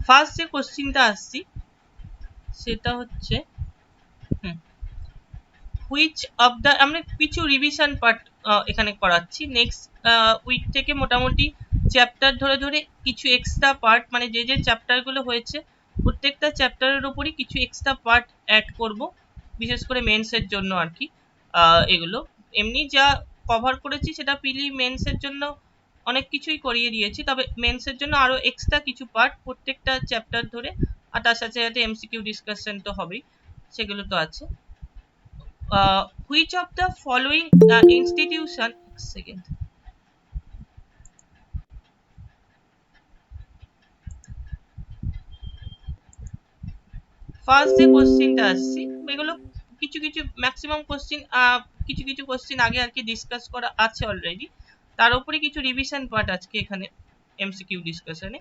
First যে কোশ্চিনটা আসছি সেটা হচ্ছে হুইচ অফ দ্য, আমরা কিছু রিভিশন পার্ট এখানে করাচ্ছি। নেক্সট উইক থেকে মোটামুটি চ্যাপ্টার ধরে ধরে কিছু এক্সট্রা পার্ট, মানে যে যে চ্যাপ্টারগুলো হয়েছে প্রত্যেকটা চ্যাপ্টারের উপরই কিছু এক্সট্রা পার্ট অ্যাড করব, বিশেষ করে মেন্সের জন্য আর কি। এগুলো এমনি যা কভার করেছি সেটা পিলি মেন্সের জন্য অনেক কিছুই করিয়ে দিয়েছি, তবে মেন্সের জন্য আরো এক্সট্রা কিছু পার্ট প্রত্যেকটা চ্যাপ্টার ধরে, আর তার সাথে সাথে এমসিকিউ ডিসকাশন তো হবেই, সেগুলো তো আছে। Which of the following institution, second, first যে কোশ্চেনটা আসছি এগুলো কিছু কিছু ম্যাক্সিমাম কোশ্চেন, কিছু কিছু কোশ্চেন আগে আর কি ডিসকাস করা আছে অলরেডি, তার উপরে কিছু রিভিশন পার্ট আজকে এখানে MCQ ডিসকাশনে।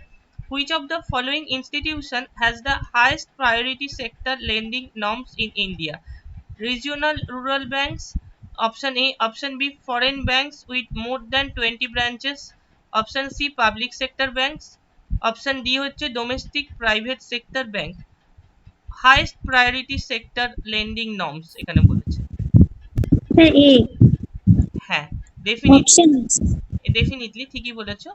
Which of the following institution has the highest priority sector lending norms in India? Regional rural banks, option A, option B, foreign banks with more than 20 branches, option C, public sector banks, option D হচ্ছে domestic private sector bank. Highest priority sector lending norms এখানে বলেছে। হ্যাঁ এ হ্যাঁ, definitely option definitely ঠিকই বলেছো।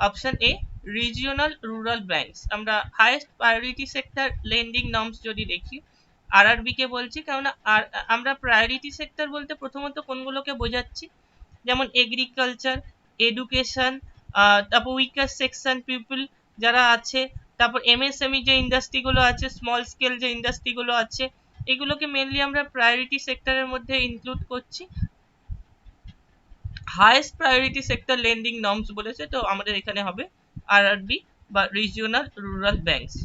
Option A, regional rural banks. আমরা highest priority sector lending norms যদি দেখি, আরআরবি কে বলছি, কেননা আর আমরা প্রায়োরিটি সেক্টর বলতে প্রথমত কোনগুলোকে বোঝাচ্ছি, যেমন এগ্রিকালচার, এডুকেশন, তারপর উইকার সেকশন পিপল যারা আছে, তারপর এমএসএমই যে ইন্ডাস্ট্রিগুলো আছে, স্মল স্কেল যে ইন্ডাস্ট্রিগুলো আছে, এগুলোকে মেনলি আমরা প্রায়োরিটি সেক্টরের মধ্যে ইনক্লুড করছি। Highest priority sector lending norms বলেছে, তো আমাদের এখানে হবে আরআরবি বা regional rural banks.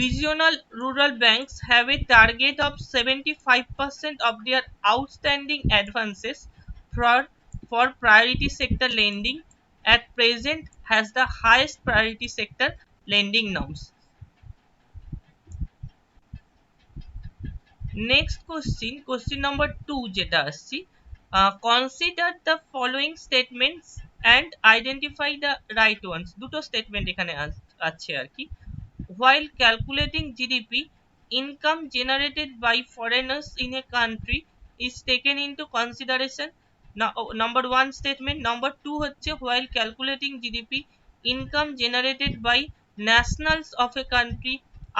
Regional rural banks have a target of 75% of their outstanding advances for priority sector lending. At present has the highest priority sector lending norms. Next question, question number 2 যেটা আসছি, consider the following statements and identify the right ones. দুটো statement এখানে আছে আর কি। While calculating GDP, income generated by foreigners in a country is taken into consideration. Number 1 statement. Number 2 হচ্ছে while calculating GDP, income generated by nationals of a country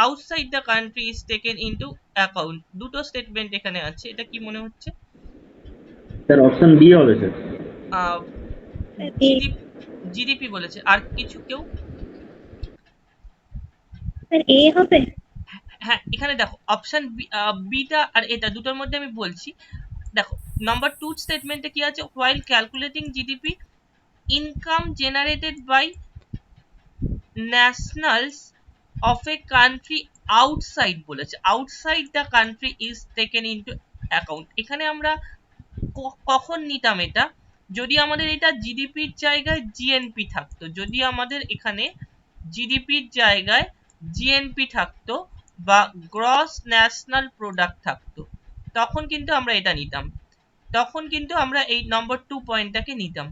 outside the country is taken into account. দুটো statement এখানে আছে, এটা কি মনে হচ্ছে? Sir option B হবে sir. GDP বলেছে, আর কিছু কেউ? এ হবে। হ্যাঁ, এখানে দেখো অপশন বিটা আর এটা দুটোর মধ্যে আমি বলছি। দেখো নাম্বার 2 স্টেটমেন্টে কি আছে, while calculating GDP, income generated by nationals of a country outside বলেছে, outside the country is taken into account। এখানে আমরা কখন নিতাম এটা, যদি আমাদের এটা জিডিপির জায়গায় জিএনপি থাকতো, যদি আমাদের এখানে জিডিপির জায়গায় জিএনপি থাকতো বা গ্রস ন্যাশনাল প্রোডাক্ট থাকতো, তখন কিন্তু আমরা এটা নিতাম, তখন কিন্তু আমরা এই নম্বর 2 পয়েন্টটাকে নিতাম।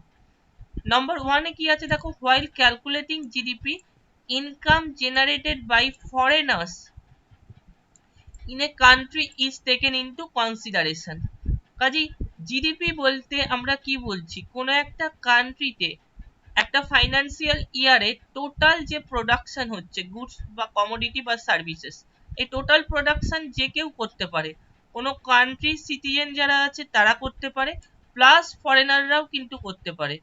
নম্বর 1 এ কি আছে দেখো, while calculating GDP, income generated by foreigners in a country is taken into consideration। Kazi GDP বলতে আমরা কি বলছি, কোন একটা কান্ট্রিতে একটা ফাইন্যান্সিয়াল ইয়ারে টোটাল যে প্রোডাকশন হচ্ছে গুডস বা কমোডিটি বা সার্ভিসেস, এই টোটাল প্রোডাকশন যে কেউ করতে পারে, কোনো কান্ট্রি সিটিজেন যারা আছে তারা করতে পারে, প্লাস ফরেনাররাও কিন্তু করতে পারে।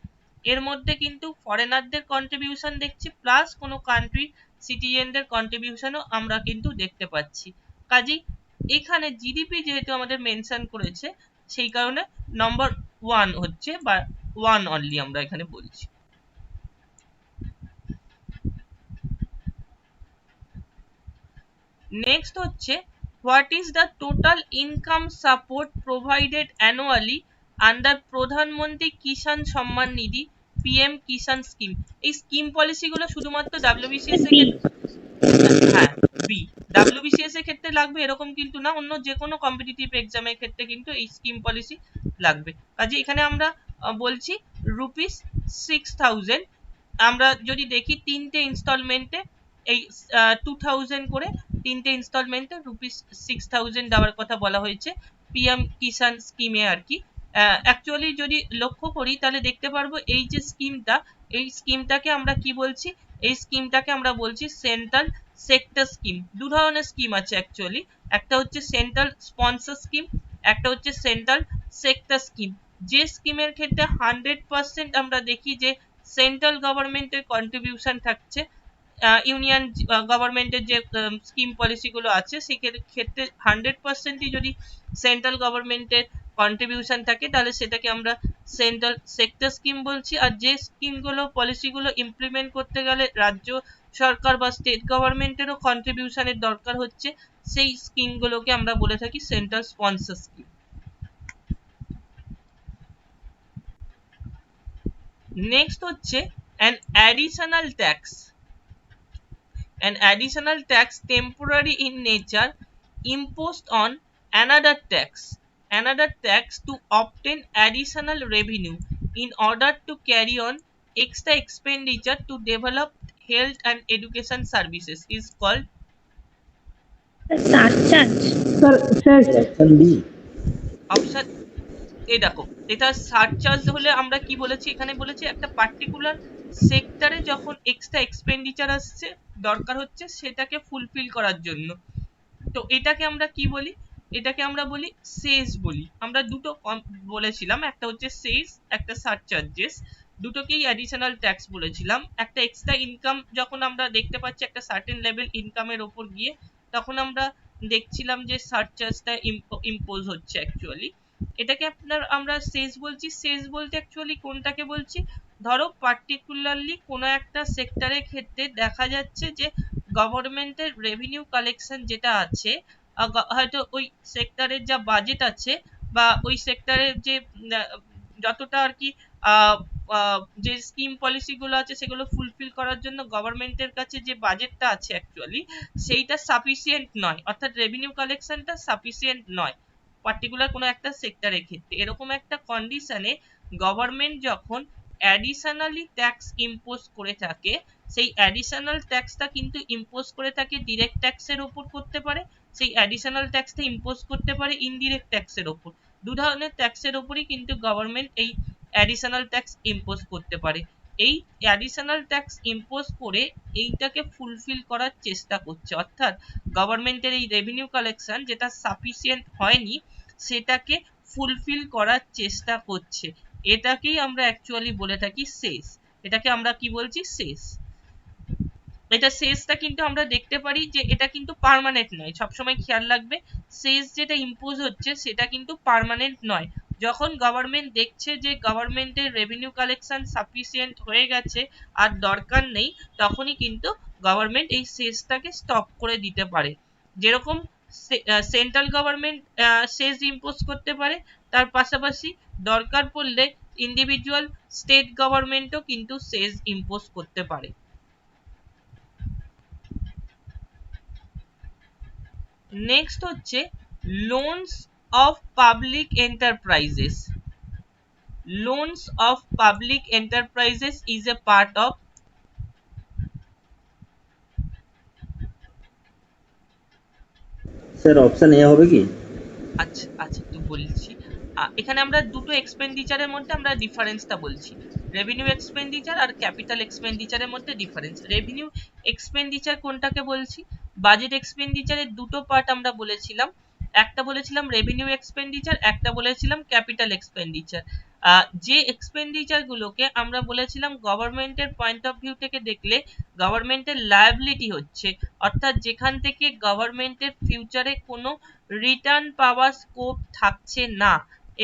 এর মধ্যে কিন্তু ফরেনারদের কন্ট্রিবিউশন দেখছি, প্লাস কোনো কান্ট্রি সিটিজেনদের কন্ট্রিবিউশনও আমরা কিন্তু দেখতে পাচ্ছি। কাজেই এখানে জিডিপি যেহেতু আমাদের মেনশন করেছে, সেই কারণে নম্বর 1 হচ্ছে, বা 1 অনলি আমরা এখানে বলছি। নেক্সট হচ্ছে, what is the total income support provided annually under প্রধানমন্ত্রী কিষাণ সম্মান নিধি পিএম কিষাণ স্কিম। এই স্কিম পলিসিগুলো শুধুমাত্র ডাব্লিউবিসিএস থেকে, হ্যাঁ বি। ডাব্লিউবিসিএস এর ক্ষেত্রে লাগবে এরকম কিন্তু না, অন্য যে কোনো কম্পিটিটিভ এক্সামের ক্ষেত্রে কিন্তু এই স্কিম পলিসি লাগবে। কাজে এখানে আমরা বলছি ₹6,000। আমরা যদি দেখি তিনটে ইনস্টলমেন্টে এই 2000 করে তিনটে ইনস্টলমেন্টে ₹6,000 দেওয়ার কথা বলা হয়েছে পিএম কিষাণ স্কিমে আর কি। অ্যাকচুয়ালি যদি লক্ষ্য করি তাহলে দেখতে পারবো এই যে স্কিমটা, এই স্কিমটাকে আমরা কি বলছি, এই স্কিমটাকে আমরা বলছি সেন্ট্রাল সেক্টর স্কিম। দু ধরনের স্কিম আছে অ্যাকচুয়ালি, একটা হচ্ছে সেন্ট্রাল স্পন্সর স্কিম, একটা হচ্ছে সেন্ট্রাল সেক্টর স্কিম। যে স্কিমের ক্ষেত্রে 100% আমরা দেখি যে সেন্ট্রাল গভর্নমেন্টের কন্ট্রিবিউশন থাকছে, ইউনিয়ন গভর্নমেন্টের যে স্কিম পলিসিগুলো আছে সেই ক্ষেত্রে 100%ই যদি সেন্ট্রাল গভর্নমেন্টের কন্ট্রিবিউশন থাকে তাহলে সেটাকে আমরা সেন্ট্রাল সেক্টর স্কিম বলছি। আর যে স্কিমগুলো পলিসিগুলো ইমপ্লিমেন্ট করতে গেলে রাজ্য সরকার বা স্টেট গভর্নমেন্টেরও কন্ট্রিবিউশনের দরকার হচ্ছে, সেই স্কিমগুলোকে আমরা বলে থাকি সেন্ট্রাল স্পন্সর স্কিম। নেক্সট হচ্ছে an additional tax, an additional tax temporary in nature imposed on another tax to obtain additional revenue in order to carry on extra expenditure to develop health and education services is called surcharge. Sir option B. option। এই দেখো, এটা surcharge হলে আমরা কি বলেছি, এখানে বলেছি একটা পার্টিকুলার সেক্টরে যখন এক্সট্রা এক্সপেন্ডিচার আসছে দরকার হচ্ছে সেটাকে ফুলফিল করার জন্য, তো এটাকে আমরা কি বলি, এটাকে আমরা বলি সেস বলি। আমরা দুটো বলেছিলাম, একটা হচ্ছে সেস, একটা সারচার্জেস, দুটোকেই অ্যাডিশনাল ট্যাক্স বলেছিলাম। একটা এক্সট্রা ইনকাম যখন আমরা দেখতে পাচ্ছি একটা সার্টেন লেভেল ইনকামের ওপর গিয়ে, তখন আমরা দেখছিলাম যে সারচার্জটা ইম্পোজ হচ্ছে অ্যাকচুয়ালি। এটাকে আমরা সেস বলছি। সেস বলতে অ্যাকচুয়ালি কোনটাকে বলছি, ধরো পার্টিকুলারলি কোনো একটা সেক্টরের ক্ষেত্রে দেখা যাচ্ছে যে গভর্নমেন্টের রেভিনিউ কালেকশন যেটা আছে, হয়তো ওই সেক্টরের যা বাজেট আছে বা ওই সেক্টরের যে যতটা আর কি যে স্কিম পলিসি গুলো আছে সেগুলো ফুলফিল করার জন্য গভর্নমেন্টের কাছে যে বাজেটটা আছে অ্যাকচুয়ালি সেইটা সাফিসিয়েন্ট নয়, অর্থাৎ রেভিনিউ কালেকশনটা সাফিসিয়েন্ট নয় পার্টিকুলার কোনো একটা সেক্টরের ক্ষেত্রে। এরকম একটা কন্ডিশনে গভর্নমেন্ট যখন অ্যাডিশনালি ট্যাক্স ইম্পোজ করে থাকে, সেই অ্যাডিশনাল ট্যাক্সটা কিন্তু ইম্পোজ করে থাকে ডিরেক্ট ট্যাক্সের ওপর করতে পারে, সেই অ্যাডিশনাল ট্যাক্সটা ইম্পোজ করতে পারে ইনডিরেক্ট ট্যাক্সের ওপর। দু ধরনের ট্যাক্সের ওপরই কিন্তু গভর্নমেন্ট এই অ্যাডিশনাল ট্যাক্স ইম্পোজ করতে পারে। এই অ্যাডিশনাল ট্যাক্স ইম্পোজ করে এইটাকে ফুলফিল করার চেষ্টা করছে, অর্থাৎ গভর্নমেন্টের এই রেভিনিউ কালেকশন যেটা সাফিসিয়েন্ট হয়নি সেটাকে ফুলফিল করার চেষ্টা করছে, এটাকেই আমরা অ্যাকচুয়ালি বলে থাকি সেস। এটাকে আমরা কি বলছি, সেস। এটা সেসটা কিন্তু আমরা দেখতে পারি যে এটা কিন্তু পার্মানেন্ট নয়, সবসময় খেয়াল রাখবে সেস যেটা ইম্পোজ হচ্ছে সেটা কিন্তু পার্মানেন্ট নয়। যখন গভর্নমেন্ট দেখছে যে গভর্নমেন্টের রেভিনিউ কালেকশন সাফিসিয়েন্ট হয়ে গেছে আর দরকার নেই, তখনই কিন্তু গভর্নমেন্ট এই সেসটাকে স্টপ করে দিতে পারে। যেরকম সেন্ট্রাল গভর্নমেন্ট সেস ইম্পোজ করতে পারে, তার পাশাপাশি দরকার পড়লে ইন্ডিভিজুয়াল স্টেট গভর্নমেন্টও কিন্তু সেস ইম্পোজ করতে পারে। নেক্সট হচ্ছে loans of public enterprises. Loans of public enterprises is a part of, sir option A হবে কি? আচ্ছা আচ্ছা তো বলছি, এখানে আমরা দুটো এক্সপেন্ডিচারের মধ্যে আমরা ডিফারেন্সটা বলছি, রেভিনিউ এক্সপেন্ডিচার আর ক্যাপিটাল এক্সপেন্ডিচারের মধ্যে ডিফারেন্স। রেভিনিউ এক্সপেন্ডিচার কোনটাকে বলছি, বাজেট এক্সপেন্ডিচারের দুটো পার্ট আমরা বলেছিলাম, একটা বলেছিলাম রেভিনিউ এক্সপেন্ডিচার, একটা বলেছিলাম ক্যাপিটাল এক্সপেন্ডিচার। যে এক্সপেন্ডিচার গুলোকে আমরা বলেছিলাম গভর্নমেন্টের পয়েন্ট অফ ভিউ থেকে দেখলে গভর্নমেন্টের লায়াবিলিটি হচ্ছে, অর্থাৎ যেখান থেকে গভর্নমেন্টের ফিউচারে কোনো রিটার্ন পাওয়ার স্কোপ থাকছে না।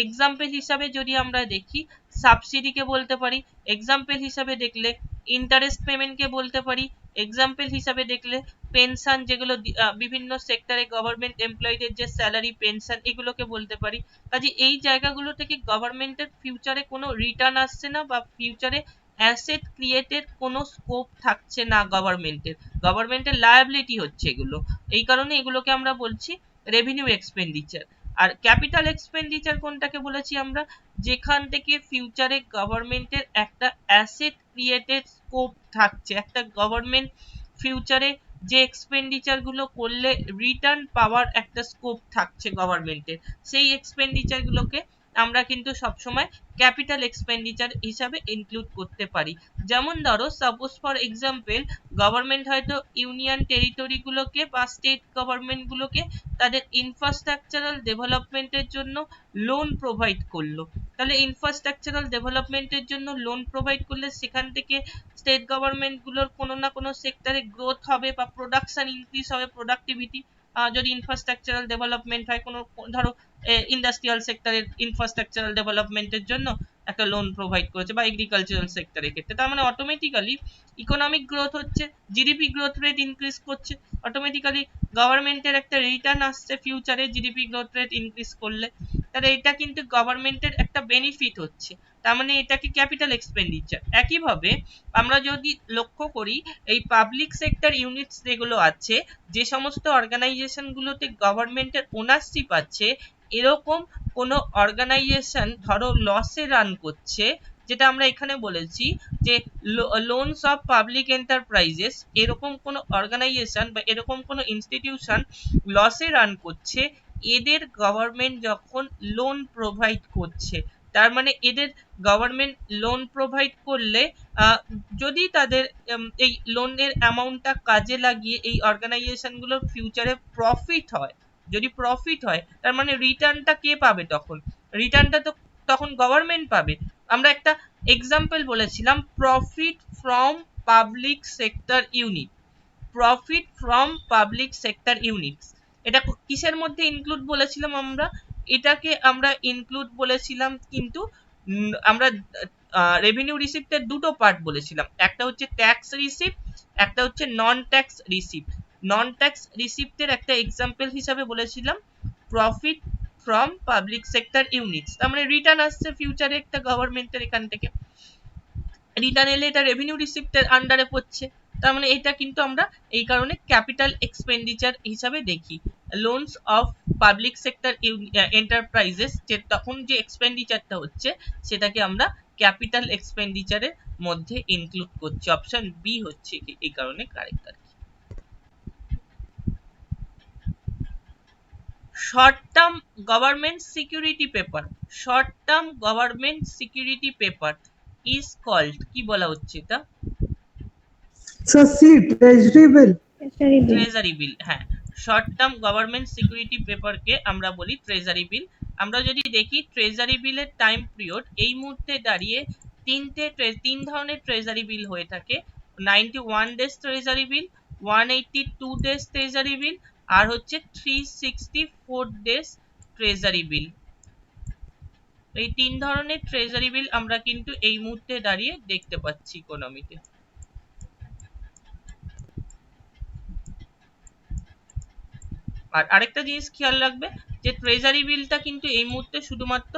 এক্সাম্পল হিসাবে যদি আমরা দেখি সাবসিডিকে বলতে পারি, এক্সাম্পল হিসাবে দেখলে ইন্টারেস্ট পেমেন্টকে বলতে পারি, এক্সাম্পল হিসাবে দেখলে পেনশন, যেগুলো বিভিন্ন সেক্টরে গভর্নমেন্ট এমপ্লয়ীদের যে স্যালারি পেনশন এগুলোকে বলতে পারি। কাজে এই জায়গাগুলো থেকে গভর্নমেন্টের ফিউচারে কোনো রিটার্ন আসছে না বা ফিউচারে অ্যাসেট ক্রিয়েটের কোনো স্কোপ থাকছে না গভর্নমেন্টের লায়াবিলিটি হচ্ছে এগুলো, এই কারণে এগুলোকে আমরা বলছি রেভিনিউ এক্সপেন্ডিচার। আর ক্যাপিটাল এক্সপেন্ডিচার কোনটাকে বলেছি আমরা, যেখান থেকে ফিউচারে গভর্নমেন্টের একটা অ্যাসেট ক্রিয়েটেড স্কোপ থাকছে, একটা গভর্নমেন্ট ফিউচারে যে এক্সপেন্ডিচার গুলো করলে রিটার্ন পাওয়ার একটা স্কোপ থাকছে গভর্নমেন্টের, সেই এক্সপেন্ডিচার গুলোকে আমরা কিন্তু সবসময় ক্যাপিটাল এক্সপেন্ডিচার হিসাবে ইনক্লুড করতে পারি। যেমন ধরো সাপোজ ফর এক্সাম্পল গভর্নমেন্ট হয়তো ইউনিয়ন টেরিটরি গুলোকে বা স্টেট গভর্নমেন্ট গুলোকে তাদের ইনফ্রাস্ট্রাকচারাল ডেভেলপমেন্টের জন্য লোন প্রোভাইড করলো, তাহলে ইনফ্রাস্ট্রাকচারাল ডেভেলপমেন্টের জন্য লোন প্রোভাইড করলে সেখান থেকে স্টেট গভর্নমেন্ট গুলোর কোনো না কোনো সেক্টরে গ্রোথ হবে বা প্রোডাকশন ইনক্রিজ হবে, প্রোডাক্টিভিটি যদি ইনফ্রাস্ট্রাকচারাল ডেভেলপমেন্ট হয়, কোনো ধরো ইন্ডাস্ট্রিয়াল সেক্টরের ইনফ্রাস্ট্রাকচারাল ডেভেলপমেন্টের জন্য একটা লোন প্রোভাইড করেছে বা এগ্রিকালচারাল সেক্টরের ক্ষেত্রে, তার মানে অটোমেটিক্যালি ইকোনমিক গ্রোথ হচ্ছে, জিডিপি গ্রোথ রেট ইনক্রিজ করছে, অটোমেটিক্যালি গভর্নমেন্টের একটা রিটার্ন আসছে ফিউচারে জিডিপি গ্রোথ রেট ইনক্রিজ করলে, তাহলে এটা কিন্তু গভর্নমেন্টের একটা বেনিফিট হচ্ছে, তার মানে এটাকে ক্যাপিটাল এক্সপেন্ডিচার। একইভাবে আমরা যদি লক্ষ্য করি এই পাবলিক সেক্টর ইউনিটস যেগুলো আছে, যে সমস্ত অর্গানাইজেশন গুলোতে গভর্নমেন্টের ওনারশিপ আছে, এরকম কোনো অর্গানাইজেশন ধরো লসে রান করছে, যেটা আমরা এখানে বলেছি যে লোনস অফ পাবলিক এন্টারপ্রাইজেস, এরকম কোনো অর্গানাইজেশন বা এরকম কোনো ইনস্টিটিউশন লসে রান করছে, এদের গভর্নমেন্ট যখন লোন প্রোভাইড করছে, তার মানে এদের গভর্নমেন্ট লোন প্রোভাইড করলে যদি তাদের এই লোনের অ্যামাউন্টটা কাজে লাগিয়ে এই অর্গানাইজেশন গুলোর ফিউচারে প্রফিট হয়, যদি প্রফিট হয় তার মানে রিটার্নটা কে পাবে, তখন রিটার্নটা তো তখন গভর্নমেন্ট পাবে। আমরা একটা এক্সাম্পল বলেছিলাম profit from public sector unit, profit from public sector units, এটা কিসের মধ্যে ইনক্লুড বলেছিলাম আমরা, এটাকে আমরা ইনক্লুড বলেছিলাম কিন্তু আমরা রেভিনিউ রিসিপ্টের দুটো পার্ট বলেছিলাম, একটা হচ্ছে ট্যাক্স রিসিপ্ট, একটা হচ্ছে non tax receipt. Non tax রিসিপ্টের একটা এক্সাম্পল হিসাবে বলেছিলাম profit from public sector units, তার মানে রিটার্ন আসছে ফিউচারে একটা গভর্নমেন্টের এখান থেকে, রিটার্ন এলে এটা রেভিনিউ রিসিপ্টের আন্ডারে পড়ছে, তার মানে এটা কিন্তু আমরা এই কারণে ক্যাপিটাল এক্সপেন্ডিচার হিসাবে দেখি। Loans of public sector enterprises, যে তখন যে এক্সপেন্ডিচারটা হচ্ছে সেটাকে আমরা ক্যাপিটাল এক্সপেন্ডিচারের মধ্যে ইনক্লুড করছি, অপশন বি হচ্ছে এই কারণে correct. Short term government security paper, short term government security paper is called, কি বলা হচ্ছে এটা, ট্রেজারি বিল। ট্রেজারি বিল, হ্যাঁ, শর্ট টার্ম গভর্নমেন্ট সিকিউরিটি পেপারকে আমরা বলি ট্রেজারি বিল। আমরা যদি দেখি ট্রেজারি বিলের টাইম পিরিয়ড এই মুহূর্তে দাঁড়িয়ে তিন ধরনের ট্রেজারি বিল হয়ে থাকে, 91 days treasury bill, 182 days treasury bill, আর হচ্ছে 364 ডেজ ট্রেজারি বিল। এই তিন ধরনের ট্রেজারি বিল আমরা কিন্তু এই মুহূর্তে দাঁড়িয়ে দেখতে পাচ্ছি ইকোনমিতে। আর আরেকটা জিনিস খেয়াল রাখবে যে ট্রেজারি বিলটা কিন্তু এই মুহূর্তে শুধুমাত্র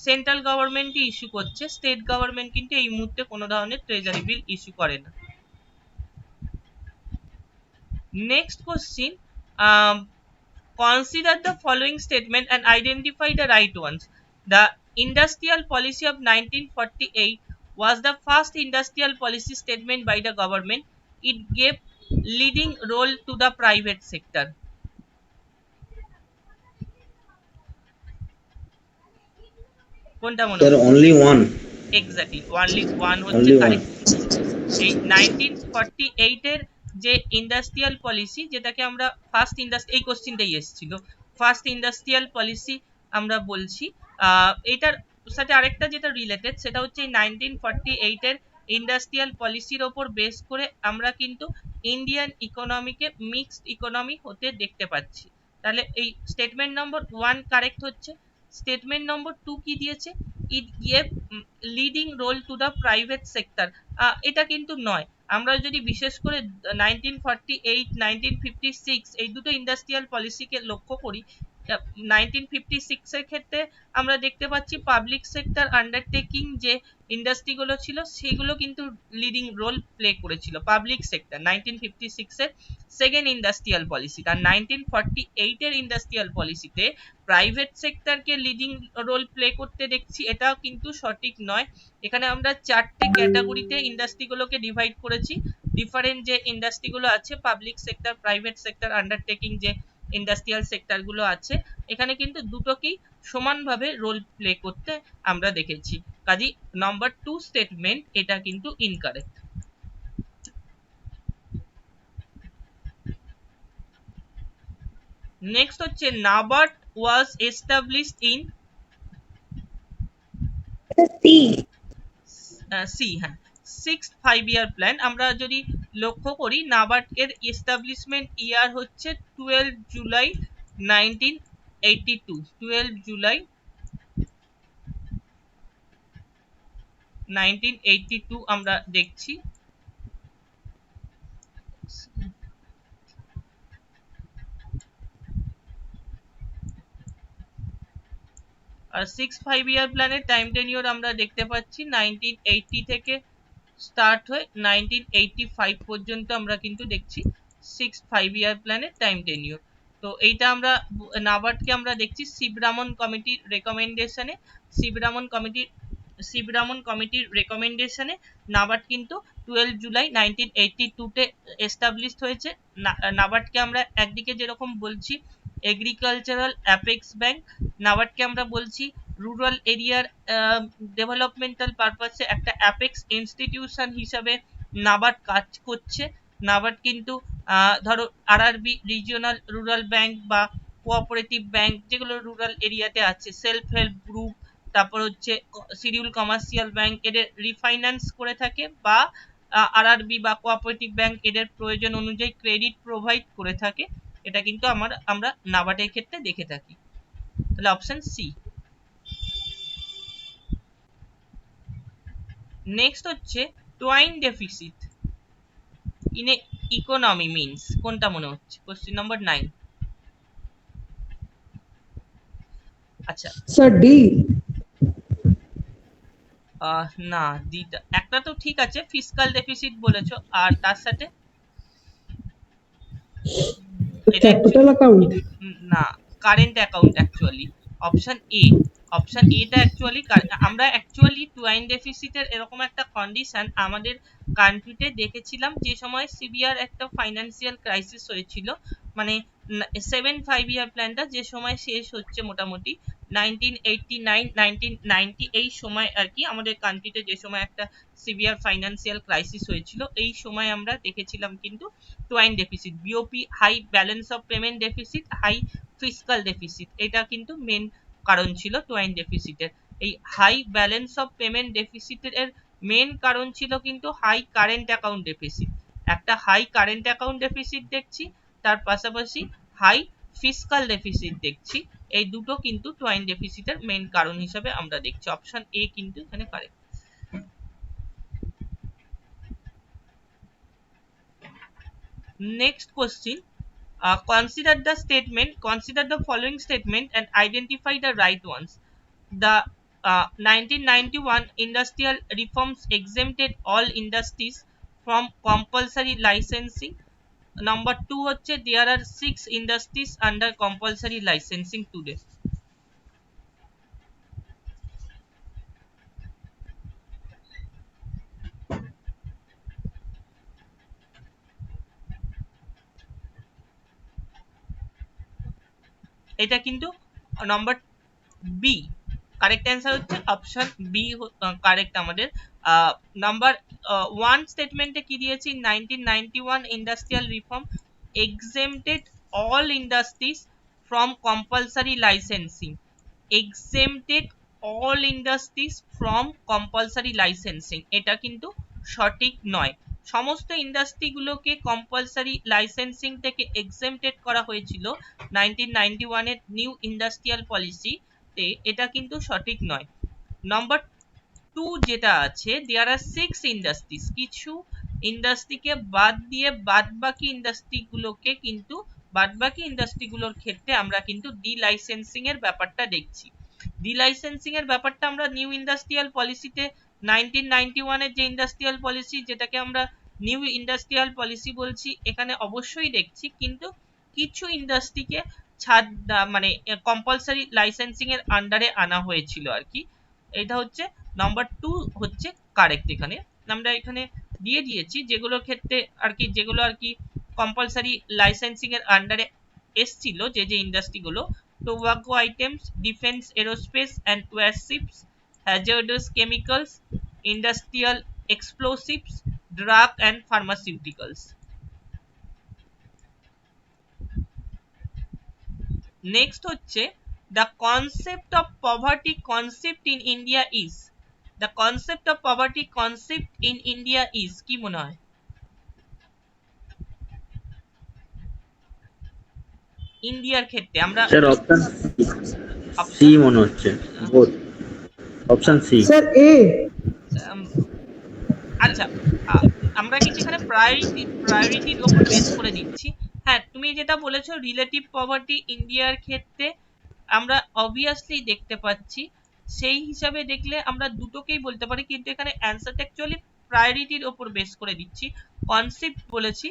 সেন্ট্রাল গভর্নমেন্টই ইস্যু করছে, স্টেট গভর্নমেন্ট কিন্তু এই মুহূর্তে কোনো ধরনের ট্রেজারি বিল ইস্যু করে না। Next question, consider the following statement and identify the right ones. The industrial policy of 1948 was the first industrial policy statement by the government. It gave leading role to the private sector. কোনটা মনে There হয়? only one. Exactly only one হচ্ছে correct. এই 1948 এর যে industrial policy, যেটাকে আমরা first industry, এই কোশ্চেনটাই এসেছিল, ফার্স্ট ইন্ডাস্ট্রিয়াল পলিসি আমরা বলছি। এটার সাথে আরেকটা যেটা রিলেটেড সেটা হচ্ছে 1948 এর ইন্ডাস্ট্রিয়াল পলিসির ওপর বেস করে আমরা কিন্তু ইন্ডিয়ান ইকোনমিকে মিক্সড ইকোনমি হতে দেখতে পাচ্ছি। তাহলে এই স্টেটমেন্ট নম্বর 1 কারেক্ট হচ্ছে। স্টেটমেন্ট নম্বর 2 কি দিয়েছে, it gave leading role to the private sector, এটা কিন্তু নয়। আমরা যদি বিশেষ করে 1948 1956 এই দুটো ইন্ডাস্ট্রিয়াল পলিসিকে লক্ষ্য করি, 1956 এর ক্ষেত্রে আমরা দেখতে পাচ্ছি পাবলিক সেক্টর আন্ডারটেকিং যে ইন্ডাস্ট্রি গুলো ছিল সেগুলো কিন্তু লিডিং রোল প্লে করেছিল পাবলিক সেক্টর 1956 এর সেকেন্ড ইন্ডাস্ট্রিয়াল পলিসি। আর 1948 এর ইন্ডাস্ট্রিয়াল পলিসিতে প্রাইভেট সেক্টরকে লিডিং রোল প্লে করতে দেখছি, এটাও কিন্তু সঠিক নয়। এখানে আমরা চারটে ক্যাটাগরিতে ইন্ডাস্ট্রি গুলোকে ডিভাইড করেছি। ডিফারেন্ট যে ইন্ডাস্ট্রি গুলো আছে public sector private sector undertaking যে ইন্ডাস্ট্রিয়াল সেক্টর গুলো আছে এখানে কিন্তু দুটোকেই সমানভাবে রোল প্লে করতে আমরা দেখেছি। কাজেই নাম্বার 2 স্টেটমেন্ট এটা কিন্তু ইনকারেক্ট। নেক্সট হচ্ছে NABARD was established in C. C, হ্যাঁ, 6th 5 year প্ল্যান। আমরা যদি লক্ষ্য করি নাবার্ড এর এস্টাবলিশমেন্ট ইয়ার হচ্ছে 12 জুলাই 1982, 12 জুলাই 1982 আমরা দেখছি। আর 6 5 year প্ল্যানের টাইম টেনিওর আমরা দেখতে পাচ্ছি 1980 থেকে স্টার্ট হয়ে 1985 পর্যন্ত আমরা কিন্তু দেখছি 6 5 year প্ল্যানের টাইম টেনিওর। তো এইটা আমরা নাবার্ডকে আমরা দেখছি শিবরামন কমিটির রেকমেন্ডেশনে, শিবরামন কমিটির রেকমেন্ডেশনে নাবার্ড কিন্তু 12 জুলাই 1982 তে এস্টাবলিশড হয়েছে। নাবার্ডকে আমরা একদিকে যেরকম বলছি এগ্রিকালচারাল অ্যাপেক্স ব্যাংক, নাবার্ডকে আমরা বলছি রুরাল এরিয়ার ডেভেলপমেন্টাল পারপাসে একটা অ্যাপেক্স ইনস্টিটিউশন হিসাবে নাবার্ড কাজ করছে। নাবার্ড কিন্তু ধরো আরআরবি রিজিওনাল রুরাল ব্যাংক বা কোঅপারেটিভ ব্যাংক যেগুলো রুরাল এরিয়াতে আছে, সেলফ হেল্প গ্রুপ, তারপর হচ্ছে শিডিউল কমার্শিয়াল ব্যাংক এদের রিফাইন্যান্স করে থাকে বা আরআরবি বা কোঅপারেটিভ ব্যাংক এদের প্রয়োজন অনুযায়ী ক্রেডিট প্রোভাইড করে থাকে। এটা কিন্তু আমরা নাবার্ডের ক্ষেত্রে দেখে থাকি। তাহলে অপশন সি। নেক্সট হচ্ছে twine deficit in a economy means কোনটা মনে হচ্ছে? Question number 9। আচ্ছা স্যার ডি। না, একটা তো ঠিক আছে, ফিসকাল ডেফিসিট বলেছো, আর তার সাথে ক্যাপিটাল অ্যাকাউন্ট। না, current account actually option A. Option এটা অ্যাকচুয়ালি আমরা অ্যাকচুয়ালি টোয়াইন ডেফিসিটের এরকম একটা কন্ডিশন আমাদের কান্ট্রিতে দেখেছিলাম যে সময় সিভিয়ার একটা ফাইন্যান্সিয়াল ক্রাইসিস হয়েছিল, মানে 7 5 year প্ল্যানটা যে সময় শেষ হচ্ছে মোটামুটি 1989 1990 এই সময় আর কি আমাদের কান্ট্রিতে যে সময় একটা সিভিয়ার ফাইন্যান্সিয়াল ক্রাইসিস হয়েছিল এই সময় আমরা দেখেছিলাম কিন্তু twin deficit, BOP high balance of payment deficit, high fiscal deficit, এটা কিন্তু মেন কারণ ছিল টোয়াইন ডেফিসিটের। এই হাই ব্যালেন্স অফ পেমেন্ট ডেফিসিটের মেন কারণ ছিল কিন্তু হাই কারেন্ট অ্যাকাউন্ট ডেফিসিট। একটা হাই কারেন্ট অ্যাকাউন্ট ডেফিসিট দেখছি, তার পাশাপাশি হাই ফিসকাল ডেফিসিট দেখছি, এই দুটো কিন্তু টোয়াইন ডেফিসিটের মেন কারণ হিসেবে আমরা দেখছি। অপশন এ কিন্তু এখানে correct. Next question. Consider the following statement and identify the right ones. The 1991 industrial reforms exempted all industries from compulsory licensing. Number 2 হচ্ছে there are 6 industries under compulsory licensing today. এটা কিন্তু number B correct answer হচ্ছে option B correct আমাদের। Number 1 স্টেটমেন্টে কি দিয়েছি 1991 industrial reform exempted all industries from compulsory licensing, exempted all industries from compulsory licensing, এটা কিন্তু সঠিক নয়। সমস্ত ইন্ডাস্ট্রি গুলোকে কম্পালসারি লাইসেন্সিং থেকে এক্সেমটেড করা হয়েছিল 1991 এর নিউ ইন্ডাস্ট্রিয়াল পলিসি তে, এটা কিন্তু সঠিক নয়। নাম্বার 2 যেটা আছে দেয়ার আর 6 ইন্ডাস্ট্রিজ, কিছু ইন্ডাস্ট্রিকে বাদ দিয়ে বাদ বাকি ইন্ডাস্ট্রি গুলোকে কিন্তু বাদবাকি ইন্ডাস্ট্রিগুলোর ক্ষেত্রে আমরা কিন্তু ডিলাইসেন্সিং এর ব্যাপারটা দেখছি। ডিলাইসেন্সিং এর ব্যাপারটা আমরা নিউ ইন্ডাস্ট্রিয়াল পলিসিতে 1991 এর যে ইন্ডাস্ট্রিয়াল পলিসি, যেটাকে আমরা নিউ ইন্ডাস্ট্রিয়াল পলিসি বলছি, এখানে অবশ্যই দেখছি, কিন্তু কিছু ইন্ডাস্ট্রিকে ছাড় মানে কম্পালসারি লাইসেন্সিং এর আন্ডারে আনা হয়েছিল আর কি। এটা হচ্ছে নাম্বার 2 হচ্ছে কারেক্ট। এখানে আমরা এখানে দিয়ে দিয়েছি যেগুলোর ক্ষেত্রে আর কি, যেগুলো আর কি কম্পালসারি লাইসেন্সিং এর আন্ডারে এসছিল, যে যে ইন্ডাস্ট্রিগুলো: tobacco items, defence aerospace and warships, hazardous chemicals, industrial explosives, drug and pharmaceuticals. Next হচ্ছে the concept of poverty concept in India is, the concept of poverty concept in India is, কি মনে হয়? ইন্ডিয়ার ক্ষেত্রে আমরা স্যার অপশন সি মনে হচ্ছে, both option C. Sir এ। আচ্ছা, আমরা কিছু এখানে প্রায়োরিটির উপর বেস করে দিচ্ছি। হ্যাঁ, তুমি যেটা বলেছো রিলেটিভ পভার্টি ইন্ডিয়ার ক্ষেত্রে আমরা অবভিয়াসলি দেখতে পাচ্ছি, সেই হিসাবে দেখলে আমরা দুটোকেই বলতে পারি, কিন্তু এখানে অ্যান্সারটা অ্যাকচুয়ালি প্রায়োরিটির উপর বেস করে দিচ্ছি। কনসেপ্ট বলেছি,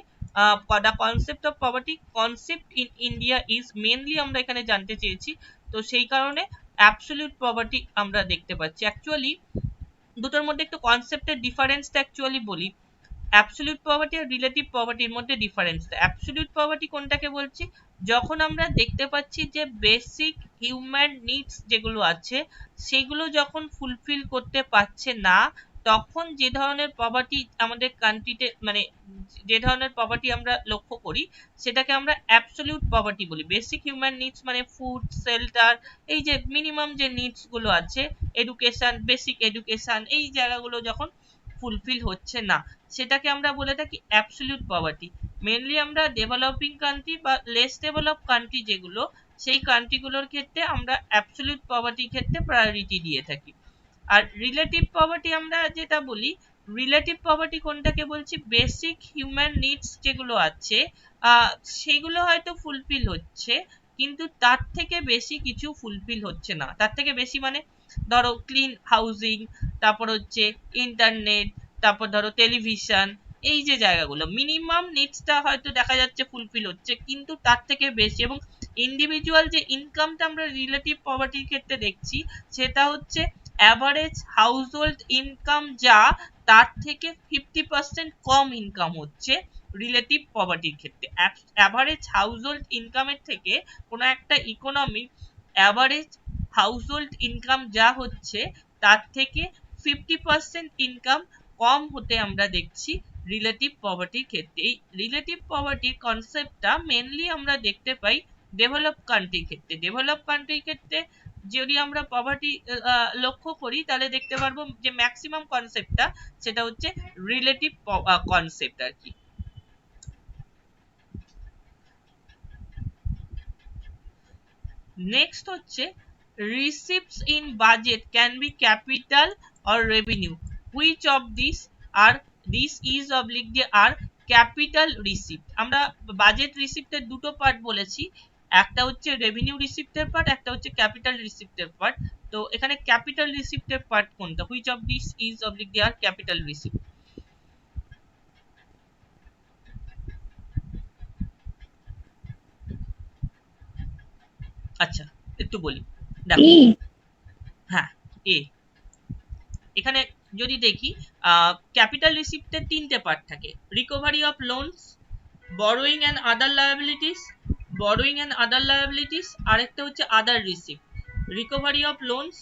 the concept of poverty concept in India is mainly আমরা এখানে জানতে চেয়েছি, তো সেই কারণে অ্যাবসলিউট পভার্টি আমরা দেখতে পাচ্ছি। অ্যাকচুয়ালি দুটোর মধ্যে একটু কনসেপ্টের ডিফারেন্সটা অ্যাকচুয়ালি বলি। অ্যাবসলিউট পভার্টি আর রিলেটিভ পভার্টির মধ্যে ডিফারেন্সটা, অ্যাবসলিউট পভার্টি কোনটাকে বলছি, যখন আমরা দেখতে পাচ্ছি যে বেসিক হিউম্যান নিডস যেগুলো আছে সেগুলো যখন ফুলফিল করতে পারছে না, তখন যে ধরনের পভার্টি আমাদের কান্ট্রিতে, মানে যে ধরনের পভার্টি আমরা লক্ষ্য করি, সেটাকে আমরা অ্যাবসলিউট পভার্টি বলি। বেসিক হিউম্যান নিডস মানে ফুড, শেল্টার, এই যে মিনিমাম যে নিডস গুলো আছে, এডুকেশন, বেসিক এডুকেশন, এই জায়গাগুলো যখন ফুলফিল হচ্ছে না, সেটাকে আমরা বলে থাকি অ্যাবসলিউট পভার্টি। মেনলি আমরা ডেভেলপিং কান্ট্রি বা লেস ডেভেলপ কান্ট্রি যেগুলো, সেই কান্ট্রিগুলোর ক্ষেত্রে আমরা অ্যাবসলিউট পভার্টির ক্ষেত্রে প্রায়োরিটি দিয়ে থাকি। আর রিলেটিভ পভার্টি আমরা যেটা বলি, রিলেটিভ পভার্টি কোনটাকে বলছি, বেসিক হিউম্যান নিডস যেগুলো আছে সেগুলো হয়তো ফুলফিল হচ্ছে, কিন্তু তার থেকে বেশি কিছু ফুলফিল হচ্ছে না। তার থেকে বেশি মানে ধরো ক্লিন হাউজিং, তারপর হচ্ছে ইন্টারনেট, তারপর ধরো টেলিভিশন, এই যে জায়গাগুলো মিনিমাম নিডসটা হয়তো দেখা যাচ্ছে ফুলফিল হচ্ছে, কিন্তু তার থেকে বেশি। এবং ইন্ডিভিজুয়াল যে ইনকামটা আমরা রিলেটিভ পভার্টির ক্ষেত্রে দেখছি, সেটা হচ্ছে অ্যাভারেজ হাউসহোল্ড ইনকাম, যা তার থেকে 50% কম ইনকাম হচ্ছে রিলেটিভ পভার্টির ক্ষেত্রে। অ্যাভারেজ হাউসহোল্ড ইনকামের থেকে কোনো একটা ইকোনমি অ্যাভারেজ হাউসহোল্ড ইনকাম যা হচ্ছে তার থেকে 50% ইনকাম কম হতে আমরা দেখছি রিলেটিভ পভার্টির ক্ষেত্রে। এই রিলেটিভ পভার্টির কনসেপ্টটা মেনলি আমরা দেখতে পাই ডেভেলপ কান্ট্রির ক্ষেত্রে। ডেভেলপ কান্ট্রির ক্ষেত্রে যদি আমরা পভার্টি লক্ষ্য করি, তাহলে দেখতে পারবো যে ম্যাক্সিমাম কনসেপ্টটা সেটা হচ্ছে রিলেটিভ কনসেপ্ট আর কি। নেক্সট হচ্ছে receipts in budget can be capital or revenue, which of these are, this is oblique দিয়ে are capital receipt। আমরা বাজেট রিসিপ্টের দুটো পার্ট বলেছি, একটা হচ্ছে রেভিনিউ রিসিপ্টের পার্ট, একটা হচ্ছে ক্যাপিটাল রিসিপ্টের পার্ট। তো এখানে ক্যাপিটাল রিসিপ্টের পার্ট কোনটা, which of these is oblique দিয়ে are capital receipt? আচ্ছা, একটু বলি, দেখো। ই হ্যাঁ, এ। এখানে যদি দেখি ক্যাপিটাল রিসিপ্টের তিনটে পার্ট থাকে: recovery of loans, borrowing and other liabilities, borrowing and other liabilities, আরেকটা হচ্ছে other receipt. Recovery of loans,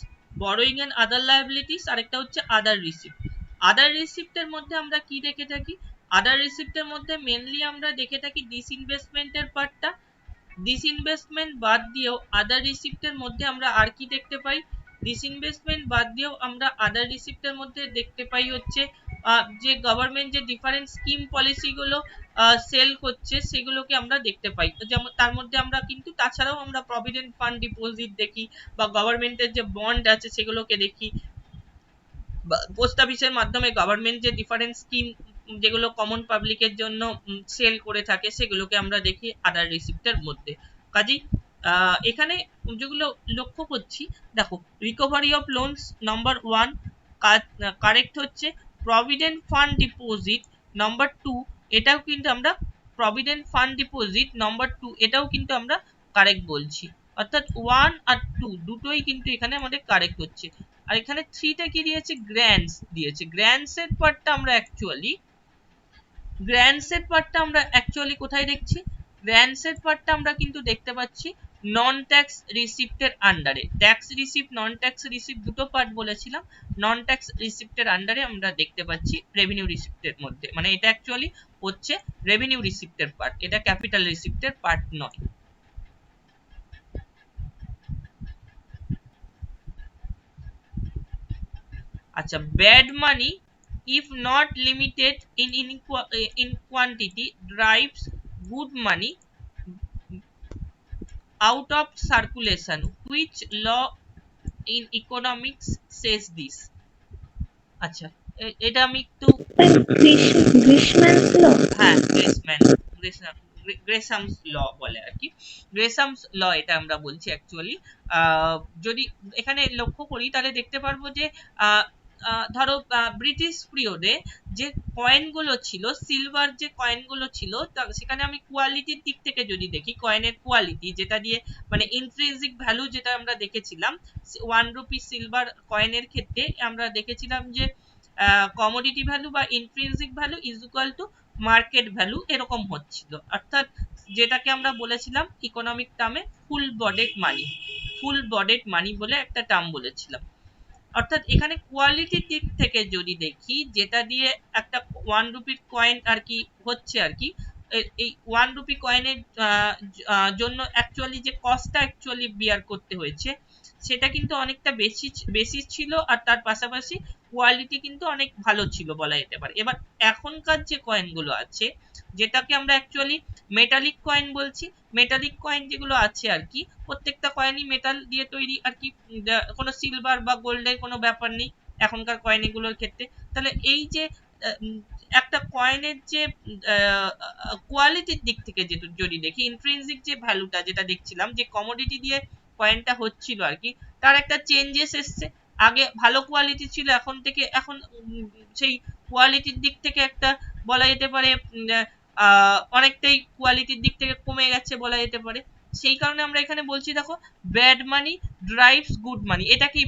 borrowing and other liabilities, আরেকটা হচ্ছে আদার রিসিপ্ট। আদার রিসিপ্টের মধ্যে আমরা কি দেখে থাকি, আদার রিসিপ্টের মধ্যে মেনলি আমরা দেখে থাকি ডিসইনভেস্টমেন্টের পার্টটা। ডিসইনভেস্টমেন্ট বাদ দিয়েও আদার রিসিপ্টের মধ্যে আমরা আর কি দেখতে পাই, ডিসইনভেস্টমেন্ট বাদ দিয়েও আমরা আদার রিসিপ্টের মধ্যে দেখতে পাই হচ্ছে যে গভর্নমেন্ট যে ডিফারেন্ট স্কিম পলিসিগুলো সেল করছে সেগুলোকে আমরা দেখতে পাই। যেমন তার মধ্যে আমরা কিন্তু তাছাড়াও আমরা প্রভিডেন্ট ফান্ড ডিপোজিট দেখি, বা গভর্নমেন্টের যে বন্ড আছে সেগুলোকে দেখি, পোস্ট অফিসের মাধ্যমে গভর্নমেন্ট যে ডিফারেন্ট স্কিম যেগুলো কমন পাবলিকের জন্য সেল করে থাকে সেগুলোকে আমরা দেখি আদার রিসিপ্টের মধ্যে। কাজেই এখানে যেগুলো লক্ষ্য করছি, দেখো recovery of loans number 1 correct হচ্ছে, প্রভিডেন্ট ফান্ড ডিপোজিট নাম্বার 2 এটাও কিন্তু আমরা প্রভিডেন্ট ফান্ড ডিপোজিট নাম্বার 2 এটাও কিন্তু আমরা কারেক্ট বলছি, অর্থাৎ 1 আর 2 দুটোই কিন্তু এখানে আমাদের কারেক্ট হচ্ছে। আর এখানে 3 টা কি দিয়েছে, গ্র্যান্টস দিয়েছে। গ্র্যান্টস এর পার্টটা আমরা অ্যাকচুয়ালি কোথায় দেখছি, গ্র্যান্টস এর পার্টটা আমরা কিন্তু দেখতে পাচ্ছি নন ট্যাক্স রিসিপ্টের আন্ডারে। Tax receipt non tax receipt দুটো পার্ট বলেছিলাম, নন ট্যাক্স রিসিপ্টের আন্ডারে আমরা দেখতে পাচ্ছি রেভিনিউ রিসিপ্টের মধ্যে, মানে এটা অ্যাকচুয়ালি হচ্ছে রেভিনিউ রিসিপ্টের পার্ট, এটা ক্যাপিটাল রিসিপ্টের পার্ট নয়। আচ্ছা, bad money if not limited in quantity drives good money out of circulation, which law in economics says this? আচ্ছা, এটা আমি একটু গ্রীষ্মেন্স ল, হ্যাঁ গ্রেসামস ল বলে আর কি, গ্রেসামস ল এটা আমরা বলছি অ্যাকচুয়ালি। যদি এখানে লক্ষ্য করি তাহলে দেখতে পারবো যে ধরো ব্রিটিশ পিরিয়ডে যে কয়েনগুলো ছিল, সিলভার যে কয়েনগুলো ছিল, সেখানে আমি কোয়ালিটির দিক থেকে যদি দেখি, কয়েনের কোয়ালিটি যেটা দিয়ে মানে ইন্ট্রিনসিক ভ্যালু যেটা আমরা দেখেছিলাম 1 রুপি সিলভার কয়েনের ক্ষেত্রে আমরা দেখেছিলাম যে কমোডিটি ভ্যালু বা intrinsic value is equal to market value এরকম হচ্ছিল, অর্থাৎ যেটাকে আমরা বলেছিলাম ইকোনমিক টার্মে ফুল বডেড মানি বলে একটা টার্ম বলেছিলাম। অর্থাৎ এখানে কোয়ালিটির দিক থেকে যদি দেখি, যেটা দিয়ে একটা 1 রুপির কয়েন আর কি হচ্ছে আর কি, এই 1 রুপি কয়েনের জন্য অ্যাকচুয়ালি যে কস্টটা অ্যাকচুয়ালি বিয়ার করতে হয়েছে সেটা কিন্তু অনেকটা বেশি ছিল, আর তার পাশাপাশি কোয়ালিটি কিন্তু অনেক ভালো ছিল বলা যেতে পারে। এবার এখনকার যে কয়েনগুলো আছে, যেটাকে আমরা অ্যাকচুয়ালি মেটালিক কয়েন বলছি, মেটালিক কয়েন যেগুলো আছে আর কি, প্রত্যেকটা কয়েনই মেটাল দিয়ে তৈরি আর কি, কোনো সিলভার বা গোল্ডের কোনো ব্যাপার নেই এখনকার কয়েনগুলোর ক্ষেত্রে। তাহলে এই যে একটা কয়েনের যে কোয়ালিটির দিক থেকে যদি দেখি, ইন্ট্রিনসিক যে ভ্যালুটা যেটা দেখছিলাম যে কমোডিটি দিয়ে কয়েনটা হচ্ছিল আর কি, তার একটা চেঞ্জেস এসছে। আগে ভালো কোয়ালিটি ছিল, এখন সেই কোয়ালিটির দিক থেকে একটা বলা যেতে পারে অনেকটাই কোয়ালিটির দিক থেকে কমে গেছে বলা যেতে পারে। সেই কারণে আমরা এখানে বলছি, দেখো ব্যাড মানি ড্রাইভস গুড মানি। এটা কি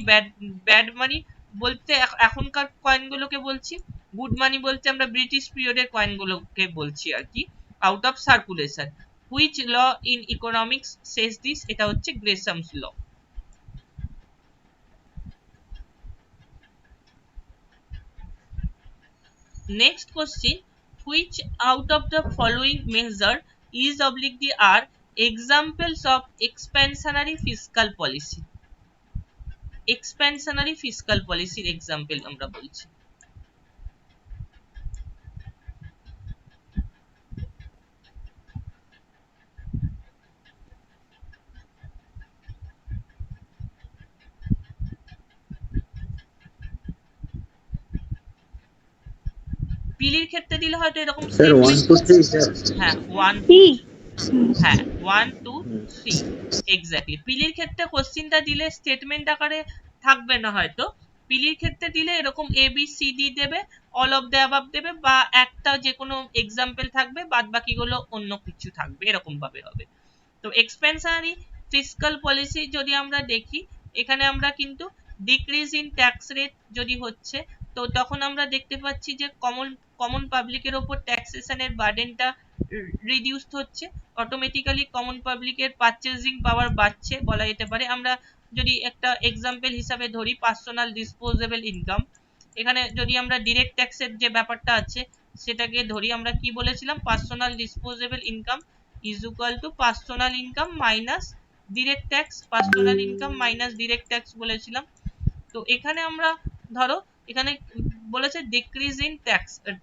ব্যাড মানি বলতে এখনকার কয়েনগুলোকে বলছি, গুড মানি বলতে আমরা ব্রিটিশ পিরিয়ডের কয়েনগুলোকে বলছি আর কি, out of circulation. Which law in economics says this? এটা হচ্ছে গ্রেসামস ল। Next question, which out of the following measure is obliquely are examples of expansionary fiscal policy? Expansionary fiscal policy example আমরা বলছি। পিলির ক্ষেত্রে দিলে হয়তো এরকম স্যার 1 2 3 স্যার। হ্যাঁ 1 হ্যাঁ 1 2 3 এক্স্যাক্টলি। পিলির ক্ষেত্রে কোশ্চেনটা দিলে স্টেটমেন্ট আকারে থাকবে না, হয়তো পিলির ক্ষেত্রে দিলে এরকম এ বি সি ডি দেবে, অল অফ দ্য অ্যাবাভ দেবে, বা একটা যে কোনো এক্সাম্পল থাকবে, বাদ বাকিগুলো অন্য কিছু থাকবে, এরকম ভাবে হবে। তো এক্সপেনশনারি ফিসকাল পলিসি যদি আমরা দেখি, এখানে আমরা কিন্তু ডিক্রিজ ইন ট্যাক্স রেট যদি হচ্ছে, তো তখন আমরা দেখতে পাচ্ছি যে কমন পাবলিকের ওপর ট্যাক্সেশনের বার্ডেনটা রিডিউসড হচ্ছে, অটোমেটিক্যালি কমন পাবলিকের পারচেজিং পাওয়ার বাড়ছে বলা যেতে পারে। আমরা যদি একটা এক্সাম্পল হিসাবে ধরি পার্সোনাল ডিসপোজেবল ইনকাম, এখানে যদি আমরা ডিরেক্ট ট্যাক্সের যে ব্যাপারটা আছে সেটাকে ধরি, আমরা কি বলেছিলাম, personal disposable income is equal to personal income minus direct tax, personal income minus direct tax বলেছিলাম। তো এখানে আমরা ধরো এখানে বলেছে ডিক্রিজ ইন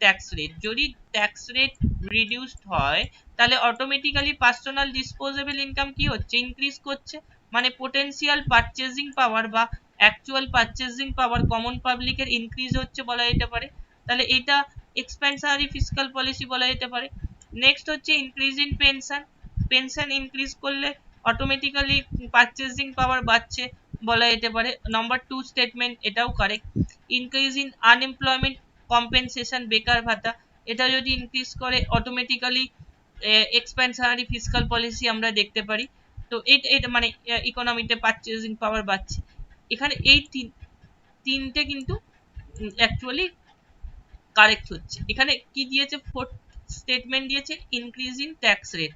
ট্যাক্স রেট, যদি ট্যাক্স রেট রিডিউসড হয় তাহলে অটোমেটিক্যালি পার্সোনাল ডিসপোজেবল ইনকাম কি হচ্ছে, ইনক্রিজ করছে, মানে পোটেনশিয়াল পারচেজিং পাওয়ার বা অ্যাকচুয়াল পারচেজিং পাওয়ার কমন পাবলিকের ইনক্রিজ হচ্ছে বলা যেতে পারে। তাহলে এটা এক্সপ্যানশনারি ফিসকাল পলিসি বলা যেতে পারে। নেক্সট হচ্ছে increase in pension, pension increase করলে অটোমেটিক্যালি পারচেজিং পাওয়ার বাড়ছে বলা যেতে পারে। নাম্বার 2 স্টেটমেন্ট, এটাও correct. Increase in unemployment compensation, বেকার ভাতা, এটা যদি ইনক্রিজ করে অটোমেটিক্যালি এক্সপ্যানশনারি ফিসকাল পলিসি আমরা দেখতে পারি। তো এটা মানে ইকোনমিতে পারচেজিং পাওয়ার বাড়ছে। এখানে এই তিনটে কিন্তু অ্যাকচুয়ালি কারেক্ট হচ্ছে। এখানে কি দিয়েছে, ফোর্থ স্টেটমেন্ট দিয়েছে increase in tax rate.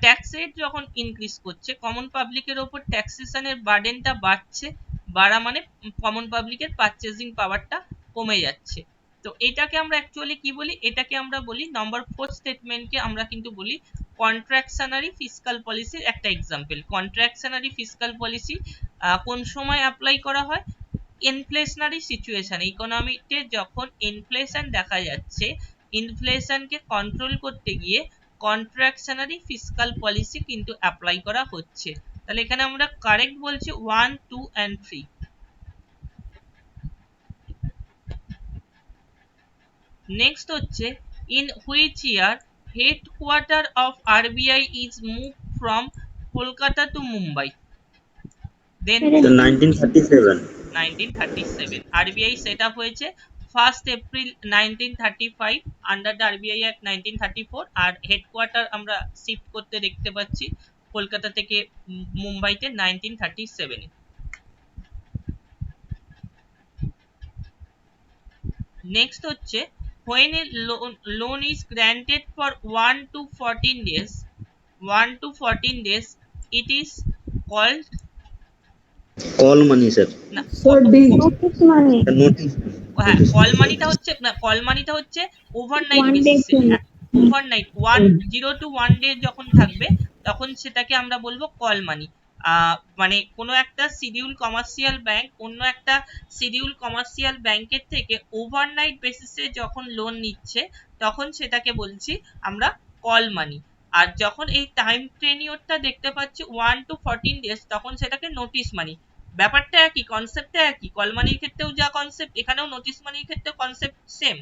Tax rate যখন ইনক্রিজ করছে, কমন পাবলিকের ওপর ট্যাক্সেশনের বার্ডেনটা বাড়ছে, বাড়া মানে কমন পাবলিকের পারচেজিং পাওয়ারটা কমে যাচ্ছে। তো এটাকে আমরা অ্যাকচুয়ালি কি বলি, এটাকে আমরা বলি নাম্বার 4 স্টেটমেন্টকে আমরা কিন্তু বলি কন্ট্রাকশনারি ফিসকাল পলিসির একটা এক্সাম্পল। কন্ট্রাকশনারি ফিসকাল পলিসি কোন সময় অ্যাপ্লাই করা হয়, ইনফ্লেশনারি সিচুয়েশনে, ইকোনমিতে যখন ইনফ্লেশন দেখা যাচ্ছে, ইনফ্লেশনকে কন্ট্রোল করতে গিয়ে কন্ট্রাকশনারি ফিসকাল পলিসি কিন্তু অ্যাপ্লাই করা হচ্ছে। তাহলে এখানে আমরা কারেক্ট বলছি 1, 2 and 3। নেক্সট হচ্ছে in which year headquarter of RBI is move from Kolkata to Mumbai. Then 1937। 1937 RBI set up হয়েছে 1st April 1935 under the RBI act 1934। আর হেডকোয়ার্টার আমরা শিফট করতে দেখতে পাচ্ছি কলকাতা থেকে মুম্বাইতে 1937 এ। নেক্সট হচ্ছে when a loan is granted for 1 to 14 days, 1 to 14 days, it is called call money sir. না, স্যার ডি নোটিস মানে নোটিস। হ্যাঁ, কল মানিটা হচ্ছে না, কল মানিটা হচ্ছে ওভারনাইট One day বেসিসে। জন্য। ওভারনাইট 0 to 1 ডে যখন থাকবে তখন সেটাকে আমরা বলবো কল মানি। মানে কোনো একটা শিডিউল কমার্শিয়াল ব্যাংক অন্য একটা শিডিউল কমার্শিয়াল ব্যাংকের থেকে ওভারনাইট বেসিসে যখন লোন নিচ্ছে তখন সেটাকে বলছি আমরা কল মানি। আর যখন এই টাইম টেনিওরটা দেখতে পাচ্ছি 1 to 14 ডেজ, তখন সেটাকে নোটিস মানি। ব্যাপারটা একই, কনসেপ্টটা একই, কল মানির ক্ষেত্রেও যা কনসেপ্ট এখানেও নোটিস মানির ক্ষেত্রে কনসেপ্ট সেম,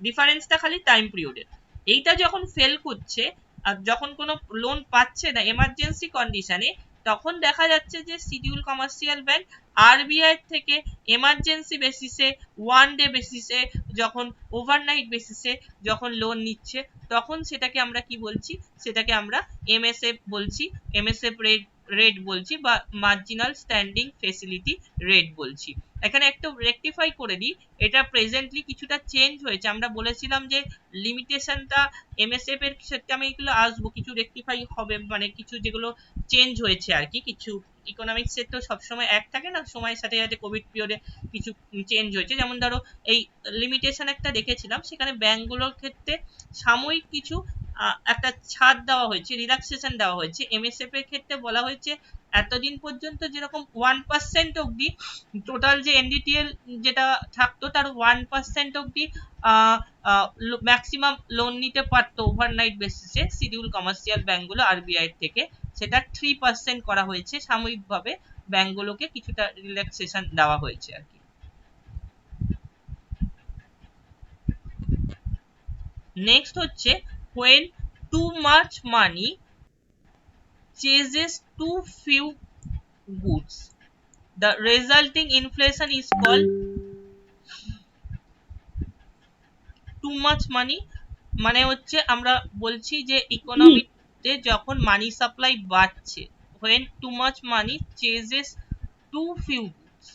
ডিফারেন্সটা খালি টাইম পিরিয়ডের। এইটা যখন ফেল করছে আর যখন কোনো লোন পাচ্ছে না এমার্জেন্সি কন্ডিশনে, তখন দেখা যাচ্ছে যে শিডিউল কমার্শিয়াল ব্যাংক আরবিআই থেকে এমার্জেন্সি বেসিসে, 1 ডে বেসিসে, যখন ওভারনাইট বেসিসে যখন লোন নিচ্ছে, তখন সেটাকে আমরা কি বলছি, সেটাকে আমরা এমএসএফ বলছি, এমএসএফ রেট বলছি বা মার্জিনাল স্ট্যান্ডিং ফেসিলিটি রেট বলছি। এখানে একটু রেকটিফাই করে দিই, এটা প্রেজেন্টলি কিছুটা চেঞ্জ হয়েছে। আমরা বলেছিলাম যে লিমিটেশনটা এমএসএফ এর ক্ষেত্রে, আমি এগুলো আসবো, কিছু রেকটিফাই হবে, মানে কিছু যেগুলো চেঞ্জ হয়েছে আর কি। কিছু ইকোনমিক্স এর তো সবসময় এক থাকে না, সময়ের সাথে সাথে কোভিড পিরিয়ডে কিছু চেঞ্জ হয়েছে। যেমন ধরো এই লিমিটেশন একটা দেখেছিলাম, সেখানে ব্যাংকগুলোর ক্ষেত্রে সাময়িক কিছু একটা ছাড় দেওয়া হয়েছে, রিল্যাক্সেশন দেওয়া হয়েছে। এমএসএফ এর ক্ষেত্রে বলা হয়েছে এতদিন পর্যন্ত যেরকম 1% অবধি টোটাল যে এনডিটিএল যেটা থাকতো তার 1% অবধি ম্যাক্সিমাম লোন নিতে পারতো ওভারনাইট বেসিসে শিডিউল কমার্শিয়াল ব্যাংকগুলো আরবিআই থেকে, সেটা 3% করা হয়েছে। সাময়িকভাবে ব্যাংকগুলোকে কিছুটা রিল্যাক্সেশন দেওয়া হয়েছে আর কি। নেক্সট হচ্ছে when too much money chases too few goods, the resulting inflation is called too much money। মানে হচ্ছে আমরা বলছি যে ইকোনমিতে যখন মানি সাপ্লাই বাড়ছে, when too much money chases too few goods,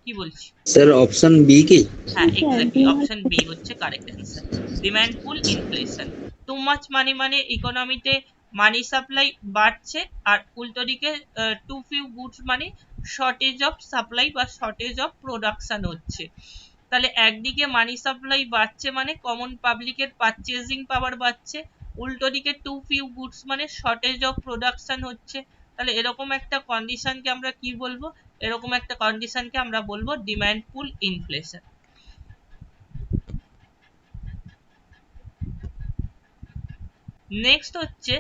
কি বলছি স্যার অপশন বি কি? হ্যাঁ, এক্স্যাক্টলি অপশন বি হচ্ছে কারেক্ট অ্যান্সার, ডিমান্ড পুল ইনফ্লেশন। টু মাচ মানি মানে ইকোনমিতে মানি সাপ্লাই বাড়ছে, আর উল্টো দিকে টু ফিউ গুডস মানে শর্টেজ অফ সাপ্লাই বা শর্টেজ অফ প্রোডাকশন হচ্ছে। তাহলে একদিকে মানি সাপ্লাই বাড়ছে মানে কমন পাবলিকের পারচেজিং পাওয়ার বাড়ছে, উল্টো দিকে টু ফিউ গুডস মানে শর্টেজ অফ প্রোডাকশন হচ্ছে। তাহলে এরকম একটা কন্ডিশনকে আমরা কি বলবো, এরকম একটা কন্ডিশনকে আমরা বলবো ডিমান্ড পুল ইনফ্লেশন। নেক্সট হচ্ছে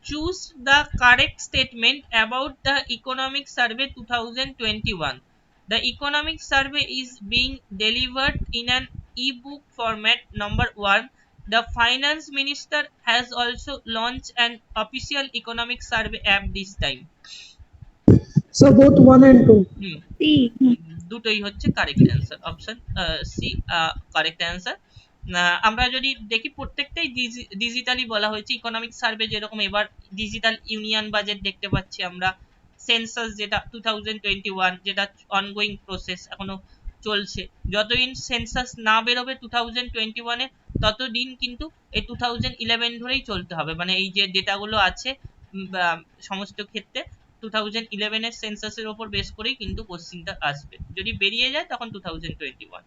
choose the correct statement about the economic survey 2021। The economic survey is being delivered in an e-book format. Number one, the finance minister has also launched an official economic survey app this time. So both 1 and 2. Hmm. C. দুটোই হচ্ছে correct answer, option C correct answer. আমরা যদি দেখি প্রত্যেকটাই digitally বলা হয়েছে। Economic survey যেরকম এবার ডিজিটাল ইউনিয়ন বাজেট দেখতে পাচ্ছি আমরা, সেন্সাস যেটা 2021 যেটা অনগোয়িং প্রসেস এখনো চলছে, যতদিন সেন্সাস না বেরোবে 2021-এ ততদিন কিন্তু এই 2011 ধরেই চলতে হবে, মানে এই যে ডেটাগুলো আছে সমস্ত ক্ষেত্রে 2011-এর সেন্সাসের উপর বেস করেই কিন্তু কোশ্চিনটা আসবে, যদি বেরিয়ে যায় তখন 2021।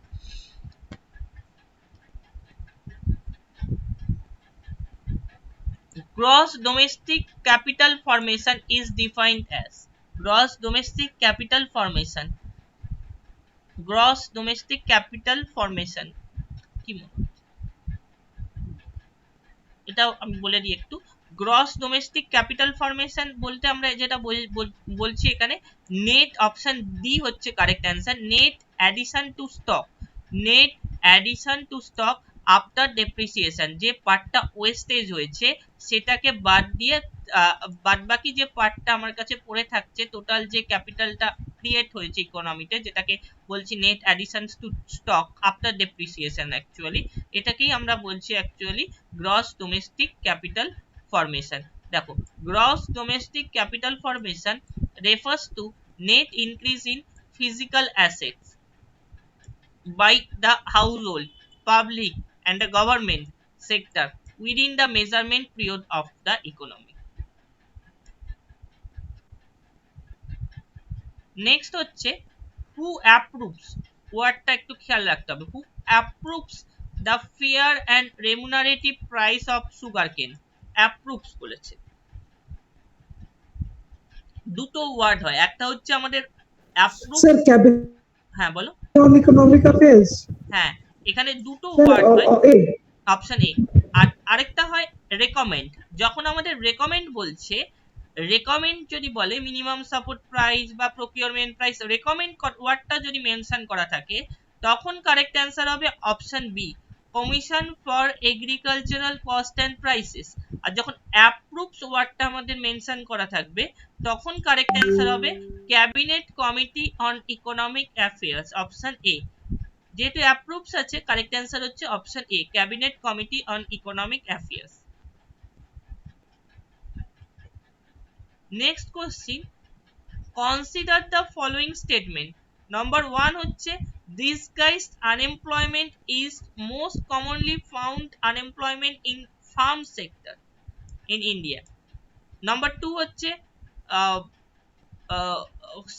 Gross domestic capital formation is defined as gross domestic capital formation, gross domestic capital formation কি মনে হয়? এটাও আমি বলে দিই একটু। গ্রস ডোমেস্টিক ক্যাপিটাল ফরমেশন বলতে আমরা যেটা বলছি এখানে, নেট, অপশন ডি হচ্ছে correct answer, net addition to stock, net addition to stock after depreciation, যে পার্টটা ওয়েস্টেজ হয়েছে সেটাকে বাদ দিয়ে বাদ বাকি যে পার্টটা আমার কাছে পড়ে থাকছে, টোটাল যে ক্যাপিটালটা ক্রিয়েট হয়েছে ইকোনমিতে, যেটাকে বলছি net addition to stock after depreciation, actually এটাকেই আমরা বলছি actually gross domestic capital formation. দেখো, gross domestic capital formation refers to net increase in physical assets by the household, public and the government sector within the measurement period of the economy. Next হচ্ছে who approves, ওয়ার্ডটা একটু খেয়াল রাখতে হবে, who approves the fair and remunerative price of sugarcane, approves বলেছে। দুটো word হয়, একটা হচ্ছে আমাদের approve, Sir, cabinet হ্যাঁ বলো। on economic affairs. হ্যাঁ, এখানে দুটো Sir, ওয়ার্ড হয়, A. Option A. আর আরেকটা হয় রেকমেন্ড, যখন আমাদের রেকমেন্ড বলছে, রেকমেন্ড যদি বলে মিনিমাম সাপোর্ট প্রাইস বা প্রকিউরমেন্ট প্রাইস, রেকমেন্ড ওয়ার্ডটা যদি মেনশন করা থাকে তখন কারেক্ট অ্যান্সার হবে option B, commission for agricultural cost and prices. আর যখন অ্যাপ্রুভস ওয়ার্ডটা আমাদের মেনশন করা থাকবে তখন কারেক্ট অ্যান্সার হবে cabinet committee on economic affairs, option A. যেহেতু অ্যাপ্রুভস আছে, কারেক্ট অ্যান্সার হচ্ছে option A, cabinet committee on economic affairs. Next question, consider the following statement. Number one হচ্ছে disguised unemployment is most commonly found unemployment in farm sector in India. Number two হচ্ছে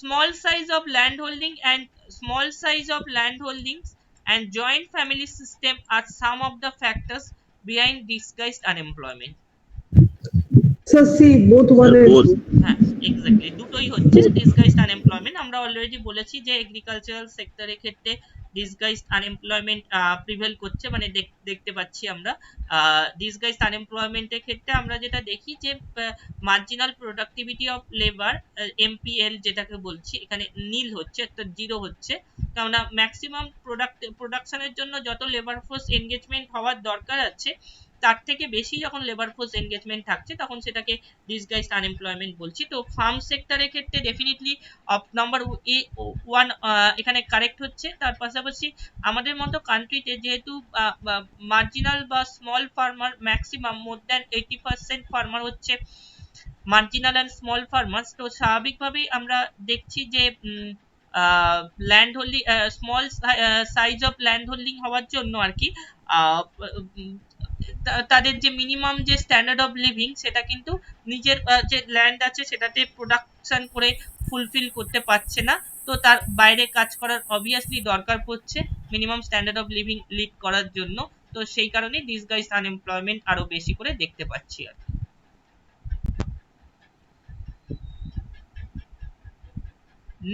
small size of land holding and joint family system are some of the factors behind disguised unemployment. Sir, C. Both 1 and both 2. হ্যাঁ, exactly দুটোই হচ্ছে disguised unemployment. আমরা already বলেছি যে agricultural সেক্টরের ক্ষেত্রে disguised unemployment prevail করছে, মানে দেখতে পাচ্ছি আমরা ডিসগাইজড আনএমপ্লয়মেন্টের ক্ষেত্রে আমরা যেটা দেখি যে marginal productivity of labour, MPL যেটাকে বলছি, এখানে নীল হচ্ছে, একটা জিরো হচ্ছে, কেননা ম্যাক্সিমাম প্রোডাকশনের জন্য যত লেবার ফোর্স এনগেজমেন্ট হওয়ার দরকার আছে তার থেকে বেশি যখন লেবার ফোর্স এনগেজমেন্ট থাকছে তখন সেটাকে ডিসগাইজড আনএমপ্লয়মেন্ট বলছি। তো ফার্ম সেক্টরের ক্ষেত্রে ডেফিনেটলি নাম্বার এ ওয়ান এখানে কারেক্ট হচ্ছে। তার পাশাপাশি আমাদের মতো কান্ট্রিতে যেহেতু মার্জিনাল বা small farmer maximum more than 80% farmer হচ্ছে মার্জিনাল অ্যান্ড স্মল ফার্মার্স, তো স্বাভাবিকভাবেই আমরা দেখছি যে land holding, small size of land holding হওয়ার জন্য আর কি তাদের যে মিনিমাম যে স্ট্যান্ডার্ড অফ লিভিং সেটা কিন্তু নিজের যে ল্যান্ড আছে সেটাতে প্রোডাকশন করে ফুলফিল করতে পারছে না, তো তার বাইরে কাজ করার অবভিয়াসলি দরকার পড়ছে minimum standard of living lead করার জন্য, তো সেই কারণে ডিসগাইজড আনএমপ্লয়মেন্ট আরো বেশি করে দেখতে পাচ্ছি আর।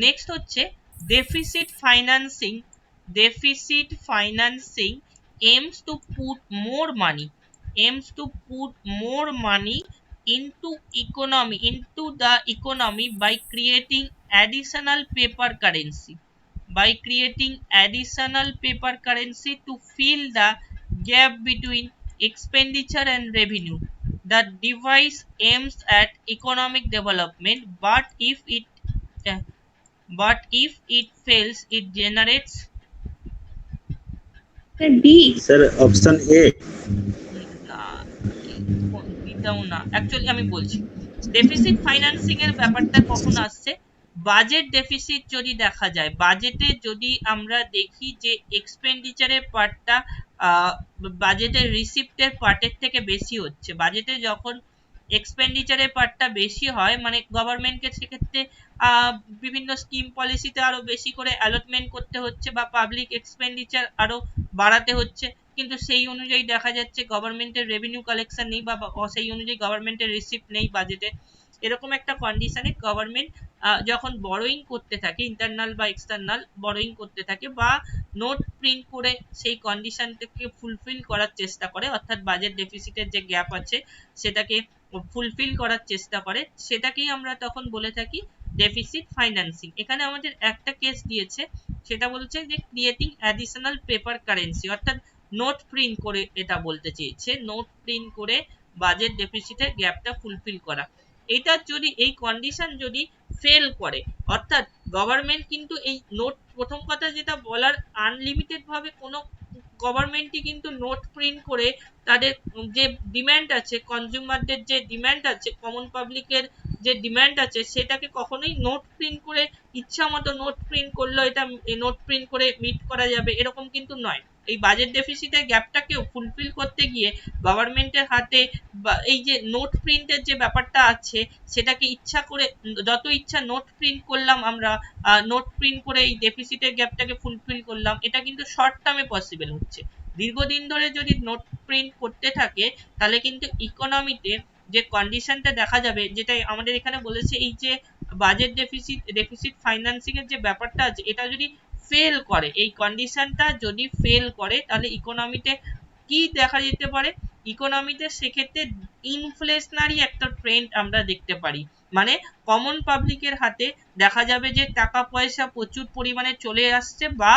নেক্সট হচ্ছে deficit financing aims to put more money into the economy by creating additional paper currency. by creating additional paper currency to fill the gap between expenditure and revenue. The device aims at economic development, uh, but if it fails, it generates D. Sir option A. না, দিতাম না actually, আমি বলছি deficit financing এর ব্যাপারটা কখন আসছে। Budget deficit যদি দেখা যায়, বাজেটে যদি আমরা দেখি যে এক্সপেন্ডিচারের পার্টটা বাজেটের রিসিপ্টের পার্টের থেকে বেশি হচ্ছে, বাজেটে যখন এক্সপেন্ডিচারের পার্টটা বেশি হয়, মানে গভর্নমেন্টকে সেক্ষেত্রে বিভিন্ন স্কিম পলিসিতে আরো বেশি করে অ্যালটমেন্ট করতে হচ্ছে বা পাবলিক এক্সপেন্ডিচার আরো বাড়াতে হচ্ছে, কিন্তু সেই অনুযায়ী দেখা যাচ্ছে গভর্নমেন্টের রেভিনিউ কালেকশন নেই বা সেই অনুযায়ী গভর্নমেন্টের রিসিপ্ট নেই বাজেটে। এরকম একটা কন্ডিশনে গভর্নমেন্ট যখন বড়োইং করতে থাকে, ইন্টারনাল বা এক্সটার্নাল বড়োইং করতে থাকে বা নোট প্রিন্ট করে সেই কন্ডিশনটাকে ফুলফিল করার চেষ্টা করে, অর্থাৎ বাজেট ডেফিসিটের যে গ্যাপ আছে সেটাকে ফুলফিল করার চেষ্টা করে, সেটাকেই আমরা তখন বলে থাকি ডেফিসিট ফাইন্যান্সিং। এখানে আমাদের একটা কেস দিয়েছে, সেটা বলছে যে ক্রিয়েটিং অ্যাডিশনাল পেপার কারেন্সি, অর্থাৎ নোট প্রিন্ট করে, এটা বলতে চেয়েছে নোট প্রিন্ট করে বাজেট ডেফিসিটের গ্যাপটা ফুলফিল করা। এটা যদি এই কন্ডিশন যদি ফেল করে, অর্থাৎ গভর্নমেন্ট কিন্তু এই নোট, প্রথম কথা যেটা বলার, আনলিমিটেড ভাবে কোনো গভর্নমেন্টই কিন্তু নোট প্রিন্ট করে তাদের যে ডিমান্ড আছে, কনজিউমারদের যে ডিমান্ড আছে, কমন পাবলিকের যে ডিমান্ড আছে, সেটাকে কখনোই নোট প্রিন্ট করে ইচ্ছা মতো নোট প্রিন্ট করলো এটা নোট প্রিন্ট করে মিট করা যাবে এরকম কিন্তু নয়। এই বাজেট ডেফিসিটের গ্যাপটাকেও ফুলফিল করতে গিয়ে গভর্নমেন্টের হাতে এই যে নোট প্রিন্টের যে ব্যাপারটা আছে, সেটাকে ইচ্ছা করে যত ইচ্ছা নোট প্রিন্ট করলাম আমরা, নোট প্রিন্ট করে এই ডেফিসিটের গ্যাপটাকে ফুলফিল করলাম, এটা কিন্তু শর্ট টার্মে পসিবল হচ্ছে। দীর্ঘদিন ধরে যদি নোট প্রিন্ট করতে থাকে, তাহলে কিন্তু ইকোনমিতে যে কন্ডিশনটা দেখা যাবে, যেটা আমাদের এখানে বলেছে, এই যে বাজেট ডেফিসিট ফাইন্যান্সিং এর যে ব্যাপারটা আছে, এটা যদি ফেল করে, এই কন্ডিশনটা যদি ফেল করে, তাহলে ইকোনমিতে কি দেখা যেতে পারে, ইকোনমিতে সেক্ষেত্রে ইনফ্লেশনারি একটা ট্রেন্ড আমরা দেখতে পারি। মানে কমন পাবলিকের হাতে দেখা যাবে যে টাকা পয়সা প্রচুর পরিমাণে চলে আসছে, বা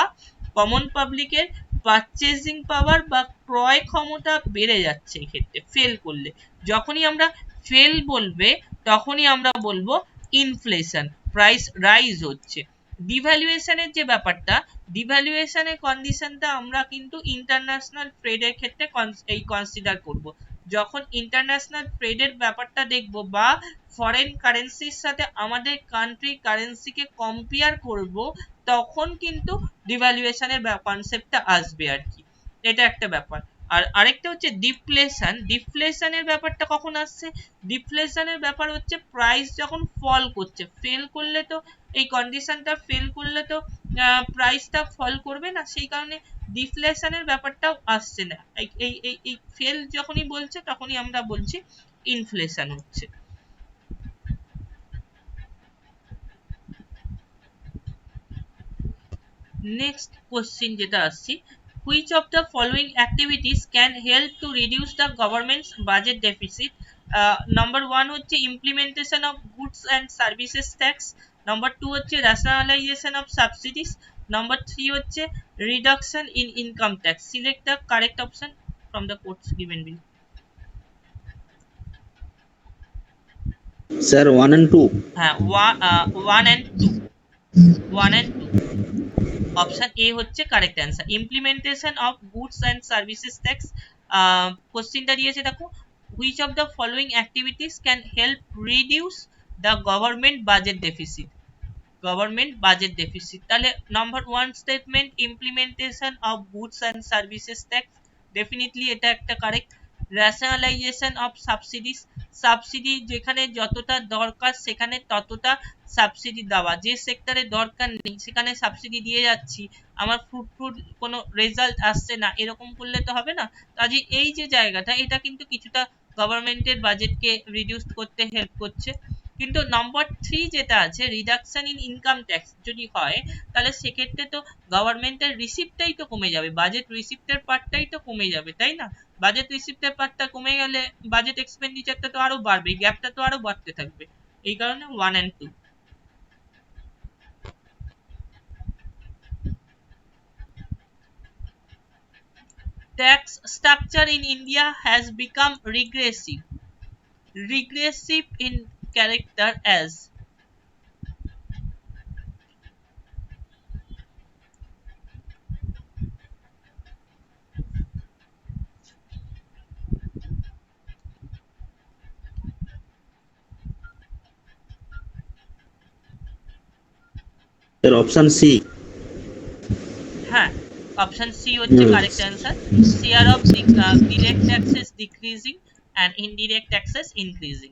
কমন পাবলিকের পারচেজিং পাওয়ার বা ক্রয় ক্ষমতা বেড়ে যাচ্ছে। এক্ষেত্রে ফেল করলে, যখনই আমরা ফেল বলবে, তখনই আমরা বলবো ইনফ্লেশন, প্রাইস রাইজ হচ্ছে। ডিভ্যালুয়েশনের যে ব্যাপারটা, ডিভ্যালুয়েশনের কন্ডিশনটা আমরা কিন্তু ইন্টারন্যাশনাল ট্রেডের ক্ষেত্রে এই কনসিডার করব। যখন ইন্টারন্যাশনাল ট্রেডের ব্যাপারটা দেখব বা ফরেন কারেন্সির সাথে আমাদের কান্ট্রি কারেন্সিকে কম্পেয়ার করব, তখন কিন্তু ডিভ্যালুয়েশনের কনসেপ্টটা আসবে আর কি। এটা একটা ব্যাপার। আর আরেকটা হচ্ছে ডিফ্লেশন। ডিফ্লেশনের ব্যাপারটা কখন আসছে, ডিফ্লেশনের ব্যাপার হচ্ছে প্রাইস যখন ফল করছে, ফেল করলে তো এই কন্ডিশনটা ফেল করলে তো প্রাইসটা ফল করবে না, সেই কারণে ডিফ্লেশনের ব্যাপারটাও আসছে না। এই ফেল যখনই বলছে, তখনই আমরা বলছি ইনফ্লেশন হচ্ছে। নেক্সট কোশ্চেন যেটা আসছি, which of the following activities can help to reduce the government's budget deficit? Number 1 হচ্ছে implementation of goods and services tax, number 2 হচ্ছে rationalization of subsidies, number 3 হচ্ছে reduction in income tax. Select the correct option from the quotes given below. Sir 1 and 2। হ্যাঁ, 1 and 2, 1 and 2, option A হচ্ছে correct answer, implementation of goods and services tax. কোশ্চেনটা দিয়েছে দেখো, which of the following activities can help reduce the government budget deficit, government budget deficit. তাহলে number 1 statement, implementation of goods and services tax, definitely এটা একটা correct. Rationalisation of subsidies, subsidy যেখানে যতটা দরকার সেখানে ততটা সাবসিডি দেওয়া, যে সেক্টরে দরকার নেই সেখানে সাবসিডি দিয়ে যাচ্ছি, আমার ফ্রুটফুল কোনো রেজাল্ট আসছে না, এরকম করলে তো হবে না। কাজে এই যে জায়গাটা, এটা কিন্তু কিছুটা গভর্নমেন্টের বাজেটকে রিডিউস করতে হেল্প করছে। কিন্তু নম্বর 3 যেটা আছে, রিডাকশন ইন ইনকাম ট্যাক্স যদি হয়, তাহলে সেক্ষেত্রে তো গভর্নমেন্টের রিসিপ্টটাই তো কমে যাবে, বাজেট রিসিপ্টের পার্টটাই তো কমে যাবে, তাই না? বাজেট রিসিপ্টের পার্টটা কমে গেলে বাজেট এক্সপেন্ডিচারটা তো আরো বাড়বে, গ্যাপটা তো আরো বাড়তে থাকবে। এই কারণে 1 and 2। tax structure in India has become regressive in character as. Sir option C. হ্যাঁ, অপশন সি হচ্ছে correct answer. Share of direct taxes decreasing and indirect taxes increasing.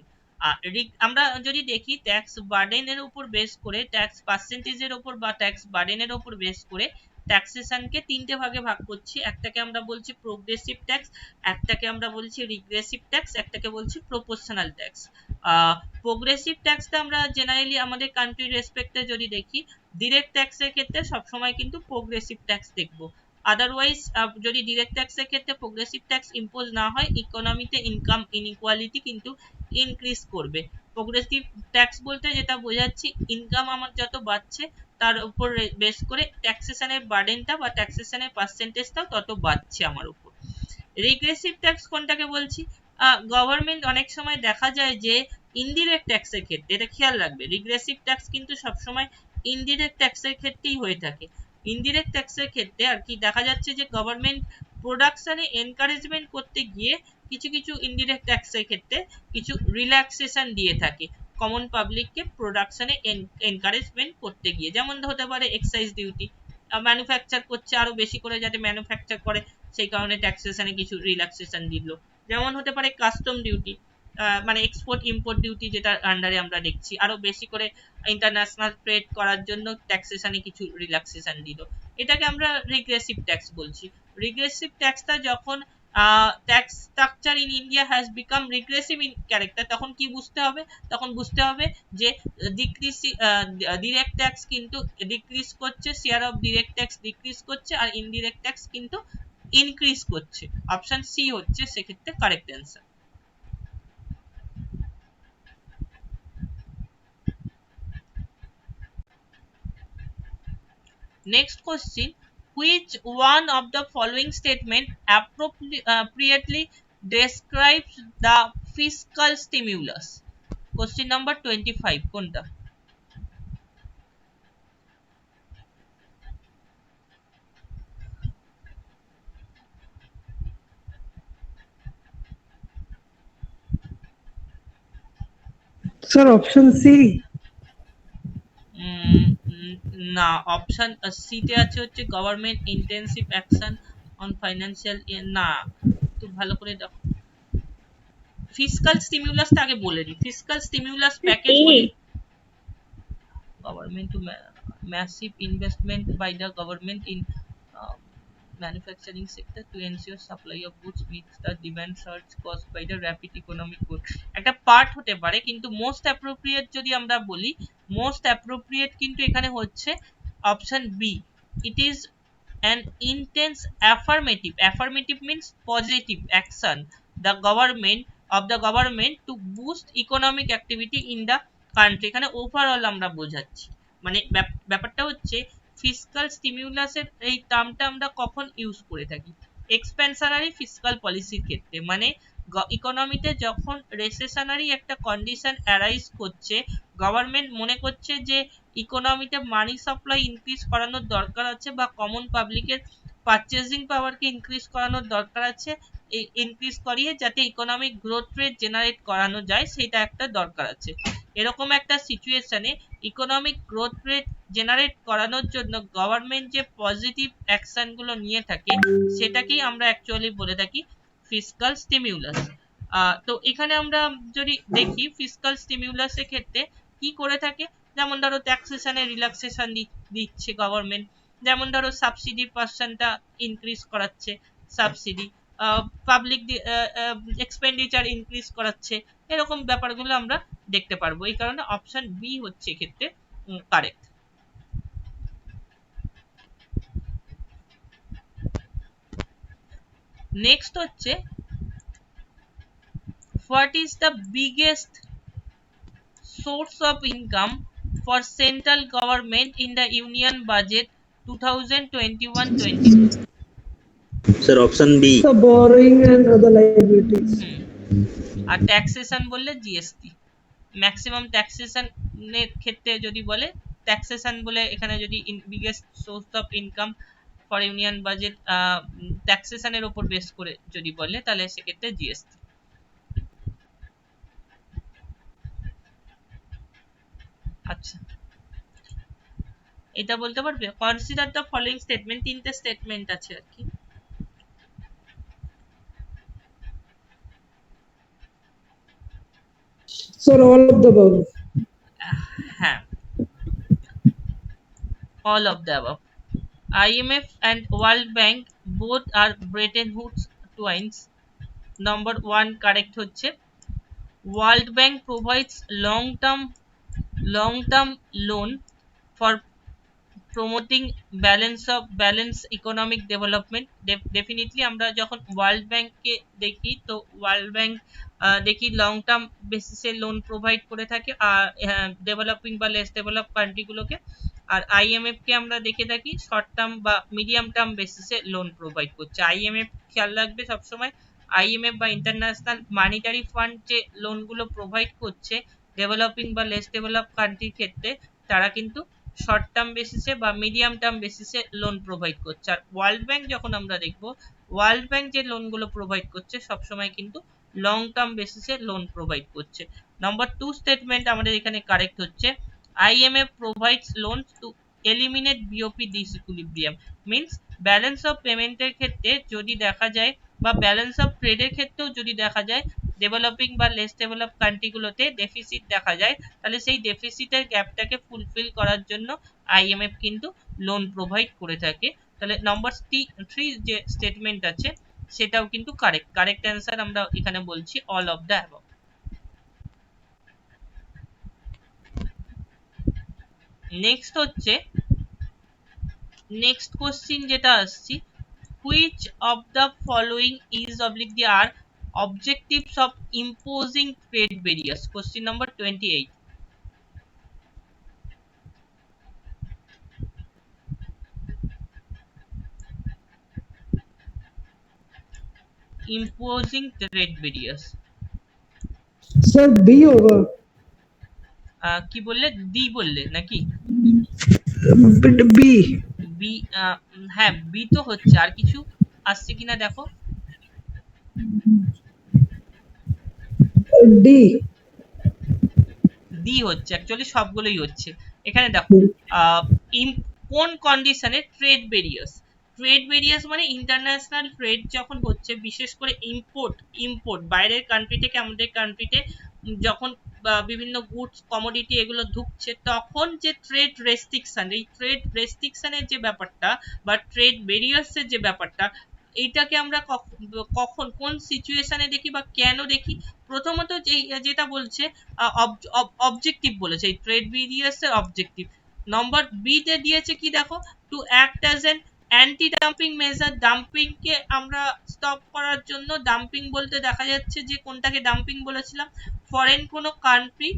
আমরা যদি দেখি ট্যাক্স বার্ডেনের উপর বেস করে, ট্যাক্স পার্সেন্টেজের উপর বা ট্যাক্স বার্ডেনের উপর বেস করে ট্যাক্সেশনকে তিনটে ভাগে ভাগ করছি। একটাকে আমরা বলছি প্রোগ্রেসিভ ট্যাক্স, একটাকে আমরা বলছি রিগ্রেসিভ ট্যাক্স, একটাকে বলছি প্রপোর্শনাল ট্যাক্স। প্রোগ্রেসিভ ট্যাক্সটা আমরা জেনারেলি আমাদের কান্ট্রি রেসপেক্টে যদি দেখি, ডিরেক্ট ট্যাক্সের ক্ষেত্রে সবসময় কিন্তু প্রোগ্রেসিভ ট্যাক্স দেখবো। আদারওয়াইজ যদি ডিরেক্ট ট্যাক্সের ক্ষেত্রে প্রোগ্রেসিভ ট্যাক্স ইম্পোজ না হয়, ইকোনমিতে ইনকাম ইনইকুয়ালিটি কিন্তু ইনক্রিজ করবে। প্রোগ্রেসিভ ট্যাক্স বলতে যেটা বোঝাচ্ছি, ইনকাম আমার যত বাড়ছে তার উপর বেস করে ট্যাক্সেশনের বার্ডেনটা বা ট্যাক্সেশনের পার্সেন্টেজটাও তত বাড়ছে আমার উপর। রিগ্রেসিভ ট্যাক্স কোনটাকে বলছি? গভর্নমেন্ট অনেক সময় দেখা যায় যে ইনডিরেক্ট ট্যাক্সের ক্ষেত্রে, এটা খেয়াল রাখবে, রিগ্রেসিভ ট্যাক্স কিন্তু সবসময় ইনডিরেক্ট ট্যাক্সের ক্ষেত্রেই হয়ে থাকে। ইনডিরেক্ট ট্যাক্সের ক্ষেত্রে আর কি দেখা যাচ্ছে যে গভর্নমেন্ট প্রোডাকশনে এনকারেজমেন্ট করতে গিয়ে কিছু কিছু ইনডিরেক্ট ট্যাক্সের ক্ষেত্রে কিছু রিল্যাক্সেশন দিয়ে থাকে কমন পাবলিককে প্রোডাকশনে এনকারেজমেন্ট করতে গিয়ে। যেমন হতে পারে এক্সাইজ ডিউটি, ম্যানুফ্যাকচার করছে আরো বেশি করে যাতে ম্যানুফ্যাকচার করে, সেই কারণে ট্যাক্সেশনে কিছু রিল্যাক্সেশন দিল। যেমন হতে পারে কাস্টম ডিউটি, মানে এক্সপোর্ট ইম্পোর্ট ডিউটি, যেটা আন্ডারে আমরা দেখছি আরো বেশি করে ইন্টারন্যাশনাল ট্রেড করার জন্য ট্যাক্সেশনে কিছু রিল্যাক্সেশন দিল। এটাকে আমরা রিগ্রেসিভ ট্যাক্স বলছি। রিগ্রেসিভ ট্যাক্সটা যখন tax structure in India has become regressive in character, তখন কি বুঝতে হবে? তখন বুঝতে হবে যে ডিরেক্ট ট্যাক্স কিন্তু ডিক্রিজ করছে, share of direct tax decrease করছে, আর ইনডিরেক্ট ট্যাক্স কিন্তু ইনক্রিজ করছে। অপশন সি হচ্ছে সেক্ষেত্রে correct answer. Next question: which one of the following statement appropriately describes the fiscal stimulus? Question number 25 কোনটা? Sir, option C. না, option C তে আছে হচ্ছে government intensive action on financial. না, একটু ভালো করে দেখো, ফিসকাল স্টিমুলাসটা আগে বলে দিই। ফিসকাল স্টিমুলাস প্যাকেজ বলি government to massive investment by the government in uh, manufacturing sector to ensure supply of goods meets the demand surge caused by the rapid economic growth। একটা পার্ট হতে পারে, কিন্তু most appropriate যদি আমরা বলি, most appropriate কিন্তু এখানে হচ্ছে option B. It is an intense affirmative means positive action the government to boost economic activity in the country। এখানে ওভারঅল আমরা বোঝাচ্ছি, মানে ব্যাপারটা হচ্ছে ফিসকাল স্টিমিউলাসের এই টার্মটা আমরা কখন ইউজ করে থাকি? এক্সপেনশনারি ফিসকাল পলিসির ক্ষেত্রে, মানে ইকোনমিতে যখন রেসেশনারি একটা কন্ডিশন অ্যারাইজ করছে, গভর্নমেন্ট মনে করছে যে ইকোনমিতে মানি সাপ্লাই ইনক্রিজ করানোর দরকার আছে বা কমন পাবলিকের পারচেজিং পাওয়ারকে ইনক্রিজ করানোর দরকার আছে, ইনক্রিজ করিয়ে যাতে ইকোনমিক গ্রোথ রেট জেনারেট করানো যায়, সেটা একটা দরকার আছে। এরকম একটা সিচুয়েশনে ইকোনমিক গ্রোথ রেট জেনারেট করানোর জন্য গভর্নমেন্ট যে পজিটিভ অ্যাকশন গুলো নিয়ে থাকে, সেটাকেই আমরা অ্যাকচুয়ালি বলে থাকি ফিসকাল স্টিমিউলাস। তো এখানে আমরা যদি দেখি ফিসকাল স্টিমিউলাসের ক্ষেত্রে কি করে থাকে, যেমন ধরো ট্যাক্সেশনে রিল্যাক্সেশন দিচ্ছে গভর্নমেন্ট, যেমন ধরো সাবসিডি পার্সেন্টটা ইনক্রিজ করাচ্ছে, সাবসিডি পাবলিক এক্সপেন্ডিচার ইনক্রিজ করাচ্ছে, এরকম ব্যাপারগুলো আমরা দেখতে পারবো। এই কারণে অপশন বি হচ্ছে এক্ষেত্রে কারেক্ট। নেক্সট হচ্ছে, what is the biggest source of income for central government in the union budget 2021-22? Sir option B. Sir, borrowing and other liabilities. আর ট্যাক্সেশন বললে জিএসটি। ম্যাক্সিমাম ট্যাক্সেশন এর ক্ষেত্রে যদি বলে ট্যাক্সেশন বলে এখানে যদি biggest source of income for union budget ট্যাক্সেশনের উপর বেস করে যদি বলে তাহলে সেক্ষেত্রে জিএসটি। আচ্ছা, এটা বলতে পারবে কনসিডার দ্য ফলোইং স্টেটমেন্ট, তিনটে স্টেটমেন্ট আছে আর কি। Sir, all of the above. হ্যাঁ, all of the above. IMF and World Bank both are Bretton Woods twins. Number 1 correct হচ্ছে World Bank provides long-term loan for promoting balance economic development. Definitely আমরা যখন world ব্যাংককে দেখি তো world bank দেখি long term বেসিসে loan provide করে থাকে আর ডেভেলপিং বা লেস ডেভেলপ কান্ট্রিগুলোকে। আর আইএমএফ কে আমরা দেখে থাকি শর্ট টার্ম বা মিডিয়াম টার্ম বেসিসে লোন প্রোভাইড করছে। আইএমএফ খেয়াল রাখবে সবসময়, আইএমএফ বা ইন্টারন্যাশনাল মানিটারি ফান্ড যে লোনগুলো প্রোভাইড করছে ডেভেলপিং বা লেস ডেভেলপ কান্ট্রির ক্ষেত্রে, তারা কিন্তু শর্ট টার্ম বেসিসে বা মিডিয়াম টার্ম বেসিসে লোন প্রোভাইড করছে। আর ওয়ার্ল্ড ব্যাংক যখন আমরা দেখবো, ওয়ার্ল্ড ব্যাংক যে লোনগুলো প্রোভাইড করছে সবসময় কিন্তু লং টার্ম বেসিসে লোন প্রোভাইড করছে। নাম্বার 2 স্টেটমেন্ট আমাদের এখানে কারেক্ট হচ্ছে IMF provides loans to eliminate BOP disequilibrium, means balance of পেমেন্টের ক্ষেত্রে যদি দেখা যায় বা ব্যালেন্স অফ ট্রেডের ক্ষেত্রেও যদি দেখা যায় ডেভেলপিং বা লেস ডেভেলপ কান্ট্রিগুলোতে ডেফিসিট দেখা যায়, তাহলে সেই ডেফিসিটের গ্যাপটাকে ফুলফিল করার জন্য আইএমএফ কিন্তু লোন প্রোভাইড করে থাকে। তাহলে নাম্বার 3 যে স্টেটমেন্ট আছে সেটাও কিন্তু কারেক্ট অ্যান্সার আমরা এখানে বলছি all of the above. Next হচ্ছে নেক্সট কোশ্চিন যেটা আসছি, which of the following is oblique the are objectives of imposing trade barriers? Question number 28. Imposing trade barriers. Sir, B over. কি বললে, ডি বললে নাকি? B. বি, হ্যাঁ B তো হচ্ছে, আর কিছু আসছে কিনা দেখো। D. ডি হচ্ছে, অ্যাকচুয়ালি সবগুলোই হচ্ছে। এখানে দেখো কোন কন্ডিশনে ট্রেড বেরিয়ার্স মানে ইন্টারন্যাশনাল ট্রেড যখন হচ্ছে, বিশেষ করে ইম্পোর্ট বাইরের কান্ট্রি থেকে আমাদের কান্ট্রিতে যখন বিভিন্ন গুডস কমোডিটি এগুলো ঢুকছে, তখন যে ট্রেড রেস্ট্রিকশন, এই ট্রেড রেস্ট্রিকশনের যে ব্যাপারটা বা ট্রেড বেরিয়ার্সের যে ব্যাপারটা, এইটাকে আমরা কখন কোন সিচুয়েশনে দেখি বা কেন দেখি? প্রথমত যেটা বলছে অবজেক্টিভ বলেছে, এই ট্রেড বেরিয়ার্স এর অবজেক্টিভ। নম্বর বি তে দিয়েছে কি দেখো, to act as an anti dumping measure, dumping কে আমরা স্টপ করার জন্য। ডাম্পিং বলতে দেখা যাচ্ছে যে কোনটাকে ডাম্পিং বলেছিলাম, ফরেন কোনো কান্ট্রি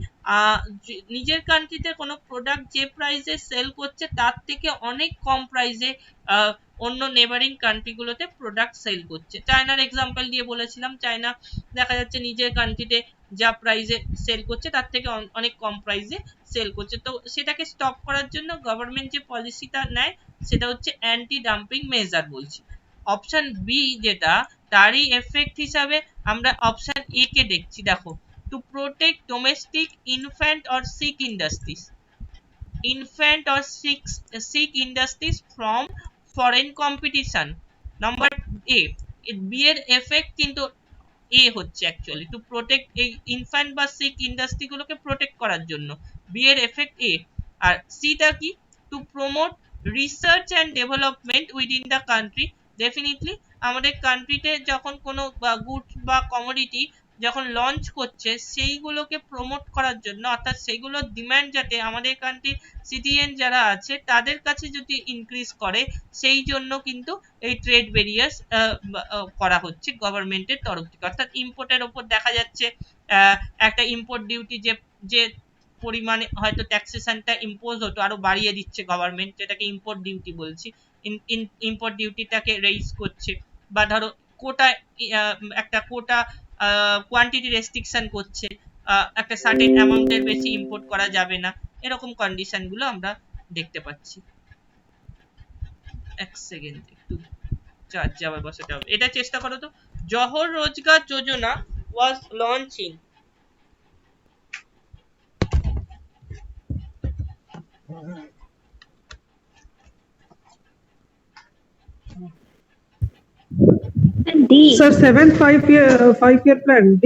নিজের কান্ট্রিতে কোনো প্রোডাক্ট যে প্রাইসে সেল করছে তার থেকে অনেক কম প্রাইসে অন্য নেবারিং কান্ট্রিগুলোতে প্রোডাক্ট সেল করছে। চায়নার এক্সাম্পল দিয়ে বলেছিলাম, চায়না দেখা যাচ্ছে নিজের কান্ট্রিতে যা প্রাইসে সেল করছে তার থেকে অনেক কম প্রাইসে সেল করছে। তো সেটাকে স্টপ করার জন্য গভর্নমেন্ট যে পলিসিটা নেয় সেটা হচ্ছে অ্যান্টি ডাম্পিং মেজার বলছি। অপশন বি যেটা, তারই এফেক্ট হিসাবে আমরা অপশন এ কে দেখছি। দেখো, to protect domestic infant or sick industries from foreign competition. Number A, B এর এফেক্ট কিন্তু এ হচ্ছে অ্যাকচুয়ালি, টু প্রোটেক্ট এই ইনফ্যান্ট বা সিক ইন্ডাস্ট্রি গুলোকে প্রোটেক্ট করার জন্য বি এর এফেক্ট এ। আর সিটা কি, to promote research and development within the country. Definitely আমাদের কান্ট্রিতে যখন কোনো গুডস বা কমোডিটি যখন লঞ্চ করছে সেইগুলোকে প্রমোট করার জন্য, অর্থাৎ সেইগুলোর ডিমান্ড যাতে আমাদের কান্ট্রি সিটিজেন যারা আছে তাদের কাছে যদি ইনক্রিজ করে, সেই জন্য কিন্তু এই ট্রেড বেরিয়ার্স করা হচ্ছে গভর্নমেন্টের তরফ থেকে। অর্থাৎ ইম্পোর্টের ওপর দেখা যাচ্ছে একটা ইম্পোর্ট ডিউটি যে পরিমাণে হয়তো ট্যাক্সেশনটা ইম্পোজ হতো আরো বাড়িয়ে দিচ্ছে গভর্নমেন্ট, যেটাকে ইম্পোর্ট ডিউটি বলছি। ইম্পোর্ট ডিউটিটাকে রেইজ করছে, বা ধরো কোটা, একটা কোটা কোয়ান্টিটি রেস্ট্রিকশন করছে, একটা সার্টেন অ্যামাউন্টের বেশি ইম্পোর্ট করা যাবে না, এরকম কন্ডিশন গুলো আমরা দেখতে পাচ্ছি। এক সেকেন্ড, একটু চার্জে আবার বসাতে হবে। এটা চেষ্টা করো তো। জহর রোজগার যোজনা ওয়াজ launching D. Sir, 5 year plan, D.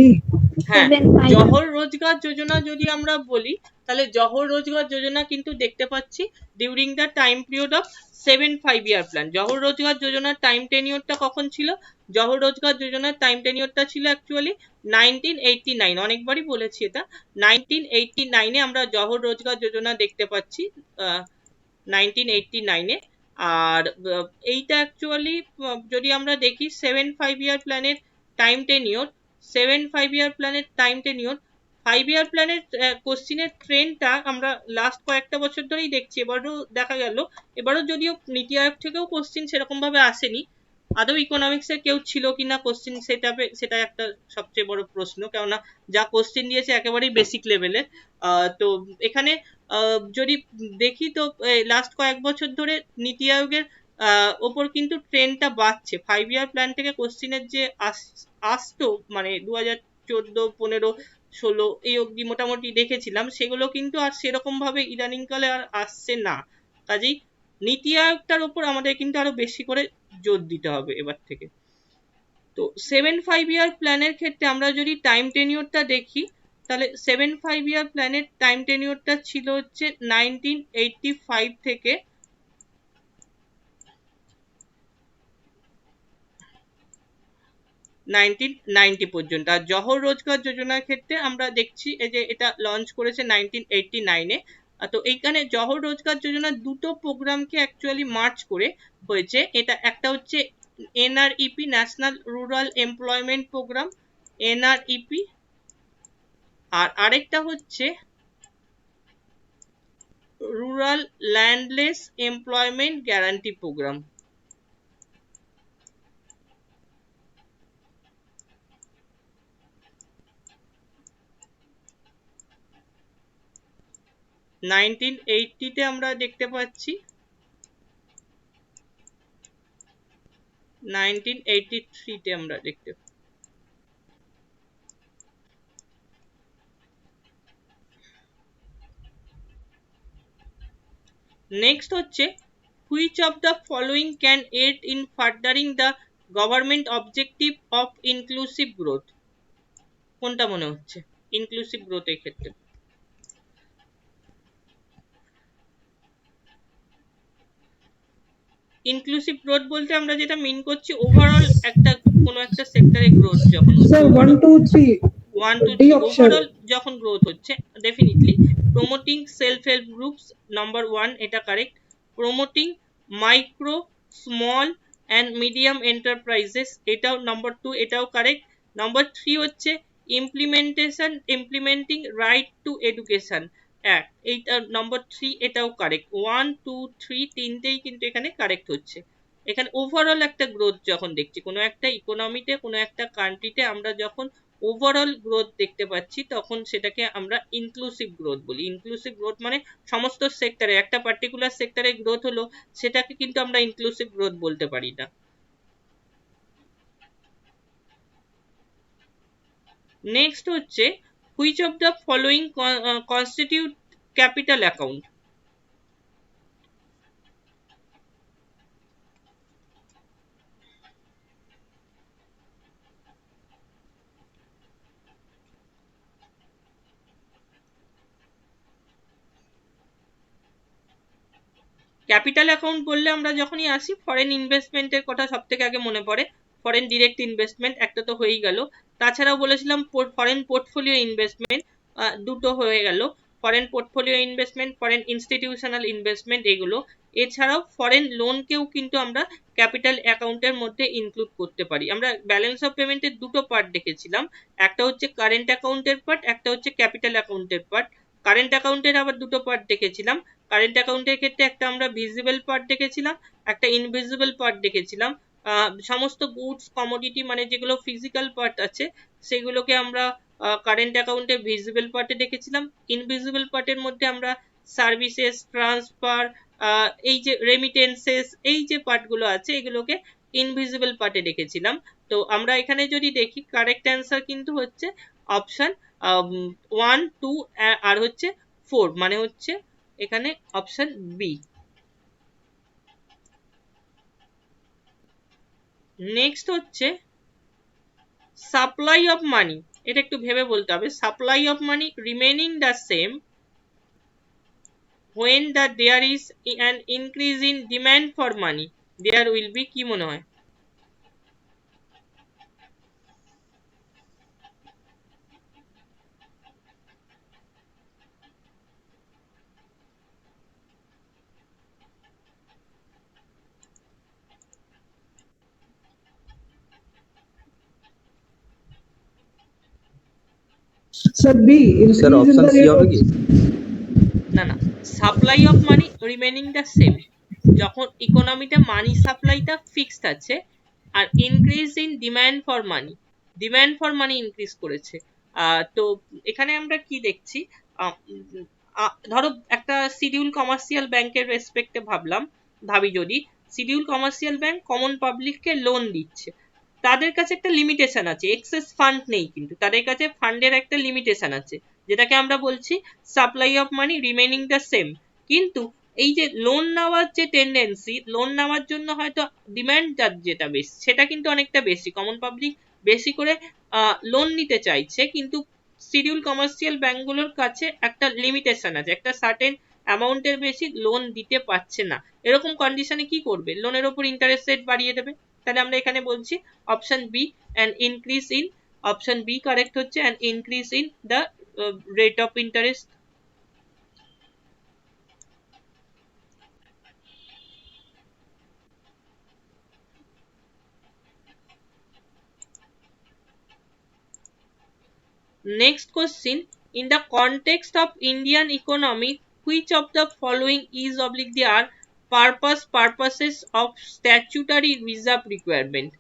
হ্যাঁ, 7 জহর রোজগার যোজনা যদি আমরা বলি, তাহলে জহর রোজগার যোজনা কিন্তু দেখতে পাচ্ছি during the time period of 7 5 year plan. জহর রোজগার যোজনার টাইম টেনিওরটা কখন ছিল? জহর রোজগার যোজনার টাইম টেনিওরটা ছিল অ্যাকচুয়ালি 1989। অনেকবারই বলেছি এটা। 1989-এ আমরা জহর রোজগার যোজনা দেখতে পাচ্ছি, 1989-এ। আর এইটা অ্যাকচুয়ালি যদি আমরা দেখি 7 5 year প্ল্যানের টাইম টেনিওর, 7 5 year প্ল্যানের টাইম টেনিওর, 5 year প্ল্যানের কোশ্চিনের ট্রেন্ডটা আমরা লাস্ট কয়েকটা বছর ধরেই দেখছি। এবারও দেখা গেল, এবারও যদিও নীতি আয়োগ থেকেও কোশ্চিন সেরকম ভাবে আসেনি, আদৌ ইকোনমিক্সের কেউ ছিল কিনা কোশ্চিন সেটাপে, সেটা একটা সবচেয়ে বড় প্রশ্ন, কেননা যা কোশ্চিন দিয়েছে একেবারেই বেসিক লেভেলের। তো এখানে যদি দেখি তো লাস্ট কয়েক বছর ধরে নীতি আয়োগের ওপর কিন্তু ট্রেন্ডটা বাড়ছে। 5 year প্ল্যান থেকে কোশ্চিনের যে আসতো, মানে 2014 15 16 এই অবধি মোটামুটি দেখেছিলাম, সেগুলো কিন্তু আর সেরকম ভাবে ইদানিং কালে আর আসছে না। কাজেই নীতি আয়োগটার উপর আমাদের কিন্তু আরো বেশি করে জোর দিতে হবে এবার থেকে। তো 7 5 year প্ল্যানের ক্ষেত্রে আমরা যদি টাইম টেনিওরটা দেখি, তাহলে 7 5 year প্ল্যানের টাইম টেনিওরটা ছিল হচ্ছে 1985 থেকে 1990 পর্যন্ত। আর জহর রোজগার যোজনার ক্ষেত্রে আমরা দেখছি এই যে এটা লঞ্চ করেছে 1989-এ। তো এইখানে জহর রোজগার যোজনার দুটো প্রোগ্রামকে অ্যাকচুয়ালি মার্চ করে হয়েছে। এটা একটা হচ্ছে NREP, national rural employment programme, NREP, আর আরেকটা হচ্ছে rural landless employment guarantee programme. Nineteen এইটিতে আমরা দেখতে পাচ্ছি, 1983-তে আমরা দেখতে পাচ্ছি। নেক্সট হচ্ছে which of the following can aid in furthering the government objective of inclusive growth? কোনটা মনে হচ্ছে ইনক্লুসিভ গ্রোথের ক্ষেত্রে? ইনক্লুসিভ গ্রোথ বলতে আমরা যেটা মিন করছি, ওভারঅল একটা কোনো একটা সেক্টরে গ্রোথ যখন হচ্ছে, Sir, 1 2 3. 1 2 D 3 option. ওভারঅল যখন গ্রোথ হচ্ছে, definitely promoting self help groups, number 1 এটা correct. Promoting micro small and medium enterprises, এটাও নাম্বার 2, এটাও কারেক্ট। নাম্বার 3 হচ্ছে implementing right two education act, এইটা নাম্বার 3, এটাও কারেক্ট। 1 2 3 তিনটেই কিন্তু এখানে কারেক্ট হচ্ছে। এখানে ওভারঅল একটা গ্রোথ যখন দেখছি কোনো একটা ইকোনমিতে, কোনো একটা কান্ট্রিতে, আমরা যখন ওভারঅল গ্রোথ দেখতে পাচ্ছি তখন সেটাকে আমরা ইনক্লুসিভ গ্রোথ বলি। ইনক্লুসিভ গ্রোথ মানে সমস্ত সেক্টরে, একটা পার্টিকুলার সেক্টরে গ্রোথ হলো সেটাকে কিন্তু আমরা ইনক্লুসিভ গ্রোথ বলতে পারি না। নেক্সট হচ্ছে which of the following constitute capital account? Capital account বললে আমরা যখনই আসি ফরেন ইনভেস্টমেন্টের কথা সব থেকে আগে মনে পড়ে। ফরেন ডিরেক্ট ইনভেস্টমেন্ট একটা তো হয়েই গেল, তাছাড়াও বলেছিলাম ফরেন পোর্টফোলিও ইনভেস্টমেন্ট, দুটো হয়ে গেল। Foreign portfolio investment, foreign institutional investment, এগুলো। এছাড়াও ফরেন লোনকেও কিন্তু আমরা ক্যাপিটাল অ্যাকাউন্টের মধ্যে ইনক্লুড করতে পারি। আমরা ব্যালেন্স অফ পেমেন্টের দুটো পার্ট দেখেছিলাম, একটা হচ্ছে কারেন্ট অ্যাকাউন্টের পার্ট, একটা হচ্ছে ক্যাপিটাল অ্যাকাউন্টের পার্ট। কারেন্ট অ্যাকাউন্টের আবার দুটো পার্ট দেখেছিলাম। কারেন্ট অ্যাকাউন্টের ক্ষেত্রে একটা আমরা ভিজিবল পার্ট দেখেছিলাম, একটা ইনভিজিবল পার্ট দেখেছিলাম। সমস্ত গুডস কমোডিটি মানে যেগুলো ফিজিক্যাল পার্ট আছে সেগুলোকে আমরা কারেন্ট অ্যাকাউন্টে ভিজিবল পার্টে রেখেছিলাম। ইনভিজিবল পার্টের মধ্যে আমরা সার্ভিসেস, ট্রান্সফার, এই যে রেমিটেন্সেস, এই যে পার্টগুলো আছে এগুলোকে ইনভিজিবল পার্টে রেখেছিলাম। তো আমরা এখানে যদি দেখি কারেক্ট অ্যান্সার কিন্তু হচ্ছে অপশন 1, 2 আর হচ্ছে 4, মানে হচ্ছে এখানে অপশন বি। নেক্সট হচ্ছে সাপ্লাই অফ মানি। এটা একটু ভেবে বলতে হবে। Supply of money remaining the same when there is an increase in demand for money there will be, কি মনে হয়? Sir, B. Sir Increase in option the C rate হবে of কি? না না, supply of money remaining the same, যখন ইকোনমিতে money সাপ্লাইটা ফিক্সড আছে আর increase in demand for money, demand for money increase করেছে। তো এখানে আমরা কি দেখছি, ধরো একটা শিডিউল কমার্শিয়াল ব্যাংকের রেসপেক্টে ভাবি, যদি শিডিউল কমার্শিয়াল ব্যাংক কমন পাবলিককে লোন দিচ্ছে, তাদের কাছে একটা লিমিটেশন আছে, এক্সেস ফান্ড নেই, কিন্তু তাদের কাছে ফান্ডের একটা লিমিটেশন আছে, যেটাকে আমরা বলছি supply of money remaining the same. কিন্তু এই যে লোন নেওয়ার যে টেন্ডেন্সি, লোন নেওয়ার জন্য হয়তো ডিমান্ড যেটা বেশি, সেটা কিন্তু অনেকটা বেশি, কমন পাবলিক বেশি করে লোন নিতে চাইছে, কিন্তু শিডিউল কমার্শিয়াল ব্যাংকগুলোর কাছে একটা লিমিটেশন আছে, একটা সার্টেন অ্যামাউন্টের বেশি লোন দিতে পারছে না। এরকম কন্ডিশনে কি করবে? লোনের ওপর ইন্টারেস্ট রেট বাড়িয়ে দেবে। তাহলে আমরা এখানে বলছি option B, and increase in, option B correct হচ্ছে, and increase in the rate of interest. Next question, in the context of Indian economy, which of the following is oblique there purposes of statutory reserve requirement?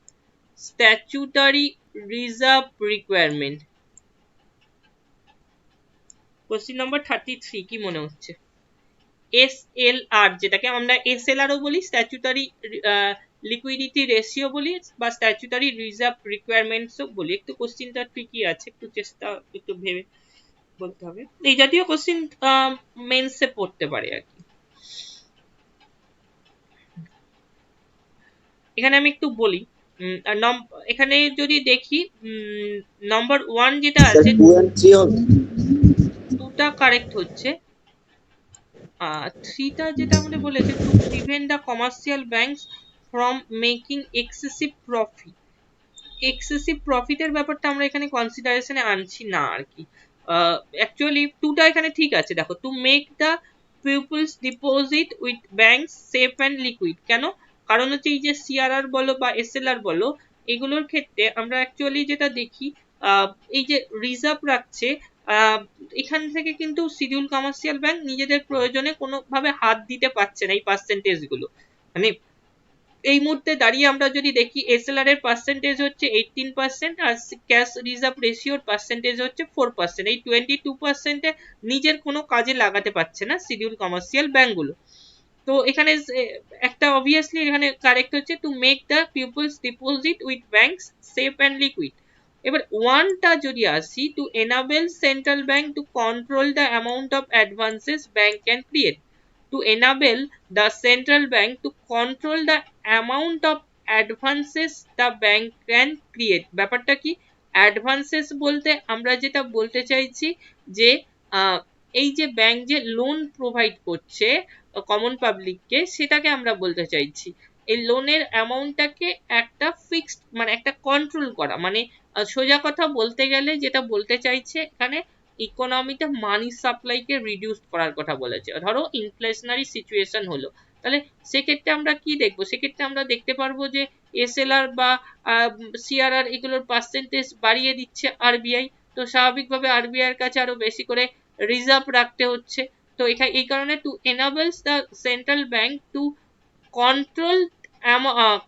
Statutory reserve requirement. Question number 33, কি মনে হচ্ছে? SLR, যেটাকে আমরা SLR ও বলি, statutory liquidity ratio বলি, বা statutory reserve requirements ও বলি। একটু কোশ্চেনটা ট্রিকি আছে, একটু চেষ্টা একটু ভেবে বলতে হবে। এই জাতীয় কোশ্চেন মেন্সে পড়তে পারে আর কি। এখানে আমি একটু বলি, এখানে যদি দেখি নাম্বার 1 যেটা আছে, 2 and 3 হবে। 2টা কারেক্ট হচ্ছে, 3টা যেটা আমাদের বলেছে, to prevent the commercial banks from making excessive profit. Excessive প্রফিটের ব্যাপারটা আমরা এখানে কনসিডারেশনে আনছি না আর কি। অ্যাকচুয়ালি 2টা এখানে ঠিক আছে। দেখো, to make the people's deposit with banks safe and liquid. কেন? কারণ হচ্ছে এই যে সিআরআর বলো বা এসএলআর বলো, এগুলোর ক্ষেত্রে আমরা অ্যাকচুয়ালি যেটা দেখি, এই যে রিজার্ভ রাখছে, এখান থেকে কিন্তু শিডিউল কমার্শিয়াল ব্যাংক নিজেদের প্রয়োজনে কোনোভাবে হাত দিতে পারছে না এই পার্সেন্টেজ গুলো। মানে এই মুহূর্তে দাঁড়িয়ে আমরা যদি দেখি, এসএলআর এর পার্সেন্টেজ হচ্ছে 18% আর ক্যাশ রিজার্ভ রেশিওর পার্সেন্টেজ হচ্ছে 4%। এই 22% নিজের কোনো কাজে লাগাতে পারছে না শিডিউল কমার্শিয়াল ব্যাংকগুলো। তো এখানে একটা অবভিয়াসলি এখানে কারেক্ট হচ্ছে, to make the people's deposit with banks safe and liquid. এবার 1টা যদি আসি, to enable central bank to control the amount of advances bank can create. To enable the central bank to control the amount of advances the bank can create. ব্যাপারটা কি? Advances বলতে আমরা যেটা বলতে চাইছি যে এই যে ব্যাংক যে লোন প্রোভাইড করছে কমন পাবলিককে, সেটাকে আমরা বলতে চাইছি এই লোনের অ্যামাউন্টটাকে একটা ফিক্সড, মানে একটা কন্ট্রোল করা। মানে সোজা কথা বলতে গেলে যেটা বলতে চাইছে এখানে, ইকোনমিতে মানি সাপ্লাইকে রিডিউস করার কথা বলেছে। ধরো ইনফ্লেশনারি সিচুয়েশন হলো, তাহলে সেক্ষেত্রে আমরা কি দেখবো? সেক্ষেত্রে আমরা দেখতে পারবো যে এসএলআর বা সিআরআর এগুলোর পার্সেন্টেজ বাড়িয়ে দিচ্ছে আরবিআই। তো স্বাভাবিকভাবে আরবিআই এর কাছে আরো বেশি করে রিজার্ভ রাখতে হচ্ছে। তো এই কারণে to enables the central bank to control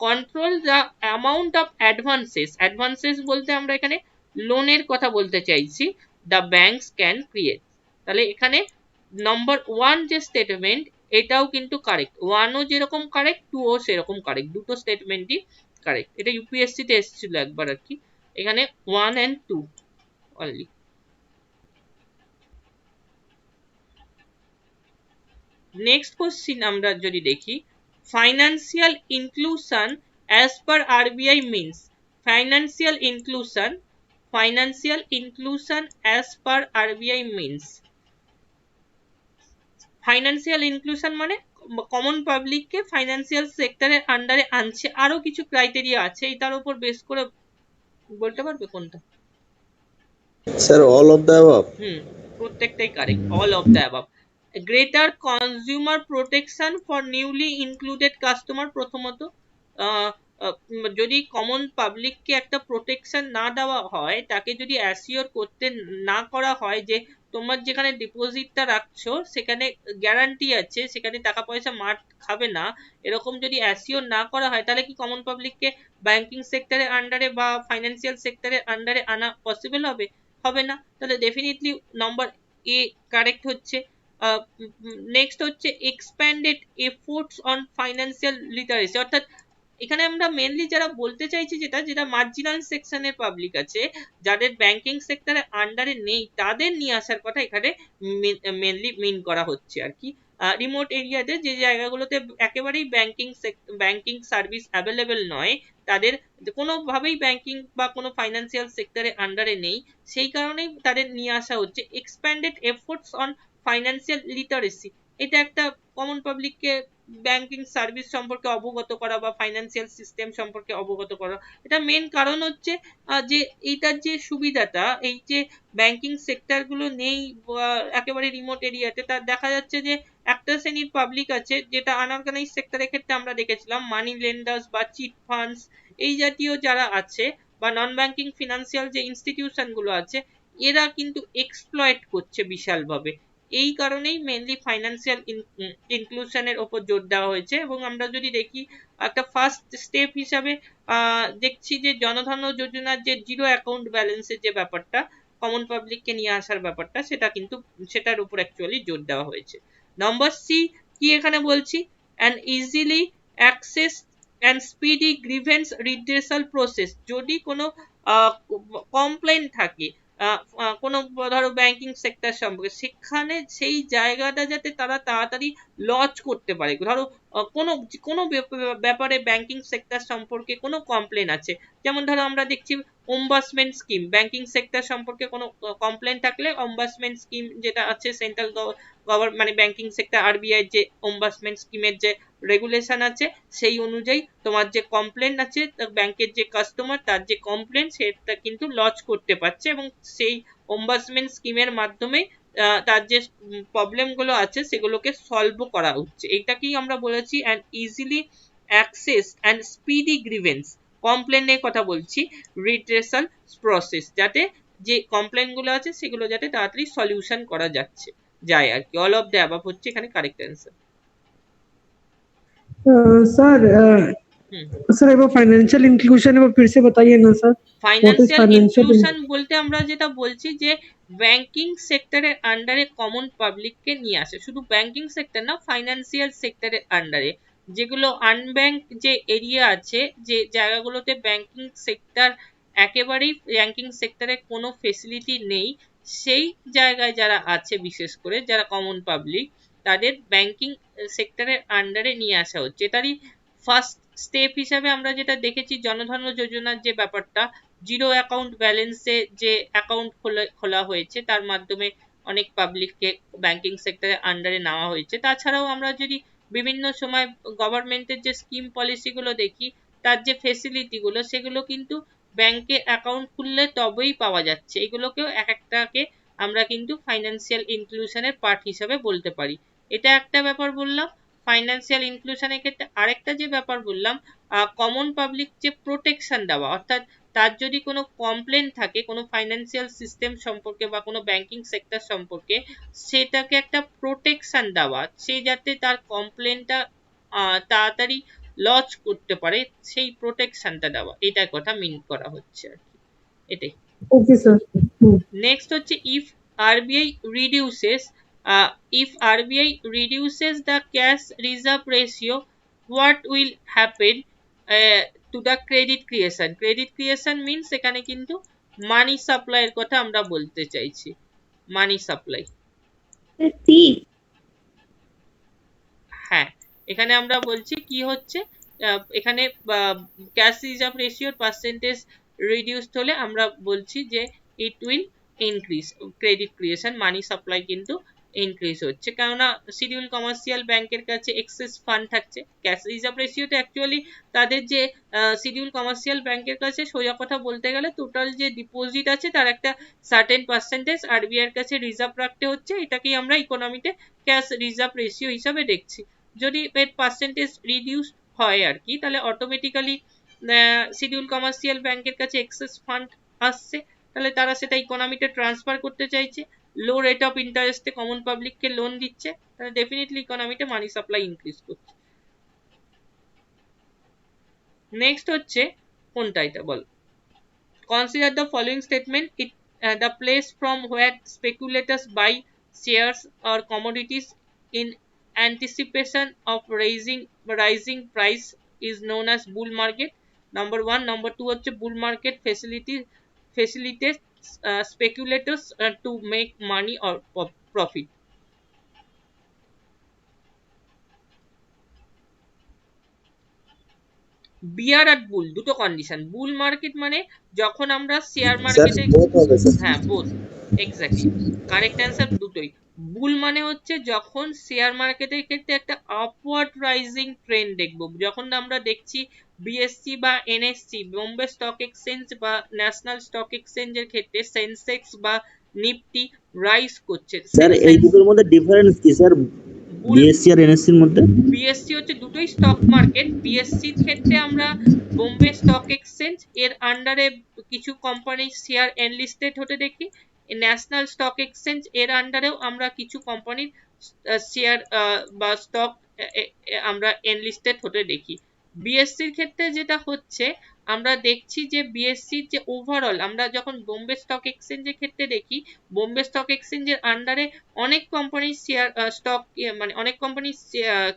control the amount of advances বলতে আমরা এখানে লোনের কথা বলতে চাইছি, দ্য ব্যাংকস ক্যান ক্রিয়েট। তাহলে এখানে নম্বর 1 যে স্টেটমেন্ট, এটাও কিন্তু কারেক্ট, 1ও যেরকম কারেক্ট, 2ও সেরকম কারেক্ট, দুটো স্টেটমেন্টই কারেক্ট। এটা ইউপিএসসি তে এসেছিল একবার আর কি, এখানে 1 and 2 অনলি। নেক্সট কোশ্চিন আমরা যদি দেখি, financial inclusion as per RBI means, financial inclusion as per RBI means, financial inclusion মানে কমন পাবলিককে ফাইন্যান্সিয়াল সেক্টরের আন্ডারে আনছে, আরো কিছু ক্রাইটেরিয়া আছে, এটার উপর বেস করে বলতে পারবে কোনটা? Sir all of the above. প্রত্যেকটাই correct, all of the above. Greater consumer protection for newly included customer, প্রথমত যদি কমন পাবলিককে একটা প্রোটেকশন না দেওয়া হয়, তাকে যদি অ্যাসিওর করতে না করা হয় যে তোমার যেখানে ডিপোজিটটা রাখছো সেখানে গ্যারান্টি আছে, সেখানে টাকা পয়সা মার খাবে না, এরকম যদি অ্যাসিওর না করা হয়, তাহলে কি কমন পাবলিককে ব্যাংকিং সেক্টরের আন্ডারে বা ফাইন্যান্সিয়াল সেক্টরের আন্ডারে আনা পসিবল হবে? হবে না। তাহলে ডেফিনেটলি নাম্বার এ কারেক্ট হচ্ছে। নেক্সট হচ্ছে expanded efforts on financial literacy, অর্থাৎ এখানে আমরা মেনলি যারা বলতে চাইছি যেটা মার্জিনাল সেকশনের পাবলিক আছে, যাদের ব্যাংকিং সেক্টরের আন্ডারে নেই, তাদের নিয়ে আসার কথা এখানে মেনলি মিন করা হচ্ছে আর কি। রিমোট এরিয়াতে যে জায়গাগুলোতে একেবারেই ব্যাংকিং সার্ভিস অ্যাভেলেবেল নয়, তাদের কোনোভাবেই ব্যাংকিং বা কোনো ফাইন্যান্সিয়াল সেক্টরের আন্ডারে নেই, সেই কারণেই তাদের নিয়ে আসা হচ্ছে। Expanded efforts on financial literacy, এটা একটা কমন পাবলিককে ব্যাংকিং সার্ভিস সম্পর্কে অবগত করা বা ফাইন্যান্সিয়াল সিস্টেম সম্পর্কে অবগত করা। এটা মেন কারণ হচ্ছে যে এইটার যে সুবিধাটা, এই যে ব্যাংকিং সেক্টর গুলো নেই একেবারে রিমোট এরিয়াতে, তার দেখা যাচ্ছে যে একটা শ্রেণীর পাবলিক আছে, যেটা আনঅর্গানাইজ সেক্টরের ক্ষেত্রে আমরা দেখেছিলাম মানি লেন্ডার্স বা চিট ফান্ডস, এই জাতীয় যারা আছে বা নন ব্যাংকিং ফিনান্সিয়াল যে ইনস্টিটিউশন গুলো আছে, এরা কিন্তু এক্সপ্লয়েট করছে বিশালভাবে। এই কারণেই মেনলি ফাইন্যান্সিয়াল ইনক্লুশনের ওপর জোর দেওয়া হয়েছে। এবং আমরা যদি দেখি একটা ফার্স্ট স্টেপ হিসাবে দেখছি যে জনধন যোজনার যে জিরো অ্যাকাউন্ট ব্যালেন্সের যে ব্যাপারটা, কমন পাবলিককে নিয়ে আসার ব্যাপারটা, সেটা কিন্তু সেটার উপর অ্যাকচুয়ালি জোর দেওয়া হয়েছে। নাম্বার সি কি এখানে বলছি, an easily access and speedy grievance redressal process, যদি কোনো কমপ্লেন থাকে কোনো ধরো ব্যাংকিং সেক্টর সম্পর্কে, সেখানে সেই জায়গাটা যাতে তারা তাড়াতাড়ি লঞ্চ করতে পারে। ধরো কোনো কোনো ব্যাপারে ব্যাংকিং সেক্টর সম্পর্কে কোনো কমপ্লেন আছে, যেমন ধরো আমরা দেখছি ওম্বাসমেন্ট স্কিম, ব্যাংকিং সেক্টর সম্পর্কে কোনো কমপ্লেন থাকলে ওম্বাসমেন্ট স্কিম যেটা আছে সেন্ট্রাল গভর্নমেন্ট মানে ব্যাংকিং সেক্টর আরবিআই যে ওম্বাসমেন্ট স্কিমের যে রেগুলেশন আছে, সেই অনুযায়ী তোমার যে কমপ্লেন আছে, ব্যাংকের যে কাস্টমার তার যে কমপ্লেন, সেটা কিন্তু লঞ্চ করতে পারছে, এবং সেই ওম্বাসমেন্ট স্কিমের মাধ্যমে তার যে প্রবলেম গুলো আছে সেগুলোকে সলভ করা হচ্ছে। এটাকেই আমরা বলেছি and easily access and speedy grievance, কমপ্লেনের কথা বলছি, রিড্রেসাল প্রসেস, যাতে যে কমপ্লেন গুলো আছে সেগুলো যাতে তাড়াতাড়ি সলিউশন করা যাচ্ছে যায় আর কি। অল অফ দ্য অ্যাবাভ হচ্ছে এখানে কারেক্ট অ্যান্সার। सर सर एक बार फाइनेंशियल इंक्लूजन एक बार फिर से बताइए ना सर। ফাইন্যান্সিয়াল ইনক্লুশন বলতে আমরা যেটা বলছি যে ব্যাংকিং সেক্টরের আন্ডারে কমন পাবলিককে নিয়ে আসে, শুধু ব্যাংকিং সেক্টর না, ফাইন্যান্সিয়াল সেক্টরের আন্ডারে যেগুলো আনব্যাংক যে এরিয়া আছে, যে জায়গাগুলোতে ব্যাংকিং সেক্টর একেবারেই ব্যাংকিং সেক্টরে কোনো ফেসিলিটি নেই, সেই জায়গায় যারা আছে, বিশেষ করে যারা কমন পাবলিক, তাদের ব্যাংকিং সেক্টরের আন্ডারে নিয়ে আসা হচ্ছে। এটারই ফার্স্ট স্টেপ হিসাবে আমরা যেটা দেখেছি জনধন যোজনার যে ব্যাপারটা, জিরো অ্যাকাউন্ট ব্যালেন্সে যে অ্যাকাউন্ট খোলা হয়েছে, তার মাধ্যমে অনেক পাবলিককে ব্যাংকিং সেক্টরের আন্ডারে নেওয়া হয়েছে। তাছাড়াও আমরা যদি বিভিন্ন সময় গভর্নমেন্টের যে স্কিম পলিসি গুলো দেখি, তার যে ফেসিলিটি গুলো, সেগুলো কিন্তু ব্যাংকে অ্যাকাউন্ট খুললে তবেই পাওয়া যাচ্ছে। এগুলোকেও এক একটাকে আমরা কিন্তু ফাইন্যান্সিয়াল ইনক্লুশনের পার্ট হিসাবে বলতে পারি। এটা একটা ব্যাপার বললাম। ফাইন্যান্সিয়াল ইনক্লুশনের ক্ষেত্রে আরেকটা যে ব্যাপার বললাম, কমন পাবলিক যে প্রোটেকশন দেওয়া, অর্থাৎ তার যদি কোনো কমপ্লেন থাকে কোনো ফাইন্যান্সিয়াল সিস্টেম সম্পর্কে বা কোনো ব্যাংকিং সেক্টর সম্পর্কে, সেটাকে একটা প্রোটেকশন দেওয়া, সে যাতে তার কমপ্লেনটা তাড়াতাড়ি লজ করতে পারে সেই প্রোটেকশনটা দেওয়া, এটার কথা মিন করা হচ্ছে আর কি, এটাই। Okay sir. নেক্সট হচ্ছে if RBI reduces if RBI reduces the cash reserve ratio, what will happen to the credit creation? Credit creation means এখানে কিন্তু মানি সাপ্লাই এর কথা আমরা বলতে চাইছি, মানি সাপ্লাই। সি। হ্যাঁ, এখানে আমরা বলছি কি হচ্ছে, এখানে ক্যাশ রিজার্ভ রেশিওর পার্সেন্টেজ রিডিউসড হলে আমরা বলছি যে it will increase credit creation, money supply কিন্তু ইনক্রিজ হচ্ছে, কেননা শিডিউল কমার্শিয়াল ব্যাংকের কাছে এক্সেস ফান্ড থাকছে। ক্যাশ রিজার্ভ রেশিওতে অ্যাকচুয়ালি তাদের যে শিডিউল কমার্শিয়াল ব্যাংকের কাছে সোজা কথা বলতে গেলে টোটাল যে ডিপোজিট আছে তার একটা সার্টেন পার্সেন্টেজ আরবিআই এর কাছে রিজার্ভ রাখতে হচ্ছে, এটাকেই আমরা ইকোনমিতে ক্যাশ রিজার্ভ রেশিও হিসাবে দেখছি। যদি এর পার্সেন্টেজ রিডিউস হয় আর কি, তাহলে অটোমেটিক্যালি শিডিউল কমার্শিয়াল ব্যাংকের কাছে এক্সেস ফান্ড আসছে, তাহলে তারা সেটা ইকোনমিতে ট্রান্সফার করতে চাইছে, লো রেট অফ ইন্টারেস্টে কমন পাবলিককে লোন দিচ্ছে, তাহলে ডেফিনেটলি ইকোনমিতে মানি সাপ্লাই ইনক্রিজ করছে। নেক্সট হচ্ছে কোনটা, এটা বল। Consider the following statement. The place from where speculators buy shares or commodities in anticipation of rising price is known as bull market. Number 1. Number 2 হচ্ছে bull market facilitates speculators to make money or profit. বিয়ার আর বুল দুটো condition. বুল market মানে যখন আমরা share মার্কেটে, হ্যাঁ both, exactly correct answer দুটোই। বুল মানে হচ্ছে যখন শেয়ার মার্কেটের ক্ষেত্রে একটা আপওয়ার্ড রাইজিং ট্রেন্ড দেখবো, যখন আমরা দেখছি বিএসসি বা এনএসসি বোম্বে স্টক এক্সচেঞ্জ বা ন্যাশনাল স্টক এক্সচেঞ্জের ক্ষেত্রে সেন্সেক্স বা নিফটি রাইজ করছে। স্যার এই দুটোর মধ্যে ডিফারেন্স কি স্যার, বিএসসি আর এনএসসি এর মধ্যে? বিএসসি হচ্ছে দুটোই স্টক মার্কেট। বিএসসি এর ক্ষেত্রে আমরা বোম্বে স্টক এক্সচেঞ্জ এর আন্ডারে কিছু কোম্পানির শেয়ার এনলিস্টেড হতে দেখি, ন্যাশনাল স্টক এক্সচেঞ্জ এর আন্ডারেও আমরা কিছু কোম্পানির শেয়ার বা স্টক আমরা এনলিস্টেড হতে দেখি। বিএসসির ক্ষেত্রে যেটা হচ্ছে আমরা দেখছি যে বিএসসির যে ওভারঅল আমরা যখন বোম্বে স্টক এক্সচেঞ্জের ক্ষেত্রে দেখি, বোম্বে স্টক এক্সচেঞ্জের আন্ডারে অনেক কোম্পানির শেয়ার স্টক মানে অনেক কোম্পানি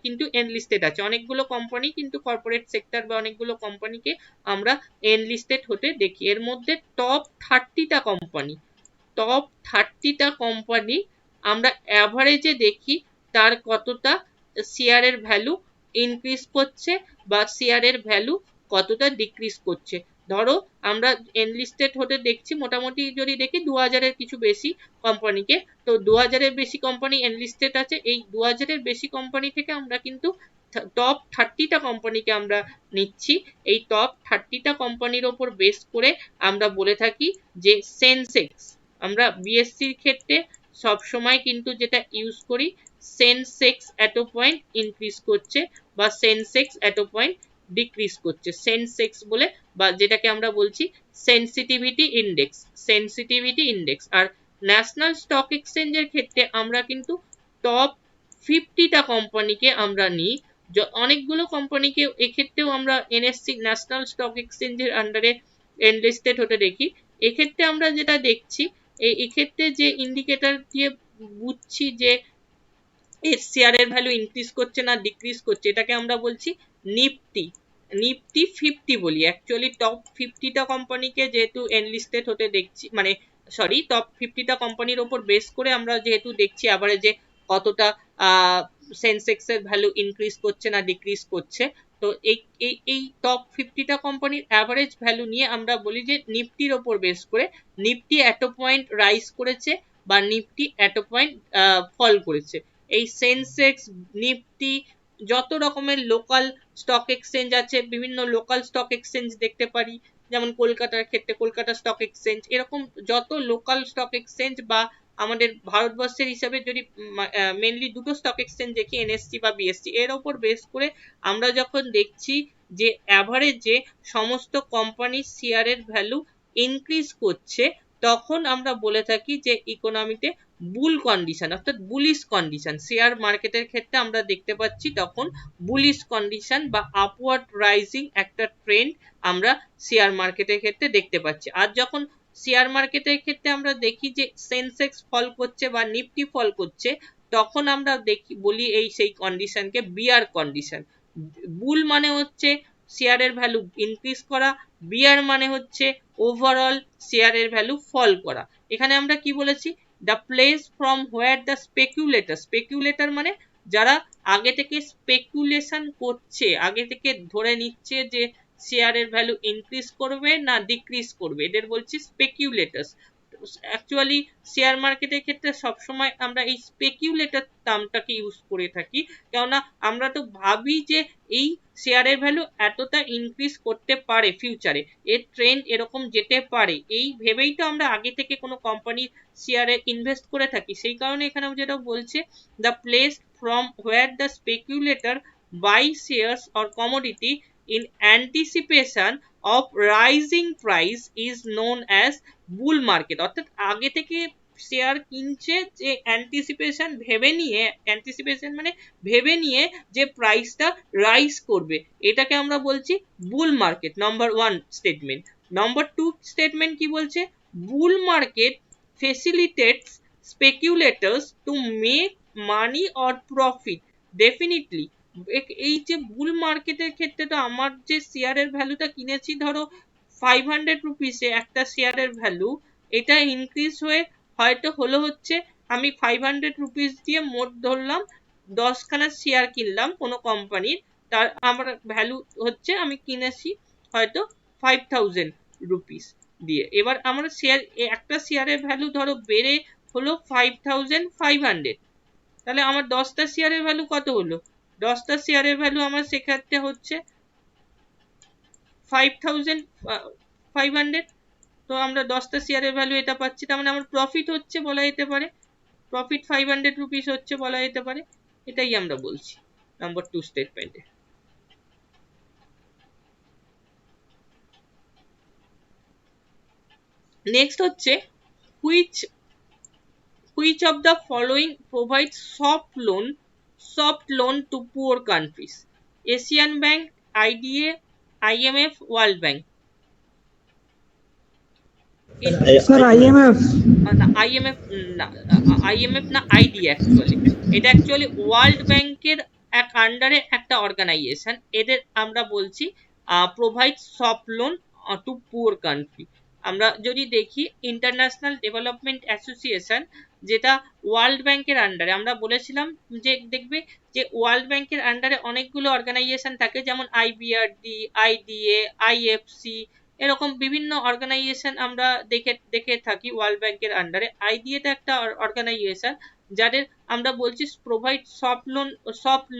কিন্তু এনলিস্টেড আছে, অনেকগুলো কোম্পানি কিন্তু কর্পোরেট সেক্টর বা অনেকগুলো কোম্পানিকে আমরা এনলিস্টেড হতে দেখি। এর মধ্যে টপ 30টা কোম্পানি, টপ 30টা কোম্পানি আমরা অ্যাভারেজে দেখি তার কতটা শেয়ারের ভ্যালু ইনক্রিজ করছে বা শেয়ারের ভ্যালু কতটা ডিক্রিজ করছে। ধরো আমরা এনলিস্টেড হতে দেখছি মোটামুটি যদি দেখি 2000-এর কিছু বেশি কোম্পানিকে, তো 2000-এর বেশি কোম্পানি এনলিস্টেড আছে, এই 2000-এর বেশি কোম্পানি থেকে আমরা কিন্তু টপ 30টা কোম্পানিকে আমরা নিচ্ছি। এই টপ 30টা কোম্পানির ওপর বেস করে আমরা বলে থাকি যে সেন্সেক্স, আমরা বিএসসির ক্ষেত্রে সব সময় কিন্তু যেটা ইউজ করি সেন্সেক্স এত পয়েন্ট ইনক্রিজ করছে বা সেন্সেক্স এত পয়েন্ট ডিক্রিজ করছে, সেন্সেক্স বলে, বা যেটাকে আমরা বলছি সেন্সিটিভিটি ইন্ডেক্স, সেন্সিটিভিটি ইন্ডেক্স। আর ন্যাশনাল স্টক এক্সচেঞ্জের ক্ষেত্রে আমরা কিন্তু টপ 50টা কোম্পানিকে আমরা নিই, অনেকগুলো কোম্পানিকে এক্ষেত্রেও আমরা এনএসসি ন্যাশনাল স্টক এক্সচেঞ্জের আন্ডারে এনলিস্টেড হতে দেখি। এক্ষেত্রে আমরা যেটা দেখছি এক্ষেত্রে যে ইন্ডিকেটর দিয়ে বুঝছি যে এর শেয়ারের ভ্যালু ইনক্রিজ করছে না ডিক্রিজ করছে, এটাকে আমরা বলছি নিফটি, নিফটি 50 বলি। অ্যাকচুয়ালি টপ 50টা কোম্পানিকে যেহেতু এনলিস্টেড হতে দেখছি, মানে সরি টপ 50টা কোম্পানির ওপর বেস করে আমরা যেহেতু দেখছি অ্যাভারেজে কতটা সেন্সেক্স এর ভ্যালু ইনক্রিজ করছে না ডিক্রিজ করছে, তো এই টপ 50টা কোম্পানির অ্যাভারেজ ভ্যালু নিয়ে আমরা বলি যে নিফটির ওপর বেস করে নিফটি এত পয়েন্ট রাইজ করেছে বা নিফটি এত পয়েন্ট ফল করেছে। এই সেন্সেক্স নিফটি যত রকমের লোকাল স্টক এক্সচেঞ্জ আছে, বিভিন্ন লোকাল স্টক এক্সচেঞ্জ দেখতে পারি, যেমন কলকাতার ক্ষেত্রে কলকাতা স্টক এক্সচেঞ্জ, এরকম যত লোকাল স্টক এক্সচেঞ্জ বা আমাদের ভারতবর্ষের হিসাবে যদি মেনলি দুটো স্টক এক্সচেঞ্জ দেখি এনএসসি বা বিএসসি, এর ওপর বেস করে আমরা যখন দেখছি যে অ্যাভারেজে সমস্ত কোম্পানির শেয়ারের ভ্যালু ইনক্রিজ করছে তখন আমরা বলে থাকি যে ইকোনমিতে বুল কন্ডিশন অর্থাৎ বুলিশ কন্ডিশন, শেয়ার মার্কেটের ক্ষেত্রে আমরা দেখতে পাচ্ছি তখন বুলিশ কন্ডিশন বা আপওয়ার্ড রাইজিং একটা ট্রেন্ড আমরা শেয়ার মার্কেটের ক্ষেত্রে দেখতে পাচ্ছি। আর যখন শেয়ার মার্কেটের ক্ষেত্রে আমরা দেখি যে সেন্সেক্স ফল করছে বা নিফটি ফল করছে, তখন আমরা দেখি বলি এই সেই কন্ডিশনকে বিয়ার কন্ডিশন। বুল মানে হচ্ছে শেয়ারের ভ্যালু ইনক্রিজ করা, বিয়ার মানে হচ্ছে ওভারঅল শেয়ারের ভ্যালু ফল করা। এখানে আমরা কি বলেছি, the place from where the speculator, speculator মানে যারা আগে থেকে স্পেকুলেশন করছে, আগে থেকে ধরে নিচ্ছে যে শেয়ারের ভ্যালু ইনক্রিজ করবে না ডিক্রিজ করবে, এদের বলছি স্পেকুলেটরস। অ্যাকচুয়ালি শেয়ার মার্কেটের ক্ষেত্রে সবসময় আমরা এই স্পেকুলেটর টার্মটাকে ইউজ করে থাকি, কেননা আমরা তো ভাবি যে এই শেয়ারের ভ্যালু এতটা ইনক্রিজ করতে পারে ফিউচারে, এর ট্রেন্ড এরকম যেতে পারে, এই ভেবেই তো আমরা আগে থেকে কোনো কোম্পানির শেয়ারে ইনভেস্ট করে থাকি। সেই কারণে এখানে যেটা বলছে, the place from where the speculator buys shares or commodity in anticipation of rising price is known as bull market। অর্থাৎ আগে থেকে শেয়ার কিনছে যে অ্যান্টিসিপেশন ভেবে নিয়ে, অ্যান্টিসিপেশন মানে ভেবে নিয়ে যে প্রাইসটা রাইজ করবে, এটাকে আমরা বলছি বুল market. Number 1 statement. Number 2 statement কি বলছে, বুল market facilitates speculators to make money or profit definitely। এই যে বুল মার্কেটের ক্ষেত্রে তো আমার যে শেয়ারের ভ্যালুটা কিনেছি ধরো 500 রুপিসে একটা শেয়ারের ভ্যালু, এটা ইনক্রিজ হয়ে হয়তো হলো হচ্ছে আমি 500 রুপিস দিয়ে মোট ধরলাম 10 খানা শেয়ার কিনলাম কোনো কোম্পানির, তার আমার ভ্যালু হচ্ছে আমি কিনেছি হয়তো 5000 রুপিস দিয়ে। এবার আমার শেয়ার, একটা শেয়ারের ভ্যালু ধরো বেড়ে হলো 5500, তাহলে আমার 10টা শেয়ারের ভ্যালু কত হলো, 10টা শেয়ারের ভ্যালু আমার সেক্ষেত্রে হচ্ছে 5500। তো আমরা 10টা শেয়ারের ভ্যালু এটা পাচ্ছি, তার মানে আমার প্রফিট হচ্ছে বলা যেতে পারে, প্রফিট 500 রুপিস হচ্ছে বলা যেতে পারে। এটাই আমরা বলছি নাম্বার 2 স্টেটমেন্টে। নেক্সট হচ্ছে which of the following provides soft loan to poor countries? Asian Bank, IDA, IMF, World Bank। Sir IMF। IMF না, IMF না, IDA অ্যাকচুয়ালি। এটা অ্যাকচুয়ালি ওয়ার্ল্ড ব্যাংকের এক আন্ডারে একটা অর্গানাইজেশন, এদের আমরা বলছি provide soft loan to poor country. আমরা যদি দেখি ইন্টারন্যাশনাল ডেভেলপমেন্ট অ্যাসোসিয়েশন, যেটা ওয়ার্ল্ড ব্যাংকের আন্ডারে, আমরা বলেছিলাম যে দেখবে যে ওয়ার্ল্ড ব্যাংকের আন্ডারে অনেকগুলো অর্গানাইজেশন থাকে, যেমন IBRD, IDA, IFC, এরকম বিভিন্ন অর্গানাইজেশন আমরা দেখে থাকি ওয়ার্ল্ড ব্যাংকের আন্ডারে। IDA টা একটা অর্গানাইজেশন যাদের আমরা বলছি প্রোভাইড সফট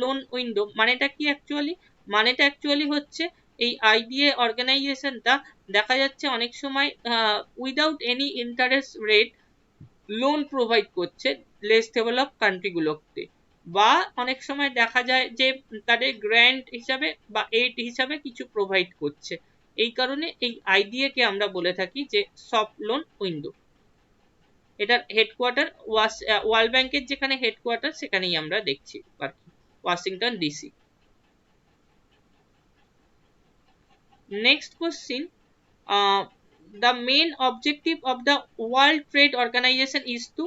লোন উইন্ডো। মানেটা কি অ্যাকচুয়ালি, মানেটা অ্যাকচুয়ালি হচ্ছে এই IDA অর্গানাইজেশনটা দেখা যাচ্ছে অনেক সময় without any interest rate loan provide করছে লেস ডেভেলপ কান্ট্রিগুলোতে, বা অনেক সময় দেখা যায় যে তাদের গ্র্যান্ট হিসাবে বা এইড হিসাবে কিছু প্রোভাইড করছে। এই কারণে এই IDA কে আমরা বলে থাকি যে সফট লোন উইন্ডো। এটার হেডকোয়ার্টার ওয়ার্ল্ড ব্যাংকের যেখানে হেডকোয়ার্টার সেখানেই আমরা দেখছি আর কি, Washington DC। Next question, the main objective of the World Trade Organization is to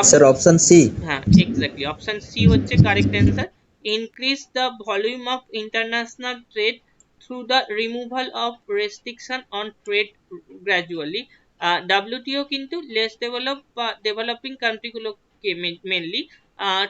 sir option C. হ্যাঁ এক্স্যাক্টলি, অপশন সি হচ্ছে correct answer. Increase the volume of international trade through the removal of restriction on trade gradually. WTO কিন্তু less develop বা developing কান্ট্রিগুলোকে mainly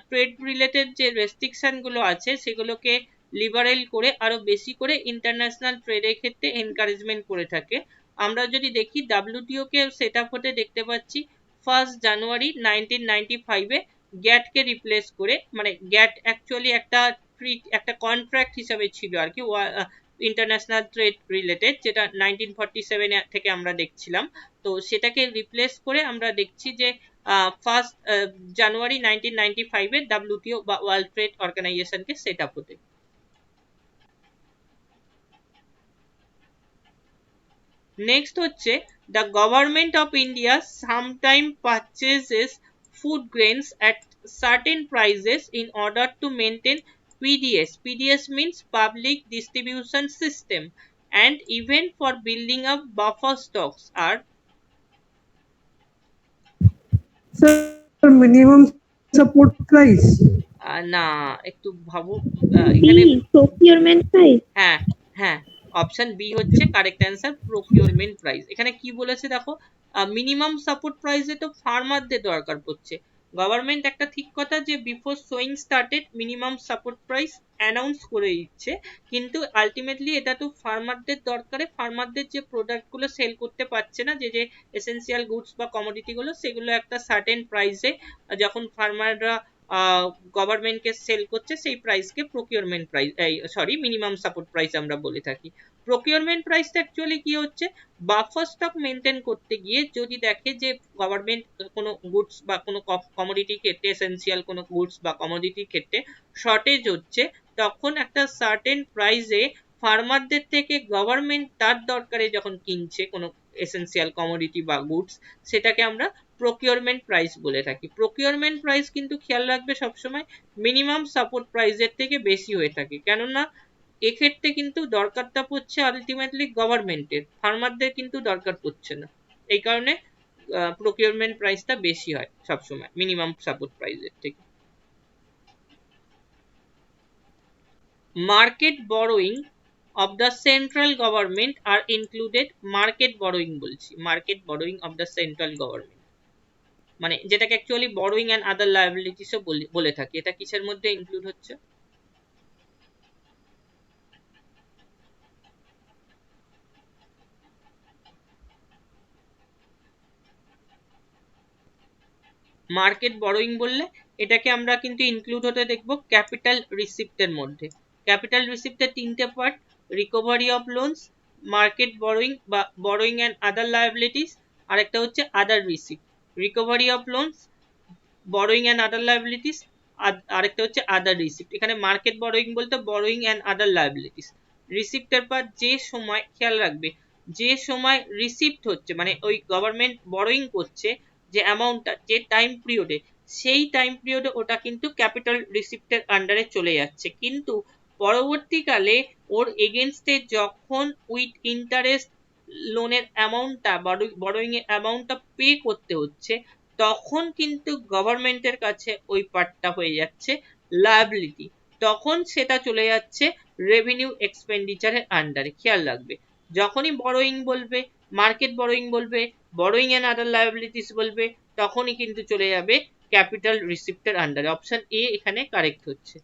trade related যে restriction গুলো আছে সেগুলোকে liberal করে আরো বেশি করে ইন্টারন্যাশনাল ট্রেডের ক্ষেত্রে এনকারেজমেন্ট করে থাকে। আমরা যদি দেখি WTO কে সেট আপ হতে দেখতে পাচ্ছি 1 জানুয়ারি 1995-এ গ্যাট কে রিপ্লেস করে, মানে গ্যাট অ্যাকচুয়ালি একটা কন্ট্রাক্ট হিসাবে ছিল আর কি ইন্টারন্যাশনাল ট্রেড রিলেটেড, যেটা 1947 থেকে আমরা দেখছিলাম। তো সেটাকে রিপ্লেস করে আমরা দেখছি যে ফার্স্ট জানুয়ারি 1995 এ WTO বা ওয়ার্ল্ড ট্রেড অর্গানাইজেশনকে সেট আপ হতে। নেক্সট হচ্ছে the government of India sometimes purchases food grains at certain prices in order to maintain PDS. PDS means public distribution system, and even for building up buffer stocks are sir minimum support price. না একটু ভাবো B এখানে procurement price. হ্যাঁ হ্যাঁ, option B হচ্ছে correct answer, procurement price. এখানে কি বলেছে দেখো, মিনিমাম সাপোর্ট প্রাইসে তো ফার্মারদের দরকার পড়ছে। গভর্নমেন্ট একটা ঠিক কথা যে before sewing started minimum support price announce করে দিচ্ছে, কিন্তু আলটিমেটলি এটা তো ফার্মারদের দরকারে, ফার্মারদের যে প্রোডাক্ট গুলো সেল করতে পারছে না, যে যে এসেন্সিয়াল গুডস বা কমোডিটি গুলো, সেগুলো একটা সার্টেন প্রাইসে যখন ফার্মাররা গভর্নমেন্টকে সেল করছে, সেই প্রাইসকে procurement price, sorry minimum support price আমরা বলে থাকি। প্রকিউরমেন্ট প্রাইসটা অ্যাকচুয়ালি কি হচ্ছে, বাফার স্টক মেনটেন করতে গিয়ে যদি দেখে যে গভর্নমেন্ট কোনো গুডস বা কোনো কমোডিটি ক্ষেত্রে, এসেন্সিয়াল কোনো গুডস বা কমোডিটি ক্ষেত্রে শর্টেজ হচ্ছে, তখন একটা সার্টেন প্রাইসে ফার্মারদের থেকে গভর্নমেন্ট তার দরকারে যখন কিনছে কোনো এসেন্সিয়াল কমোডিটি বা গুডস, সেটাকে আমরা প্রকিউরমেন্ট প্রাইস বলে থাকি। প্রকিউরমেন্ট প্রাইস কিন্তু খেয়াল রাখবে সবসময় মিনিমাম সাপোর্ট প্রাইসের থেকে বেশি হয়ে থাকে, কেননা এক্ষেত্রে কিন্তু দরকারটা পড়ছে আলটিমেটলি গভর্নমেন্টের, ফার্মারদের কিন্তু দরকার পড়ছে না। এই কারণে প্রকিউরমেন্ট প্রাইসটা বেশি হয় সবসময় মিনিমাম সাপোর্ট প্রাইসের থেকে। Market borrowing of the central government are included, market borrowing বলছি, market borrowing of the central government, মানে যেটাকে actually borrowing and other liabilities ও বলে থাকি, এটা কিসের মধ্যে ইনক্লুড হচ্ছে? মার্কেট বরোয়িং বললে এটাকে আমরা কিন্তু ইনক্লুড হতে দেখবো ক্যাপিটাল রিসিপ্টের মধ্যে। ক্যাপিটাল রিসিপ্টের তিনটে part, recovery of loans, market borrowing বা বরোয়িং এন্ড আদার লায়াবিলিটিস, আর একটা হচ্ছে other receipt. Recovery of loans, borrowing and other liabilities, আরেকটা হচ্ছে আদার রিসিপ্ট। এখানে মার্কেট বরোয়িং বলতে বরোয়িং এন্ড আদার লায়াবিলিটিস। রিসিপ্টের পর যে সময়, খেয়াল রাখবে, যে সময় রিসিপ্ট হচ্ছে মানে ওই গভর্নমেন্ট বরোয়িং করছে যে অ্যামাউন্টটা, যে টাইম পিরিয়ডে, সেই টাইম পিরিয়ডে ওটা কিন্তু ক্যাপিটাল রিসিপ্টের আন্ডারে চলে যাচ্ছে, কিন্তু পরবর্তীকালে ওর এগেনস্টে যখন উইথ ইন্টারেস্ট লোনের অ্যামাউন্টটা, বরোয়িং এর অ্যামাউন্টটা পে করতে হচ্ছে, তখন কিন্তু গভর্নমেন্টের কাছে ওই পার্টটা হয়ে যাচ্ছে লায়াবিলিটি, তখন সেটা চলে যাচ্ছে রেভিনিউ এক্সপেন্ডিচারের আন্ডারে। খেয়াল রাখবে, যখনই বরোয়িং বলবে, মার্কেট বরোয়িং বলবে, বরোয়িং এন্ড আদার লায়াবিলিটিস বলবে, তখনই কিন্তু চলে যাবে ক্যাপিটাল রিসিপ্টের আন্ডারে। অপশন এ এখানে কারেক্ট হচ্ছে।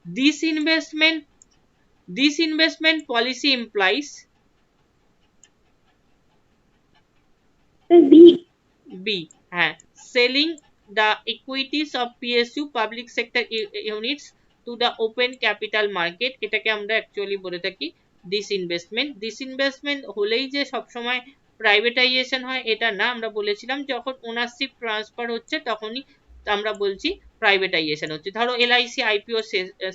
This investment policy implies B B, হ্যাঁ, selling the equities of PSU public sector units to the open capital market, এটাকে আমরা অ্যাকচুয়ালি বলে থাকি disinvestment। disinvestment হলেই যে সবসময় প্রাইভেটাইজেশন হয় এটা না, আমরা বলেছিলাম যখন ওনারশিপ ট্রান্সফার হচ্ছে তখনই আমরা বলছি প্রাইভেটাইজেশন হচ্ছে। ধরো LIC IPO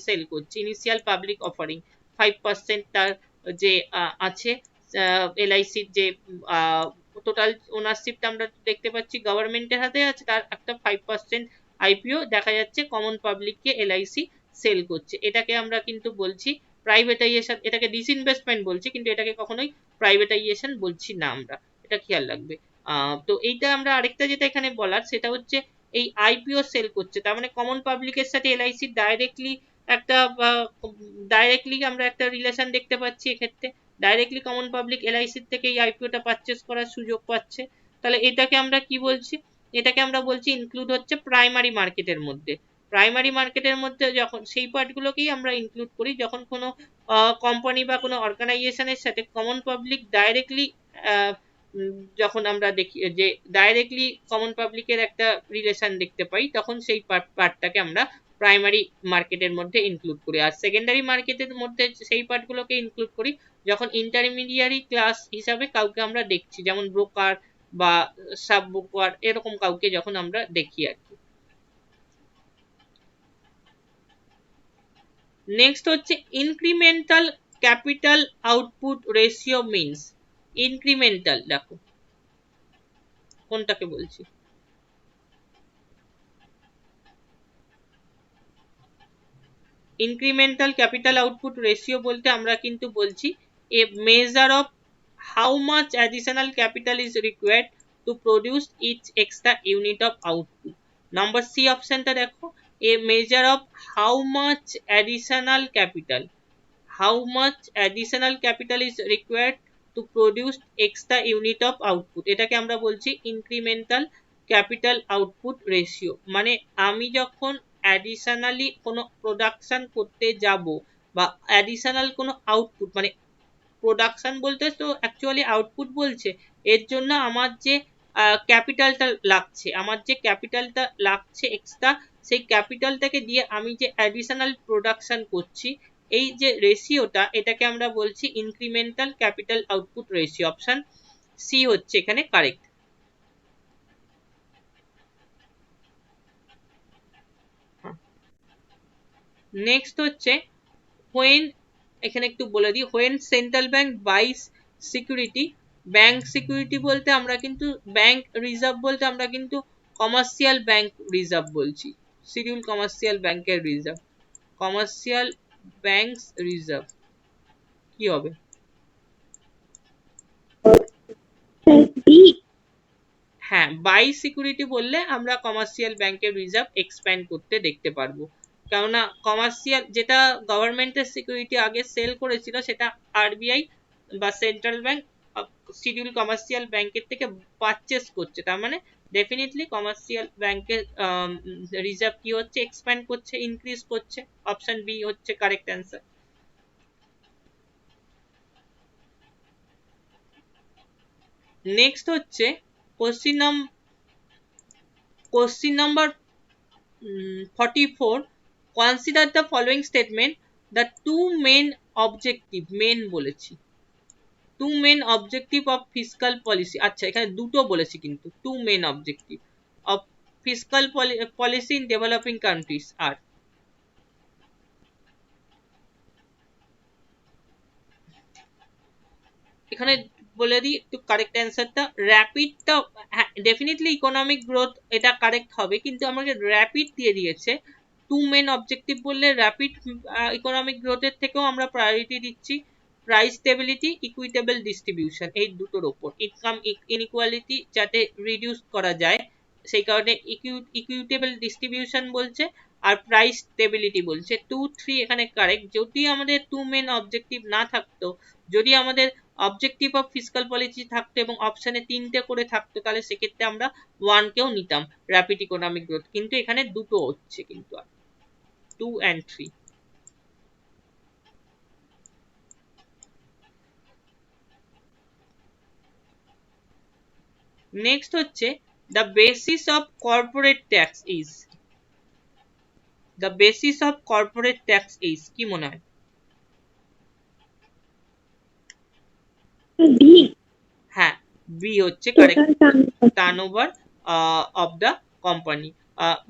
সেল করছে, ইনিশিয়াল পাবলিক অফারিং 5% তার যে আছে, LIC যে টোটাল ওনারশিপটা আমরা দেখতে পাচ্ছি গভর্নমেন্টের হাতে আছে, তার একটা 5% IPO দেখা যাচ্ছে কমন পাবলিককে LIC সেল করছে, এটাকে আমরা কিন্তু বলছি প্রাইভেটাইজেশন, এটাকে ডিসইনভেস্টমেন্ট বলছি, কিন্তু এটাকে কখনোই প্রাইভেটাইজেশন বলছি না আমরা, এটা খেয়াল রাখবে। তো এইটা আমরা আরেকটা যেটা এখানে বলার সেটা হচ্ছে এই IPO সেল করছে, তার মানে কমন পাবলিকের সাথে LIC ডাইরেক্টলি একটা ডাইরেক্টলি আমরা একটা রিলেশন দেখতে পাচ্ছি, এক্ষেত্রে ডাইরেক্টলি কমন পাবলিক LIC থেকে এই IPO টা পারচেস করার সুযোগ পাচ্ছে। তাহলে এটাকে আমরা কি বলছি, এটাকে আমরা বলছি ইনক্লুড হচ্ছে প্রাইমারি মার্কেটের মধ্যে। প্রাইমারি মার্কেটের মধ্যে যখন সেই পার্টগুলোকেই আমরা ইনক্লুড করি যখন কোনো কোম্পানি বা কোনো অর্গানাইজেশনের সাথে কমন পাবলিক ডাইরেক্টলি, যখন আমরা দেখি যে ডাইরেক্টলি কমন পাবলিকের একটা রিলেশন দেখতে পাই, তখন সেই পার্টটাকে আমরা প্রাইমারি মার্কেটের মধ্যে ইনক্লুড করি, আর সেকেন্ডারি মার্কেটের মধ্যে সেই পার্টগুলোকে ইনক্লুড করি যখন ইন্টারমিডিয়ারি ক্লাস হিসাবে কাউকে আমরা দেখছি, যেমন ব্রোকার বা সাব ব্রোকার, এরকম কাউকে যখন আমরা দেখি আর কি। নেক্সট হচ্ছে incremental capital output ratio means. Incremental দেখো কোনটাকে বলছি, ইনক্রিমেন্টাল ক্যাপিটাল আউটপুট রেশিও বলতে আমরা কিন্তু বলছি a measure of how much additional capital is required to produce each extra unit of output. Number C অপশনটা দেখো, a measure of how much additional capital, how much additional capital is required to produce extra unit of output, এটাকে আমরা বলছি incremental capital output ratio। মানে আমি যখন additionally কোনো production করতে যাব বা additional কোনো output, মানে প্রোডাকশন বলতে তো অ্যাকচুয়ালি আউটপুট বলছে, এর জন্য আমার যে ক্যাপিটালটা লাগছে, আমার যে ক্যাপিটালটা লাগছে এক্সট্রা, সেই ক্যাপিটালটাকে দিয়ে আমি যে অ্যাডিশনাল প্রোডাকশন করছি, এই যে রেশিওটা, এটাকে আমরা বলছি incremental capital output ratio. Option C হচ্ছে এখানে কারেক্ট। নেক্সট হচ্ছে when, এখানে একটু বলে দিই, when central bank buys security, bank security বলতে আমরা কিন্তু ব্যাংক রিজার্ভ বলতে আমরা কিন্তু কমার্শিয়াল ব্যাংক রিজার্ভ বলছি, শিডিউল কমার্শিয়াল ব্যাংকের রিজার্ভ, কমার্শিয়াল ব্যাংকস রিজার্ভ কি হবে? বি। হ্যাঁ, বাই সিকিউরিটি বললে আমরা কমার্শিয়াল ব্যাংকের রিজার্ভ এক্সপ্যান্ড করতে দেখতে পারবো, কেননা কমার্শিয়াল যেটা গভর্নমেন্টের সিকিউরিটি আগে সেল করেছিল সেটা আরবিআই বা সেন্ট্রাল ব্যাংক শিডিউল কমার্শিয়াল ব্যাংকের থেকে পারচেস করছে, তার মানে ডেফিনেটলি কমার্শিয়াল ব্যাংকের রিজার্ভ কি হচ্ছে, এক্সপ্যান্ড করছে, ইনক্রিজ করছে। অপশন বি হচ্ছে কারেক্ট অ্যান্সার। নেক্সট হচ্ছে question number 44, consider the following statement, the two main objective, main বলেছি, two main objective of fiscal policy, আচ্ছা এখানে দুটো বলেছি কিন্তু, two main objective of fiscal policy in developing countries are, এখানে বলে দিই একটু কারেক্ট অ্যান্সারটা, র্যাপিডটা ডেফিনেটলি ইকোনমিক গ্রোথ, এটা কারেক্ট হবে, কিন্তু আমাকে র্যাপিড দিয়ে দিয়েছে, টু মেন অবজেক্টিভ বললে র্যাপিড ইকোনমিক গ্রোথের থেকেও আমরা প্রায়োরিটি দিচ্ছি প্রাইস স্টেবিলিটি, ইকুইটেবল ডিস্ট্রিবিউশন, এই দুটোর ওপর, ইনকাম ইনইকুয়ালিটি যাতে রিডিউস করা যায় সেই কারণে ইকুইটেবল ডিস্ট্রিবিউশন বলছে, আর প্রাইস স্টেবিলিটি বলছে। 2, 3 এখানে কারেক্ট। যদি আমাদের টু মেন অবজেক্টিভ না থাকতো, যদি আমাদের অবজেক্টিভ অফ ফিসকাল পলিসি থাকতো এবং অপশনে 3টে করে থাকতো, তাহলে সেক্ষেত্রে আমরা 1 কেও নিতাম র্যাপিড ইকোনমিক গ্রোথ, কিন্তু এখানে দুটো হচ্ছে কিন্তু, 2 and 3। নেক্সট হচ্ছে the basis of corporate tax is, the basis of corporate tax is, কি মনে হয়? বি। হ্যাঁ, বি হচ্ছে correct, turnover of the company.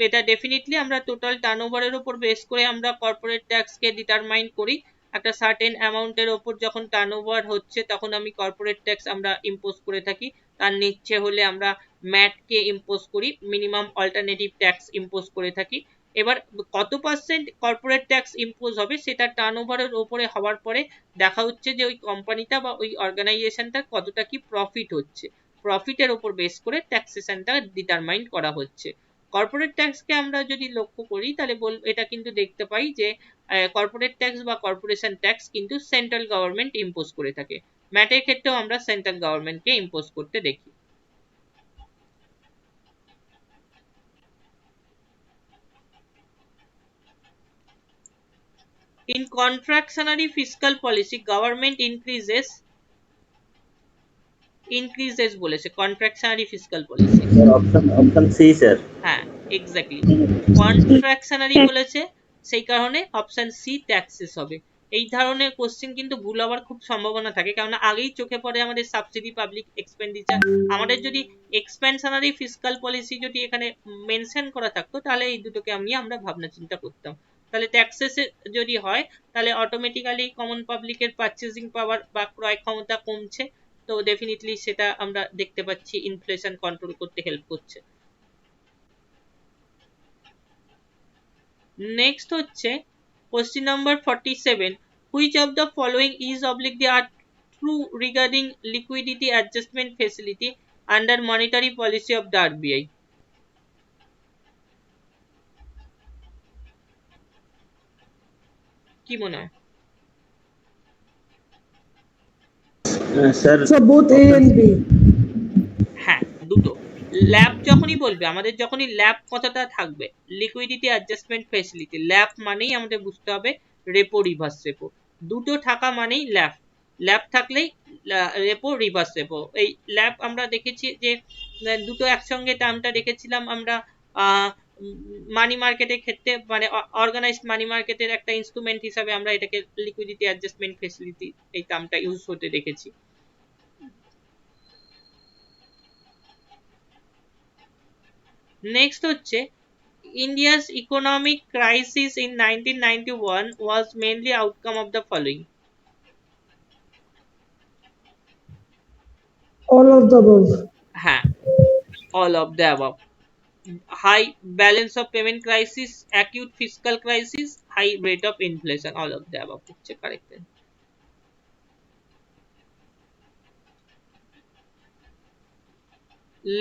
এটা ডেফিনেটলি আমরা টোটাল টার্নওভারের উপর বেস করে আমরা কর্পোরেট ট্যাক্স কে ডিটারমাইন করি, একটা সার্টেন অ্যামাউন্টের ওপর যখন টার্নওভার হচ্ছে তখন আমি কর্পোরেট ট্যাক্স আমরা ইম্পোজ করে থাকি, তার নিচে হলে আমরা ম্যাট কে ইম্পোজ করি, মিনিমাম অল্টারনেটিভ ট্যাক্স ইম্পোজ করে থাকি। এবার কত পার্সেন্ট কর্পোরেট ট্যাক্স ইম্পোজ হবে সেটা টার্নওভারের উপরে হওয়ার পরে দেখা হচ্ছে যে ওই কোম্পানিটা বা ওই অর্গানাইজেশনটা কতটা কি প্রফিট হচ্ছে, প্রফিটের উপর বেস করে ট্যাক্সেশনটা ডিটারমাইন করা হচ্ছে। কর্পোরেট ট্যাক্সকে আমরা যদি লক্ষ্য করি তাহলে এটা কিন্তু দেখতে পাই যে কর্পোরেট ট্যাক্স বা কর্পোরেশন ট্যাক্স কিন্তু সেন্ট্রাল গভর্নমেন্ট ইম্পোজ করে থাকে, ম্যাটের ক্ষেত্রেও আমরা সেন্ট্রাল গভর্নমেন্টকে ইম্পোজ করতে দেখি। In contractionary fiscal policy, government increases বলেছে, contractionary fiscal policy। Option C sir. হ্যাঁ, এক্স্যাক্টলি কন্ট্রাকশনারি বলেছে, সেই কারণে অপশন সি ট্যাক্সেস হবে। এই ধরনের কোশ্চেন কিন্তু ভুল হওয়ার খুব সম্ভাবনা থাকে, কারণ আগেই চোখে পড়ে আমাদের সাবসিডি পাবলিক এক্সপেন্ডিচার। আমাদের যদি এক্সপেনশনারি ফিসকাল পলিসি যদি এখানে মেনশন করা থাকতো, তাহলে এই দুটোকে আমরা ভাবনা চিন্তা করতাম। তাহলে ট্যাক্সেস যদি হয়, তাহলে অটোমেটিক্যালি কমন পাবলিকের পারচেজিং পাওয়ার বা ক্রয় ক্ষমতা কমছে, তো ডেফিনেটলি সেটা আমরা দেখতে পাচ্ছি ইনফ্লেশন কন্ট্রোল করতে হেল্প করছে। নেক্সট হচ্ছে question number 47, which of the following is oblique they are true regarding liquidity adjustment facility under monetary policy of the RBI? কি মনে হয়? Sir So both A and B. হ্যাঁ, দুটো। Lab যখনই বলবে, আমাদের যখনই ল্যাব কথাটা থাকবে, লিকুইডিটি অ্যাডজাস্টমেন্ট ফ্যাসিলিটি, ল্যাব মানেই আমাদের বুঝতে হবে রেপো রিভার্স রেপো, দুটো থাকা মানেই ল্যাব। ল্যাব থাকলেই রেপো রিভার্স রেপো। এই ল্যাব আমরা দেখেছি যে দুটো একসঙ্গে টার্মটা দেখেছিলাম আমরা মানি মার্কেটের ক্ষেত্রে, মানে অর্গানাইজড মানি মার্কেটের একটা ইনস্ট্রুমেন্ট হিসাবে আমরা এটাকে লিকুইডিটি অ্যাডজাস্টমেন্ট ফ্যাসিলিটি এই টার্মটা ইউজ হতে দেখেছি। নেক্সট হচ্ছে India's economic crisis in 1991 was mainly outcome of the following. All of the above. হ্যাঁ, all of the above. High balance of payment crisis, acute fiscal crisis, high rate of inflation, all of the above হচ্ছে correct.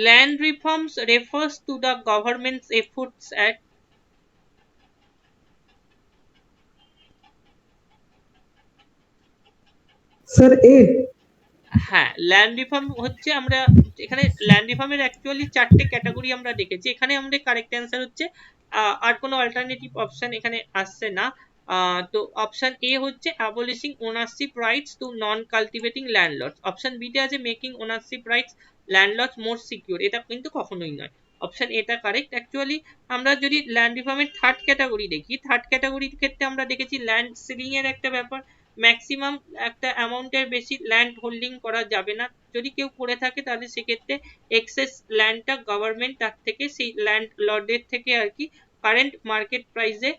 Land reforms refers to the government's efforts at Sir A. হ্যাঁ, land reform হচ্ছে, আমরা এখানে land রিফর্মের actually 4টে category আমরা দেখেছি। এখানে আমাদের correct answer হচ্ছে, আর কোনো অল্টারনেটিভ অপশন এখানে আসছে না। তো অপশন এ হচ্ছে abolishing ownership rights to non cultivating landlords. Option B তে আছে making ownership rights landlords more secure. এটা কিন্তু কখনোই নয়, অপশন এটা কারেক্ট। অ্যাকচুয়ালি আমরা যদি ল্যান্ড রিফর্মের থার্ড ক্যাটাগরি দেখি, থার্ড ক্যাটাগরির ক্ষেত্রে আমরা দেখেছি ল্যান্ড সিলিং এর একটা ব্যাপার, ম্যাক্সিমাম একটা অ্যামাউন্টের বেশি ল্যান্ড হোল্ডিং করা যাবে না, যদি কেউ করে থাকে তাহলে সেক্ষেত্রে এক্সেস ল্যান্ডটা গভর্নমেন্ট তার থেকে, সেই ল্যান্ড লর্ডের থেকে আর কি কারেন্ট মার্কেট প্রাইসে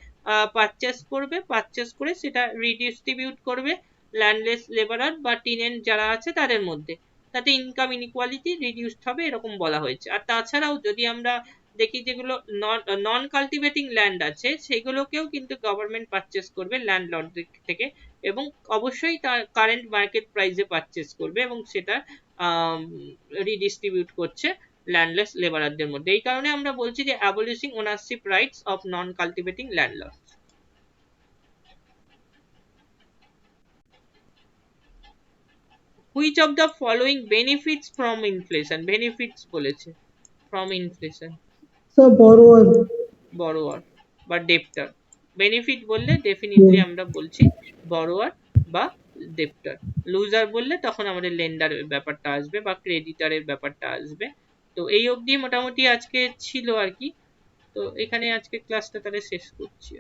পারচেস করে সেটা রিডিস্ট্রিবিউট করবে ল্যান্ডলেস লেবারার বা টিনেন্ট যারা আছে তাদের মধ্যে, তাতে ইনকাম ইনইকুয়ালিটি রিডিউসড হবে, এরকম বলা হয়েছে। আর তাছাড়াও যদি আমরা দেখি যেগুলো নন কাল্টিভেটিং ল্যান্ড আছে, সেগুলোকেও কিন্তু গভর্নমেন্ট পারচেস করবে ল্যান্ড লর্ডদের থেকে, এবং অবশ্যই তার কারেন্ট মার্কেট প্রাইসে পারচেস করবে, এবং সেটা রিডিস্ট্রিবিউট করছে ল্যান্ডলেস লেবারারদের মধ্যে। এই কারণে আমরা বলছি যে abolishing ownership rights of non cultivating landlord. Which of the following benefits from inflation? Benefits বলেছে from inflation. So borrower. বড়োয়ার বা ডেপ্টার। বেনিফিট বললে ডেফিনেটলি আমরা বলছি বড়োয়ার বা ডেপ্টার। লুজার বললে তখন আমাদের লেন্ডারের ব্যাপারটা আসবে বা ক্রেডিটারের ব্যাপারটা আসবে। তো এই অবধি মোটামুটি আজকে ছিল আর কি। তো এখানে আজকে ক্লাসটা তাহলে শেষ করছি।